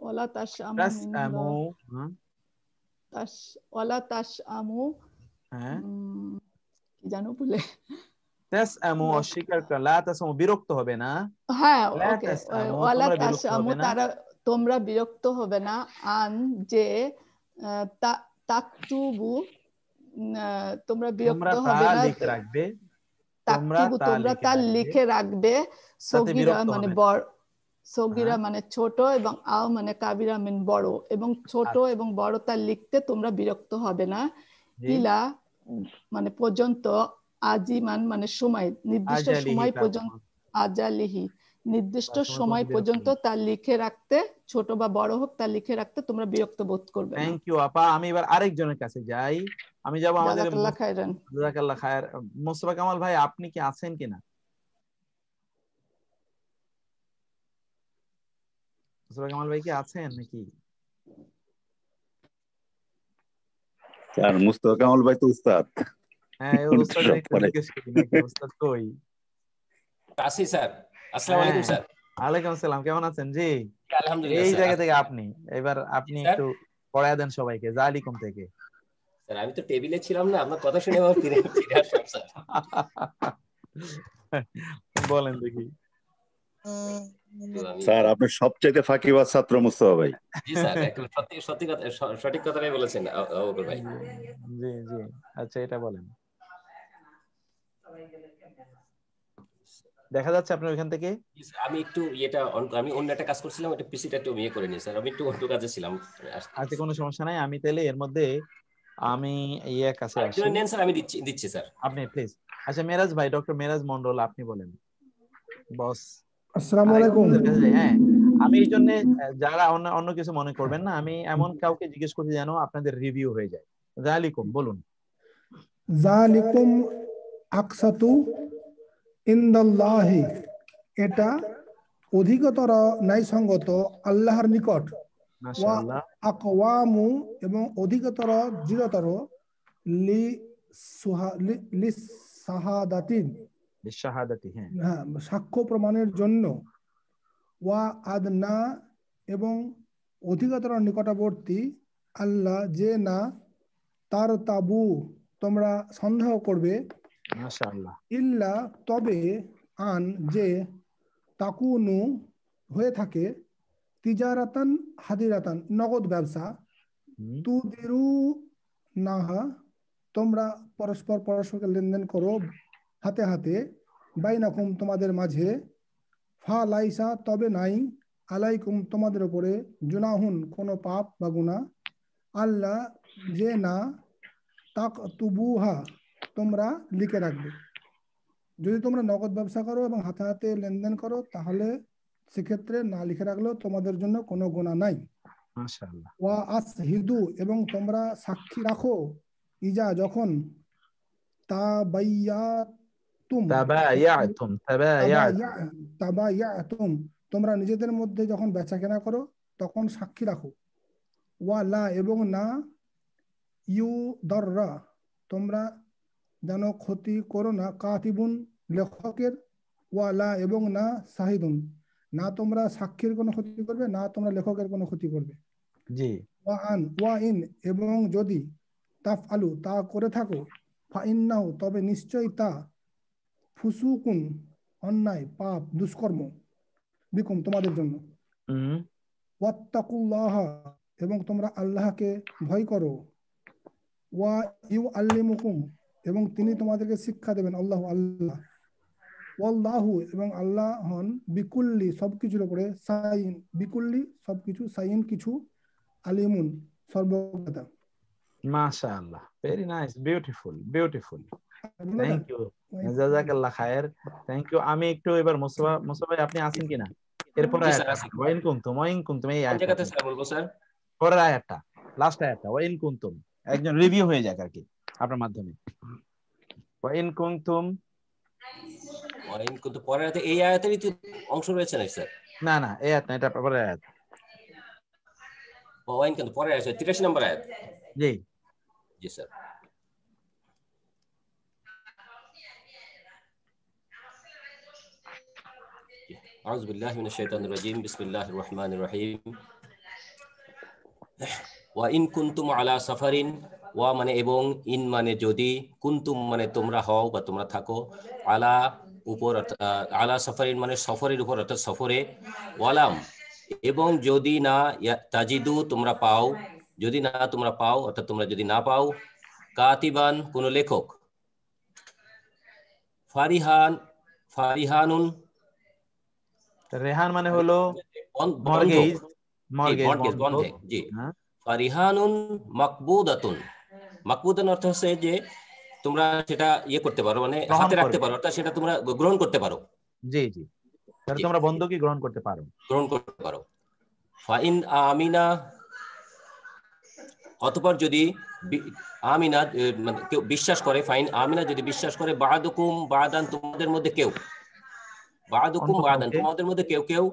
ওয়ালা তাশআমু কি জানো বলে অস্বীকার লা তাসমু বিরক্ত হবে না। হ্যাঁ, ওকে, ওয়ালা তাশআমু তারা তোমরা বিরক্ত হবে না, আন যে তাকতুবু তোমরা বিরক্ত হবে না, তোমরা তা লিখে রাখবে, সগীরা মানে বড়, সগীরা মানে ছোট এবং আও মানে কাবিরা মানে বড়, এবং ছোট এবং বড় তা লিখতে তোমরা বিরক্ত হবে না। ইলা মানে পর্যন্ত, আজিমান মানে সময়, নির্দিষ্ট সময় পর্যন্ত, আজালিহি নির্দিষ্ট সময় পর্যন্ত তা লিখে রাখতে, ছোট বা বড় হোক তা লিখে রাখতে তোমরা বিরক্ত বোধ করবে না। থ্যাংক ইউ আপা। আমি এবার আরেকজনের কাছে যাই। আমি যাব আমাদের জাযাকাল্লাহ খায়ের মোস্তফা কামাল ভাই, আপনি কি আছেন কিনা? মোস্তফা কামাল ভাই কি আছেন নাকি? স্যার মোস্তফা কামাল ভাই তো উস্তাদ। হ্যাঁ, উস্তাদ জিজ্ঞেস করি নাকি উস্তাদ কই? আসি স্যার। আসসালামু আলাইকুম স্যার। ওয়ালাইকুম আসসালাম, কেমন আছেন? জি আলহামদুলিল্লাহ। এই জায়গা থেকে আপনি একটু পড়ায় দেন সবাইকে জালিকুম থেকে। স্যার আমি তো টেবিলে ছিলাম না, আপনার কথা শুনে আমার ফিরে আসলাম স্যার। বলেন দেখি। স্যার আপনি সবচেয়ে ফাঁকিবাজ ছাত্র মুস্তফা ভাই। জি স্যার, একদম সত্যি কথা, সঠিক কথাটাই বলেছেন আবু বকর ভাই। জি জি আচ্ছা এটা বলেন। দেখা যাচ্ছে আপনার ওইখান থেকে? আমি একটু আমি অন্য একটা কাজ করছিলাম, এটা পিসিটা একটু করে নিই স্যার, আমি একটু অন্য কাজে ছিলাম। আচ্ছা কোনো সমস্যা নাই, আমি তাহলে এর মধ্যে আমি কাছে আসি। নেন স্যার, আমি দিচ্ছি স্যার। আপনি প্লিজ। আচ্ছা মেরাজ ভাই, ডক্টর মেরাজ মন্ডল আপনি বলেন বস। আসসালামু আলাইকুম। হ্যাঁ, আমি এই জন্য যারা অন্য কিছু মনে করবেন না, আমি এমন কাউকে জিজ্ঞেস করছি যেন আপনাদের রিভিউ হয়ে যায়। জালিকুম বলুন। জালিকুম আকসাতু ইনদাল্লাহি, এটা অধিকতর ন্যায়সঙ্গত আল্লাহর নিকট। ওয়া মাশাআল্লাহ। আকওয়ামু, এবং অধিকতর দৃঢ়তর লিসাহাদাতিন, শাহাদাতি, হ্যাঁ সাক্ষ্য প্রমাণের জন্য। ওয়া আদনা, এবং অধিকতর নিকটবর্তী, আল্লাহ যে না তার তাবু তোমরা সন্দেহ করবে, মাশাআল্লাহ, ইল্লা তবে, আন যে, তাকুনু হয়ে থাকে, তিজারাতান হাদিরাতান নগদ ব্যবসা, তুদিরু নাহা তোমরা পরস্পরকে লেনদেন করো হাতে হাতে, বাইনাকুম তোমাদের মাঝে, ফা লাইসা তবে নাই, আলাইকুম তোমাদের উপরে, জুনাহুন কোনো পাপ বা গুনাহ, আল্লাহ যে না তাক তুবুহা তোমরা লিখে রাখবে। যদি তোমরা নগদ ব্যবসা করো এবং হাতে হাতে লেনদেন করো তাহলে সেক্ষেত্রে না লিখে রাখলেও তোমাদের জন্য কোনো গুনাহ নাই। মাশাআল্লাহ। ওয়া আসহিদু, এবং তোমরা সাক্ষী রাখো, ইজা যখন, তাবায়াতুম তোমরা নিজেদের মধ্যে যখন বেচা কেনা করো তখন সাক্ষী রাখো। ওয়া লা, এবং না, ইউদররা তোমরা যেন ক্ষতি করো না, কাতিবুন লেখকের, ওয়া লা, এবং না, শাহিদুন না তোমরা সাক্ষীর কোনো ক্ষতি করবে, না তোমরা লেখকের কোনো ক্ষতি করবে। জি। ওয়া ইন, এবং যদি, তাফআলু তা করে থাকো, ফাইন্নাহু তবে নিশ্চয়ই তা, ফুসুকুন অন্যায়, পাপ, দুষ্কর্ম, বিকুম তোমাদের জন্য। ওয়াত্তাকুল্লাহ, এবং তোমরা আল্লাহকে ভয় করো। ওয়া ইউআল্লিমুকুম, এবং তিনি তোমাদেরকে শিক্ষা দেবেন, আল্লাহ আল্লাহ। ওয়াল্লাহু, এবং আল্লাহ হন, বিকুল্লি সবকিছুর উপরে, সাইন বিকুল্লি সবকিছু, সাইন কিছু, আলিমুন সর্বজ্ঞতা। মাশাআল্লাহ, very nice, beautiful beautiful, thank you, জাযাকাল্লাহ খায়ের, থ্যাংক ইউ। আমি একটু এবার মুসা ভাই আপনি আছেন কিনা? এরপর ওয়াইন কুনতুম এই আয়াতটা স্যার বলবো স্যার, পরের আয়াতটা, লাস্ট আয়াতটা, ওয়াইন কুনতুম, একজন রিভিউ হয়ে যাক আর কি আপনার মাধ্যমে। ওয়াইন কুনতুম পরের আয়াতে, এই আয়াতেরই তো অংশ রয়েছে না স্যার? না না, এই আয়াত না, এটা পরের আয়াত। ওয়াইন কিন্তু পরের আয়াত, 83 নম্বর আয়াত। জি জি স্যার। আউযু বিল্লাহি মিনাশ শাইতানির রাজীম, বিসমিল্লাহির রহমানির রহিম। ওয়া ইন কুনতুম আলা সাফারিন, ওয়া মানে এবং, ইন মানে যদি, কুনতুম মানে তোমরা হও বা তোমরা থাকো, আলা উপর, আলা সাফারিন মানে সফরের উপর অর্থাৎ সফরে, ওয়ালাম এবং যদি না, তাজিদু তোমরা পাও, যদি না তোমরা পাও অর্থাৎ তোমরা যদি না পাও, কাতিবান কোন লেখক, ফারিহানুন রেহান মানে হলো মর্গেজ, বন্ধে, জি। ফারিহানুন মাকবুদাতুন, মাকবুদান অর্থ হচ্ছে যে তোমরা সেটা করতে পারো, মানে হাতে রাখতে পারো, অর্থাৎ সেটা তোমরা গ্রহণ করতে পারো। জি জি, তোমরা বন্ধকি গ্রহণ করতে পারো। ফাইন আমিনা, অতঃপর যদি আমিনা মানে কেউ বিশ্বাস করে, ফাইন আমিনা যদি বিশ্বাস করে, বাদুকুম বাদান তোমাদের মধ্যে কেউ, বাদুকুম বাদান তোমাদের মধ্যে কেউ কেউ,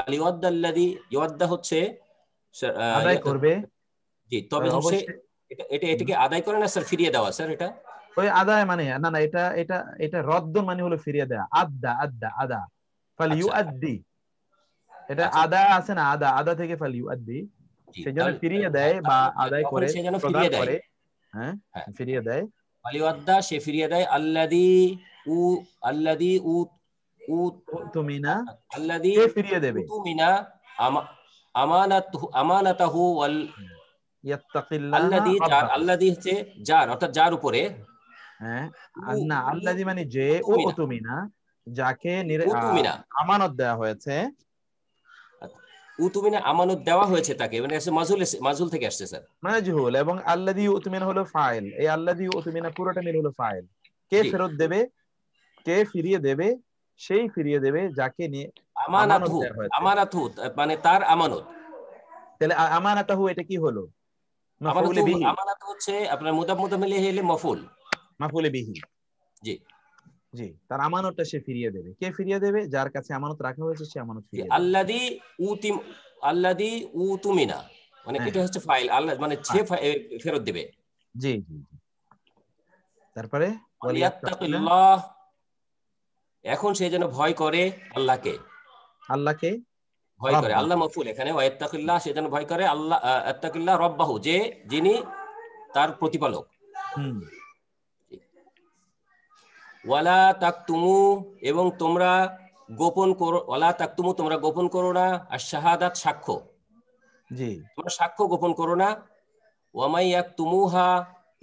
ফালিওয়াদ্দাল্লাযী, ইওয়াদ্দা হচ্ছে আদায় করবে, জি, তবে হচ্ছে এটাকে আদায় করে না স্যার, ফিরিয়ে দেওয়া স্যার, এটা ওই আদায় মানে না না, এটা রদ্দ মানে হলো ফিরিয়ে দেওয়া, আদা ফালিউআদ্দি, এটা আদা আছে না, আদা থেকে ফালিউআদ্দি, সেজন্য ফিরিয়ে দেয় বা আদায় করে, সেজন্য ফিরিয়ে দেয়, হ্যাঁ ফিরিয়ে দেয়। ফালিওয়াদ্দা সে ফিরিয়ে দেয়, আল্লাযী তুমিনা, আল্লাযী ফিরিয়ে দেবে, তুমিনা আমানাতাহু ওয়াল ইয়াত্তাকিল্লাহ আল্লাযী যার, রাব্বাহু। আল্লাযী হচ্ছে যার, অর্থাৎ যার উপরে, হ্যাঁ, না আল্লাযী মানে যে, ও উতুমিনা, উতুমিনা যাকে উতুমিনা, আমানত দেওয়া হয়েছে। উতুমিনা আমানত দেওয়া হয়েছে তাকে, মানে মাজুল থেকে আসছে স্যার। মাজহুল, এবং আল্লাযী উতুমিনা হলো ফাইল। এই আল্লাযী উতুমিনা পুরোটা মিল হলো ফাইল। কে জি। ফেরত দেবে, কে ফিরিয়ে দেবে, সেই ফিরিয়ে দেবে যাকে নিয়ে আমানত আমানাতহু, দেওয়া হয়েছে। আমানাতহু মানে তার আমানত। তাহলে আমানাতাহু এটা কি হলো? মাফউলে আমানাতহু, বিহি, আমানাত হচ্ছে আপনার মুদাফ মুদাফ মিলিয়ে হলে মফউল। মাফউলে বিহি। জি জি, তার আমানতটা সে ফিরিয়ে দেবে। কে ফিরিয়ে দেবে? যার কাছে আমানত রাখা হয়েছে সে আমানত জি, ফিরিয়ে দেবে। আল্লাযী উতিম, আল্লাযী উতুমিনা মানে হ্যাঁ, এটা হচ্ছে ফাইল, আল্লাহ মানে সে ফেরত দেবে। জি জি জি। তারপরে ওয়ালিয়াত্তাকিল্লাহ, ওয়ালিয়াত্তাকিল্লাহ, এখন সে যেন ভয় করে আল্লাহকে, আল্লাহকে, ভয় করে, রাব্বাহু। আল্লাহ মফুল এখানে, ওয়াত্তাকিল্লাহ সে যেন ভয় করে আল্লাহ, আত্তাকিল্লাহ রব্বাহু যে যিনি তার প্রতিপালক। হুম, ওয়ালা তাকতুমু এবং তোমরা গোপন করো, ওয়ালা তাকতুমু তোমরা গোপন করো না, আর শাহাদাত সাক্ষ্য, জি, তোমরা সাক্ষ্য গোপন করো না। ওয়ামাই ইয়াকতুমুহা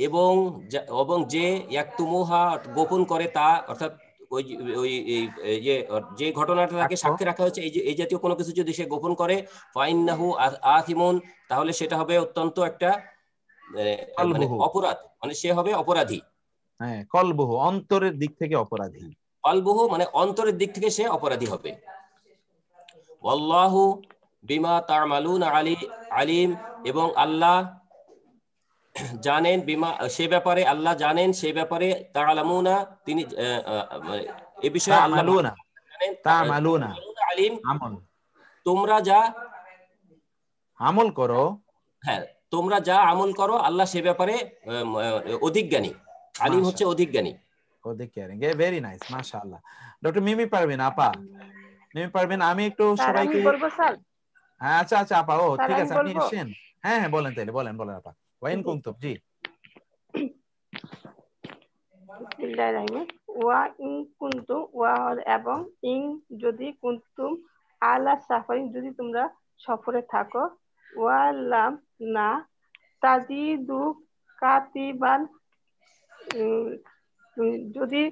এবং যে ইয়াকতুমুহা গোপন করে তা, অর্থাৎ ওই ওই যে ঘটনাটা তাকে সাক্ষ্য। সাক্ষী রাখা হয়েছে এই জাতীয় কোনো কিছু যদি সে গোপন করে, ফাইন্নাহু আথিমুন তাহলে সেটা হবে অত্যন্ত একটা মানে কলবহু, অপরাধ, মানে সে হবে অপরাধী। হ্যাঁ, কলবহু অন্তরের দিক থেকে অপরাধী। কলবহু মানে অন্তরের দিক থেকে সে অপরাধী হবে। ওয়াল্লাহু বিমা তা'মালুনা আলিম এবং আল্লাহ জানেন, বিমা সে ব্যাপারে, আল্লাহ জানেন সে ব্যাপারে, তা'লামুনা তিনি এ বিষয়ে আল্লাহ ভালো তা'মালুনা, জানেন, তা'মালুনা আলিম আমল, তোমরা যা আমল করো। হ্যাঁ তোমরা যা আমল করো আল্লাহ সে ব্যাপারে অধিক জ্ঞানী, আলিম হচ্ছে অধিক জ্ঞানী। ওদের কেয়ারিং, ভেরি নাইস, মাশাআল্লাহ। ডক্টর মিমি পারবেন, আপা মিমি পারবেন। আমি একটু স্যার আমি সবাইকে, বলবো স্যার, হ্যাঁ আচ্ছা আচ্ছা আপা, ও স্যার ঠিক আমি আছে, আপনি বলবো। এসেছেন। হ্যাঁ হ্যাঁ বলেন, তাইলে বলেন বলেন আপা। ওয়াইন জি, কুনতুম, জি। বিসমিল্লাহির রহমানির রহিম। ওয়া ইন কুনতুম, ওয়া এবং ইন যদি, কুনতুম আলা সাফারিন যদি তোমরা সফরে থাকো, ওয়া লাম না তাজিদু কাতিবান যদি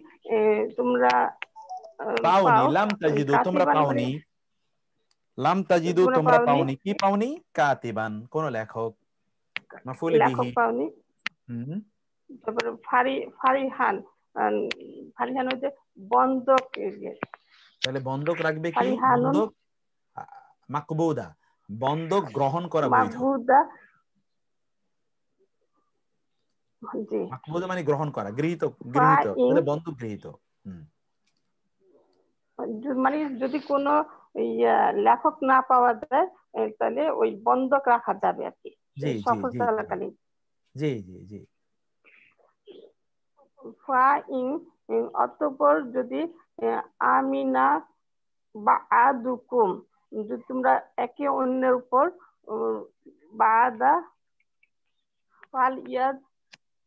তোমরা পাওনি, পাও, লাম তাজিদু তোমরা কাতিবান মানে পাওনি, লাম তাজিদু তোমরা তোমরা পাওনি, পাওনি, কি পাওনি? কাতিবান কোন লেখক, মাফউল লেখক বিহি। পাওনি। হুম, তারপরে ফারিহান, ফারিহান হচ্ছে বন্ধক, তাহলে বন্ধক রাখবে কি? ফারিহানুন বন্ধক মাকবুদা, বন্ধক গ্রহণ করা বৈধ। মাহবুদা। জি, মাকবুদা মানে গ্রহণ করা, গৃহীত, গৃহীত, ফাইন তাহলে বন্ধক গৃহীত। হুম, মানে যদি কোনো লেখক না পাওয়া যায়, তাহলে ওই বন্ধক রাখা যাবে আর কি জি জি সফর জি চলাকালীন। জি জি জি। ফাইন অতঃপর যদি আমিনা বা আদুকুম যদি তোমরা একে অন্যের উপর বাদা ফাল ইয়াদ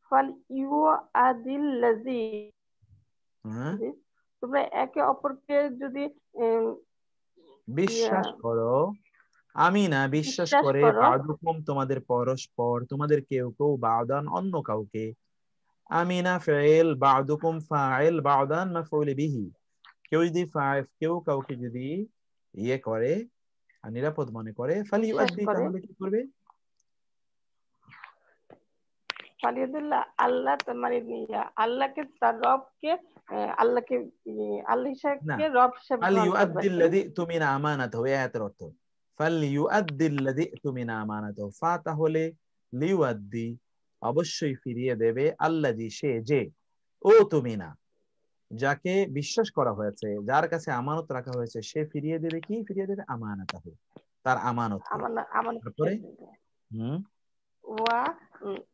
ফাল ইউ আদিল্লাজি, হ্যাঁ, তোমরা একে অপরকে যদি বিশ্বাস করো, আমি না বিশ্বাস বিশ্বাস করে, করো, বাদুকুম তোমাদের পরস্পর, তোমাদের কেউ কেউ, বাদান অন্য কাউকে। আমিনা ফাইল, বাদুকুম ফাইল, বাদান মাফউল বিহি। কেউ যদি কেউ কাউকে যদি ইয়ে করে, নিরাপদ মনে করে, বিশ্বাস ফালিউদ্দি, করে, তাহলে কি করবে? ফালিয়াদুল্লাহ আল্লাহ মানে আল্লাহকে, তার রবকে, আল্লাহকে আল্লাহ না, হিসাবকে রব হিসাবে গ্রহণ করবে আর কি। ফালিউদ্দিল্লাযী তুমিনা আমানাতাহু, এই আয়াতের অর্থ ফালিউদ্দিল্লাযী তুমিনা আমানাতাহু, ফা তাহলে লিউদ্দি অবশ্যই ফিরিয়ে দেবে, আল্লাযী সে যে, ও তুমিনা যাকে বিশ্বাস করা হয়েছে, যার কাছে আমানত রাখা হয়েছে, সে ফিরিয়ে দেবে কি? ফিরিয়ে দেবে আমানাতাহু, তার আমানতকে। আমার তারপরে হুম, ওয়া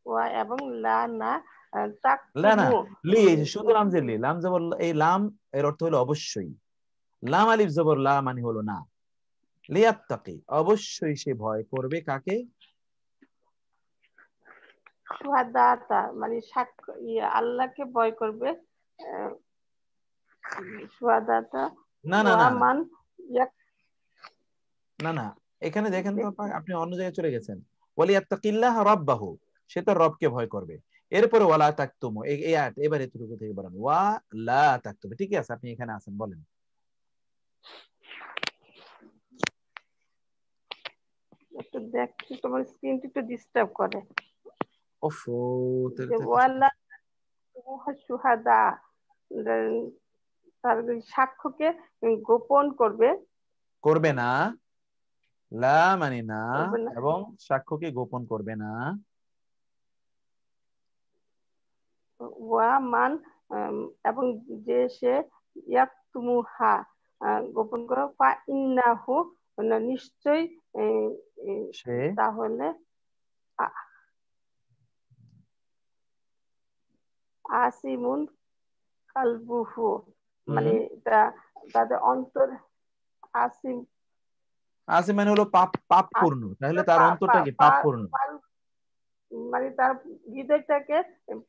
ওয়া এবং লা না লা না, তাকতুমু লি, এই যে শুধু লাম জের লি, লাম জবর এই লাম এর অর্থ হলো অবশ্যই। লাম আলিফ জবর লা মানে হলো না। লিয়াত্তাকি অবশ্যই সে ভয় করবে কাকে? সুহাদাতা মানে সাক্ষ্য, আল্লাহকে ভয় করবে। সুহাদাতা না না ওয়া না না মান ইয়াক, না না, এখানে দেখেন তো আপা, আপনি অন্য জায়গায় চলে গেছেন। ওয়ালিয়াত্তাকিল্লাহ রাব্বাহু, সে তার রবকে ভয় করবে। এরপরে ওয়ালা তাকতুমু, এই আয়াত এবার এতটুকু থেকে বলেন ওয়া লা তাকতুমু। ঠিক আছে, আপনি এখানে আছেন, বলেন। একটু দেখছি, তোমার স্ক্রিনটা একটু ডিস্টার্ব করে। ওফো, যে ওয়ালা সুহাদা, তার সাক্ষ্যকে গোপন করবে, করবে না, লা মানে না, করবে না, এবং সাক্ষ্যকে গোপন করবে না। ওয়া মান এবং যে সে ইয়াকতুমুহা গোপন করে, ফা ইন্নাহু নিশ্চয় সে তাহলে আসিমুন কালবুহু, মানে তাদের অন্তর আসিম, আসিম মানে হলো পাপ পূর্ণ, তাহলে তার অন্তরটা কি পাপ পূর্ণ, মানে তার হৃদয়টাকে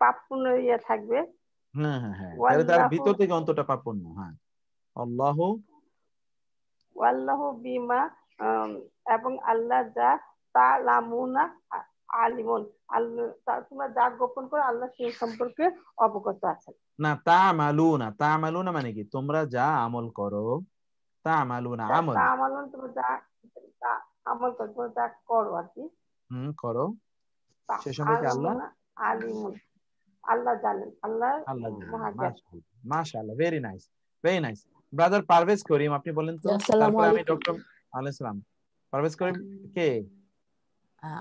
পাপ পূর্ণ ইয়ে থাকবে। হ্যাঁ হ্যাঁ হ্যাঁ, তাহলে তার ভিতর থেকে অন্তরটা পাপ পূর্ণ। হ্যাঁ, আল্লাহু ওয়াল্লাহু বিমা, এবং আল্লাহ যা তা'লামুনা আলিমুন, আল্লাহ তোমরা যা গোপন করো আল্লাহ সেই সম্পর্কে অবগত আছেন। না, তা'মালুনা, তা'মালুনা মানে কি তোমরা যা আমল করো, তা'মালুনা আমল, তা'মালুন তোমরা যা আমল করো, তোমরা যা করো আর কি, করো, সে সম্পর্কে আল্লাহ আলিমুন, আল্লাহ জানেন, আল্লাহ মহাজ্ঞান। মাশাআল্লাহ, very nice, very nice. Brother Parvez Karim, আপনি বলেন তো। তারপর আমি ডক্টর আলাইহিস সালাম। পারভেজ করিম কে?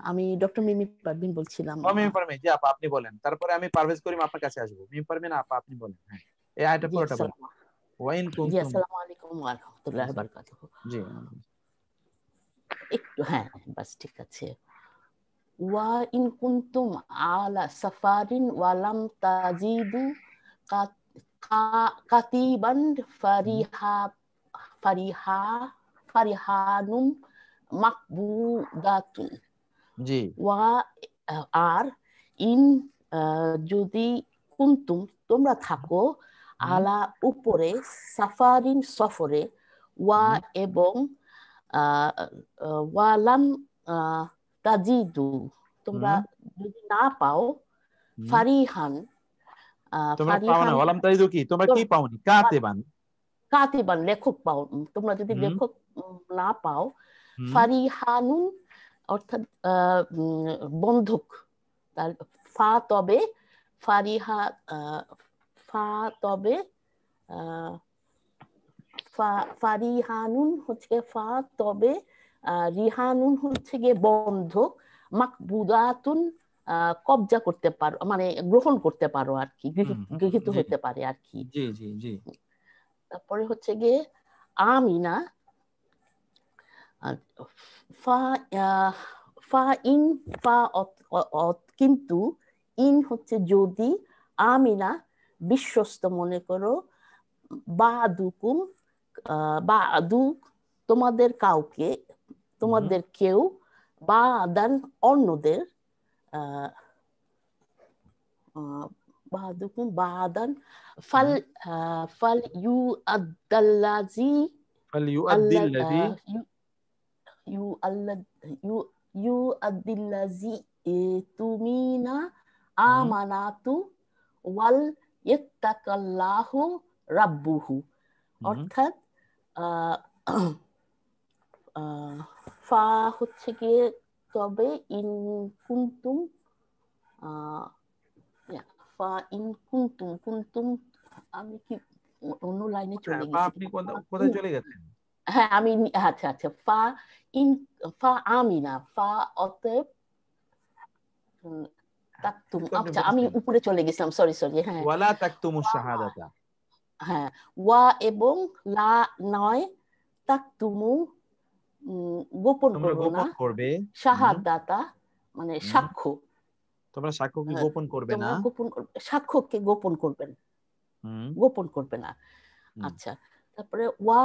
আমি ডক্টর মিমি পারভিন বলছিলাম। মিমি পারভিন, জি আপা, আপনি বলেন। তারপরে আমি পারভেজ করিম আপনার কাছে আসবো। মিমি পারভিন আপা, আপনি বলেন। হ্যাঁ, এই আয়াতটা পুরোটা বলেন। ওয়াইন কুনতুম, জি আসসালামু আলাইকুম ওয়া রাহমাতুল্লাহি ওয়া বারাকাতুহু। জি একটু, হ্যাঁ বাস ঠিক আছে। ওয়া ইন কুনতুম আলা সাফারিন ওয়া লাম তাজিদু কাতিবান ফারিহানুম মাকবুদাতুন। জি। ওয়া আর ইন যদি কুনতুম তোমরা থাকো, আলা উপরে, সাফারিন সফরে, ওয়া এবং ওয়ালাম তাজিদু তোমরা যদি না পাও, ফারিহান, তোমরা পাও না, ওয়ালাম তাজিদু কি তোমরা কি পাওনি, কাতিবান, কাতিবান লেখক পাও, তোমরা যদি লেখক না পাও, ফারিহানুন অর্থাৎ বন্ধক, তার ফা তবে ফারিহানুন হচ্ছে ফা তবে রিহানুন হচ্ছে গিয়ে বন্ধক, মাকবুদাতুন কবজা করতে পারো, মানে গ্রহণ করতে পারো আর কি, গৃহীত হতে পারে আর কি। জি জি জি। তারপরে হচ্ছে গিয়ে আমিনা, কিন্তু ইন হচ্ছে যদি, আমিনা বিশ্বস্ত মনে করো, বাদুকুম বাদু তোমাদের কাউকে, তোমাদের কেউ, বাদান অন্যদের, বাদুকুম বাদান ফাল ইউ আদাল্লাজি তুমিনা আমানাতু ওয়াল ইয়াত্তাকাল্লাহু রাব্বুহু। অর্থাৎ ফা হচ্ছে গিয়ে তবে, ইন কুনতুম, ফা ইন কুনতুম, কুনতুম আমি কি অন্য লাইনে চলে গেছি, আপনি কোথায় চলে গেছেন? হ্যাঁ আমি, আচ্ছা আচ্ছা, ফা আমিনা, ফা অতএব তাকতুম, আচ্ছা আমি উপরে চলে গেছিলাম, সরি। হ্যাঁ, ওয়ালা তাকতুমুশ শাহাদাতা, হ্যাঁ, ওয়া এবং লা নয়, তাকতুমু গোপন করবে না, শাহাদাতা মানে সাক্ষ্য, তোমরা সাক্ষ্যকে গোপন করবে না, সাক্ষ্যকে গোপন করবে না। আচ্ছা, তারপরে ওয়া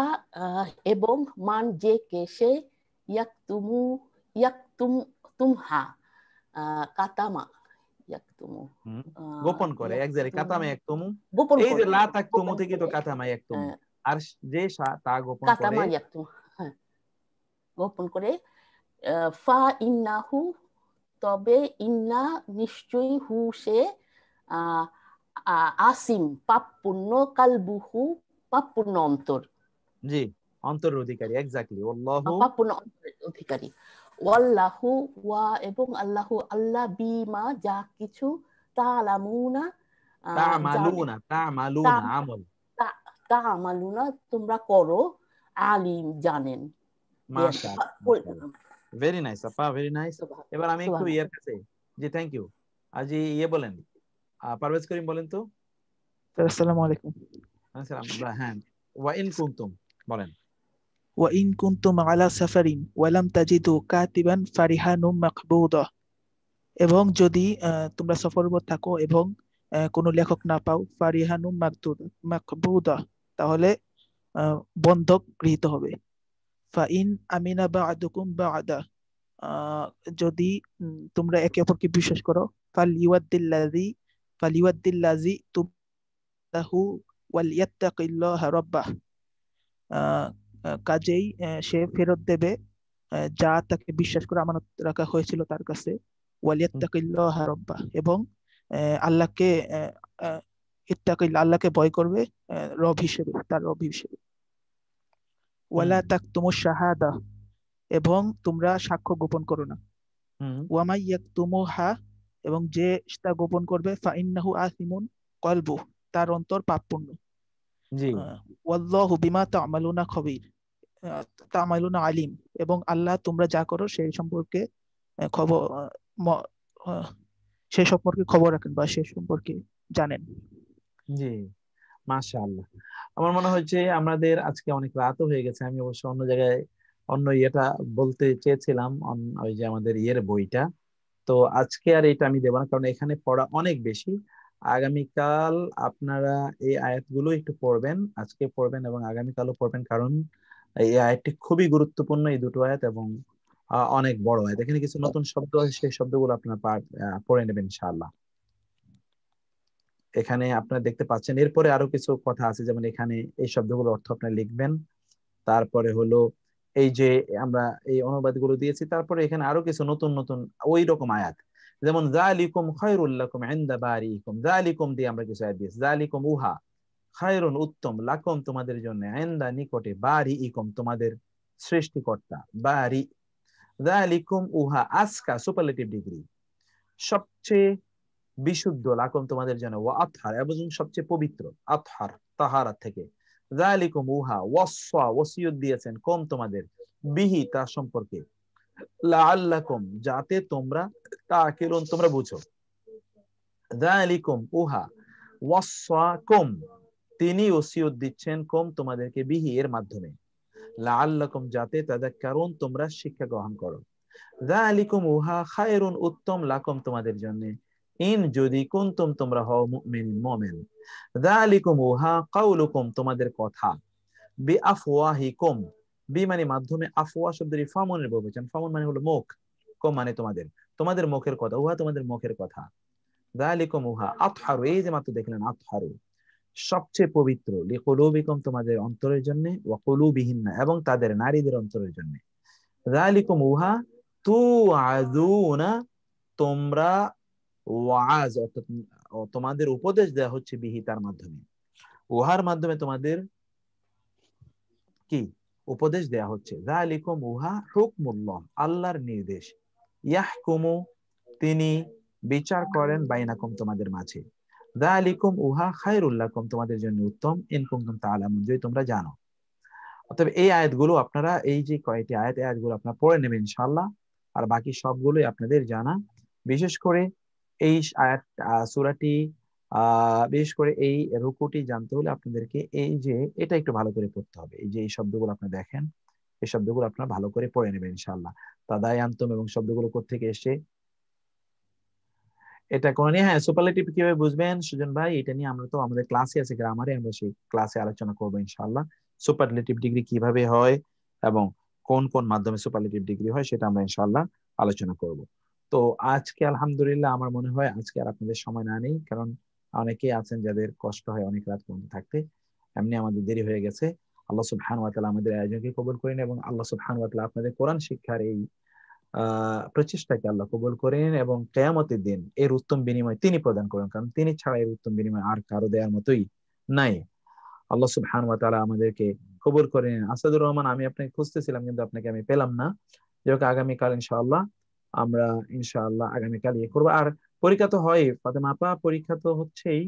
এবং মান যে কে সে, তুমহা কাতামা, গোপন করে, এক জায়গায় কাতামা ইয়াকতুমু, এই যে লা তাকতুমু থেকে তো কাতামা ইয়াকতুমু, আর যে তা গোপন করে, কাতামা ইয়াকতুমু, হ্যাঁ গোপন করে, ফা ইন্নাহু তবে ইন্না নিশ্চয়ই হু সে আসিম পাপপূর্ণ কালবুহু পাপপূর্ণ অন্তর। জি, অন্তরের অধিকারী, এক্স্যাক্টলি। আল্লাহু পাপপূর্ণ অন্তরের অধিকারী। ওয়াল্লাহু ওয়া এবং আল্লাহু আল্লাহ বিমা যা কিছু তা'লামুনা তা'মালুনা আমল তা'মালুনা তোমরা করো আলিম জানেন। মাশাআল্লাহ, ভেরি নাইস আপা, ভেরি নাইস। এবার আমি একটু ইয়ার কাছে, জি থ্যাংক ইউ। আজি বলেন, পারভেজ করিম বলেন তো। আসসালামু আলাইকুম। আসসালাম। হ্যাঁ, ওয়া ইন কুনতুম বলেন। ওয়া ইন কুনতুম আলা সাফারিন ওয়া লাম তাজিদু কাতিবান ফারিহানুম মাকবুদা। এবং যদি তোমরা সফরের উপর থাকো এবং কোনো লেখক না পাও, ফারিহানুম মাকবুদা, তাহলে বন্ধক গৃহীত হবে। ফাইন আমিনা বা'দুকুম বা'দা, যদি তোমরা একে অপরকে বিশ্বাস করো, ফালিওয়াদ্দিল্লাযী তুবতাহু ওয়ালিয়াত্তাকিল্লাহা রাব্বাহ, কাজেই সে ফেরত দেবে যা তাকে বিশ্বাস করে আমানত রাখা হয়েছিল তার কাছে, ওয়ালিয়াত্তাকিল্লাহা রাব্বাহ, এবং আল্লাহকে আল্লাহকে ভয় করবে রব হিসেবে, তার রব হিসেবে। ওয়ালা তাকতুমুশ শাহাদা, এবং তোমরা সাক্ষ্য গোপন করো না। ওয়ামাই ইয়াকতুমুহা, এবং যে তা গোপন করবে, ফাইন্নাহু আসিমুন কলবু, তার অন্তর পাপপূর্ণ। জি, ওয়াল্লাহু বিমা তা'মালুনা খবীর, তা'মালুনা আলিম, এবং আল্লাহ তোমরা যা করো সেই সম্পর্কে খবর রাখেন বা সে সম্পর্কে জানেন। জি, মাশাআল্লাহ। আমার মনে হচ্ছে আমাদের আজকে অনেক রাতও হয়ে গেছে। আমি অবশ্য অন্য জায়গায় অন্য ইয়েটা বলতে চেয়েছিলাম, ওই যে আমাদের ইয়ের বইটা, তো আজকে আর এটা আমি দেবো না, কারণ এখানে পড়া অনেক বেশি। আগামীকাল আপনারা এই আয়াতগুলো একটু পড়বেন, আজকে পড়বেন এবং আগামীকালও পড়বেন, কারণ এই আয়াতটি খুবই গুরুত্বপূর্ণ, এই দুটো আয়াত, এবং অনেক বড় আয়াত। এখানে কিছু নতুন শব্দ আছে, সেই শব্দগুলো আপনারা পড়ে নেবেন ইনশাআল্লাহ। এখানে আপনারা দেখতে পাচ্ছেন, এরপরে আরো কিছু কথা আছে, যেমন এখানে এই শব্দগুলোর অর্থ আপনারা লিখবেন। তারপরে হলো এই যে আমরা এই অনুবাদগুলো দিয়েছি, তারপরে এখানে আরো কিছু নতুন নতুন ওই রকম আয়াত, যেমন যালিকুম খায়রুল লাকুম ইনদা বারিকুম, যালিকুম দিয়ে আমরা কিছু আয়াত দিয়েছি। যালিকুম উহা, খায়রুন উত্তম, লাকুম তোমাদের জন্য, ইনদা নিকটে, বারিকুম তোমাদের সৃষ্টিকর্তা, বারি। যালিকুম উহা আজকা সুপারলেটিভ ডিগ্রি, সবচেয়ে বিশুদ্ধ, লাকুম তোমাদের জন্য, ওয়া আতহার এবং সবচেয়ে পবিত্র, আতহার তাহারাত থেকে। যালিকুম উহা ওয়াসা ওসিয়ত দিয়েছেন, কম তোমাদের, বিহি তার সম্পর্কে, লাআল্লাকুম যাতে তোমরা তাকিলুন তোমরা বুঝো। যালিকুম উহা ওয়াসাকুম তিনি ওসিয়ত দিচ্ছেন, কম তোমাদেরকে, বিহি এর মাধ্যমে, লাআল্লাকুম যাতে তাযাক্কারুন তোমরা শিক্ষা গ্রহণ করো। যালিকুম উহা খায়রুন উত্তম, লাকুম তোমাদের জন্য, ইন যদি, কুনতুম তোমরা হও, মুমিন। যালিকুম উহা কাউলুকুম তোমাদের কথা, বিআফওয়াহিকুম, বি মানে মাধ্যমে, আফওয়া শব্দের ফামনের বহুবচন, ফামন মানে হলো মুখ, কম মানে তোমাদের, তোমাদের মুখের কথা, উহা তোমাদের মুখের কথা। যালিকুম উহা আতহারু, এই যে মাত্র দেখলেন, আতহারু সবচেয়ে পবিত্র, লিকুলুবিকুম তোমাদের অন্তরের জন্য, ওয়া কুলুবিহিন্না এবং তাদের নারীদের অন্তরের জন্য। যালিকুম উহা তুআযুনা তোমরা, ওয়াজ অর্থাৎ তোমাদের উপদেশ দেওয়া হচ্ছে, বিহি তার মাধ্যমে, উহার মাধ্যমে তোমাদের কি উপদেশ দেয়া হচ্ছে। যালিকুম উহা হুকমুল্লাহ আল্লাহর নির্দেশ, ইয়াহকুমু তিনি বিচার করেন, বাইনাকুম তোমাদের মাঝে। যালিকুম উহা খায়রুল লাকুম তোমাদের জন্য উত্তম, ইন কুনতুম তা'লামুন যদি তোমরা জানো। অতএব এই আয়াতগুলো আপনারা, এই যে কয়েকটি আয়াত, এই আয়াতগুলো আপনারা পড়ে নেবেন ইনশাআল্লাহ, আর বাকি সবগুলোই আপনাদের জানা। বিশেষ করে এই আয়াত সূরাটি, বিশেষ করে এই রুকুটি জানতে হলে আপনাদেরকে এই যে এটা একটু ভালো করে পড়তে হবে। এই যে এই শব্দগুলো আপনারা দেখেন, এই শব্দগুলো আপনারা ভালো করে পড়ে নেবেন ইনশাআল্লাহ। তাদায়ান্তুম এবং শব্দগুলো কোত্থেকে এসে, এটা কোন নিয়ে, হ্যাঁ সুপারলেটিভ কিভাবে বুঝবেন সুজন ভাই, এটা নিয়ে আমরা তো আমাদের ক্লাসে আছে গ্রামারে, আমরা সেই ক্লাসে আলোচনা করবো ইনশাআল্লাহ। সুপারলেটিভ ডিগ্রি কিভাবে হয় এবং কোন কোন মাধ্যমে সুপারলেটিভ ডিগ্রি হয়, সেটা আমরা ইনশাআল্লাহ আলোচনা করব। তো আজকে আলহামদুলিল্লাহ আমার মনে হয় আজকে আর আপনাদের সময় না নেই, কারণ অনেকেই আছেন যাদের কষ্ট হয় অনেক রাত পর্যন্ত থাকতে, এমনি আমাদের দেরি হয়ে গেছে। আল্লাহ সুবহানাহু ওয়া তাআলা আমাদের আয়োজনকে কবুল করেন, এবং আল্লাহ সুবহানাহু ওয়া তাআলা আপনাদের কোরআন শিক্ষার এই প্রচেষ্টাকে আল্লাহ কবুল করে নিন এবং কিয়ামতের দিন এর উত্তম বিনিময় তিনি প্রদান করেন, কারণ তিনি ছাড়া এর উত্তম বিনিময় আর কারো দেওয়ার মতোই নাই। আল্লাহ সুবহানাহু ওয়া তাআলা আমাদেরকে কবুল করে নিন। আসাদুর রহমান, আমি আপনাকে খুঁজতেছিলাম কিন্তু আপনাকে আমি পেলাম না। যাই আগামীকাল ইনশাআল্লাহ আমরা আগামীকাল ইয়ে করবো। আর পরীক্ষা তো হয় ফাতেমা আপা, পরীক্ষা তো হচ্ছেই।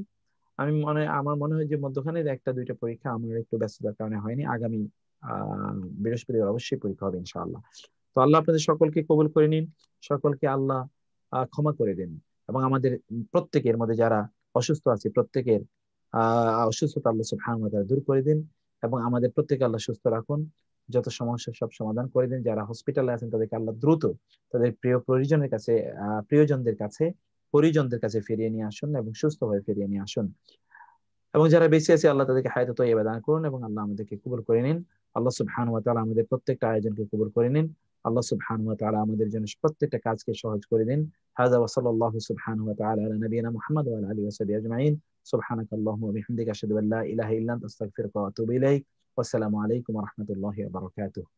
আমার মনে হয় যে মধ্যখানে একটা দুইটা পরীক্ষা আমার একটু ব্যস্ততার কারণে হয়নি। আগামী বৃহস্পতিবার অবশ্যই পরীক্ষা হবে ইনশাআল্লাহ। তো আল্লাহ আপনাদের সকলকে কবুল করে নিন, সকলকে আল্লাহ ক্ষমা করে দিন এবং আমাদের প্রত্যেকের মধ্যে যারা অসুস্থ আছে প্রত্যেকের অসুস্থতা আল্লাহ সুবহানাহু ওয়া তাআলা দূর করে দিন এবং আমাদের প্রত্যেকে আল্লাহ সুস্থ রাখুন, যত সমস্যা সব সমাধান করে দিন। যারা হসপিটালে আছেন তাদেরকে আল্লাহ দ্রুত তাদের পরিজনদের কাছে ফিরিয়ে নিয়ে আসুন এবং সুস্থ হয়ে ফিরিয়ে নিয়ে আসুন। এবং যারা বেঁচে আছে আল্লাহ তাদেরকে হায়াতে তয়্যিবা দান করুন এবং আল্লাহ আমাদেরকে কবুল করে নিন। আল্লাহ সুবহানাহু ওয়া তাআলা আমাদের প্রত্যেকটা আয়োজনকে কবুল করে নিন। আল্লাহ সুবহানাহু ওয়া তাআলা আমাদের জন্য প্রত্যেকটা কাজকে সহজ করে দিন। হাযা ওয়া সাল্লাল্লাহু সুবহানাহু ওয়া তাআলা আলা নবিয়িনা মুহাম্মদ ওয়া আলা আলিহি ওয়া সাহবিহি আজমাইন। সুবহানাকা আল্লাহুম্মা ওয়া বিহামদিকা আশহাদু আল্লা ইলাহা ইল্লা আনতা আস্তাগফিরুকা ওয়া আতুবু ইলাইক। ওয়াসসালামু আলাইকুম ওয়া রাহমাতুল্লাহি ওয়া বারাকাতুহু।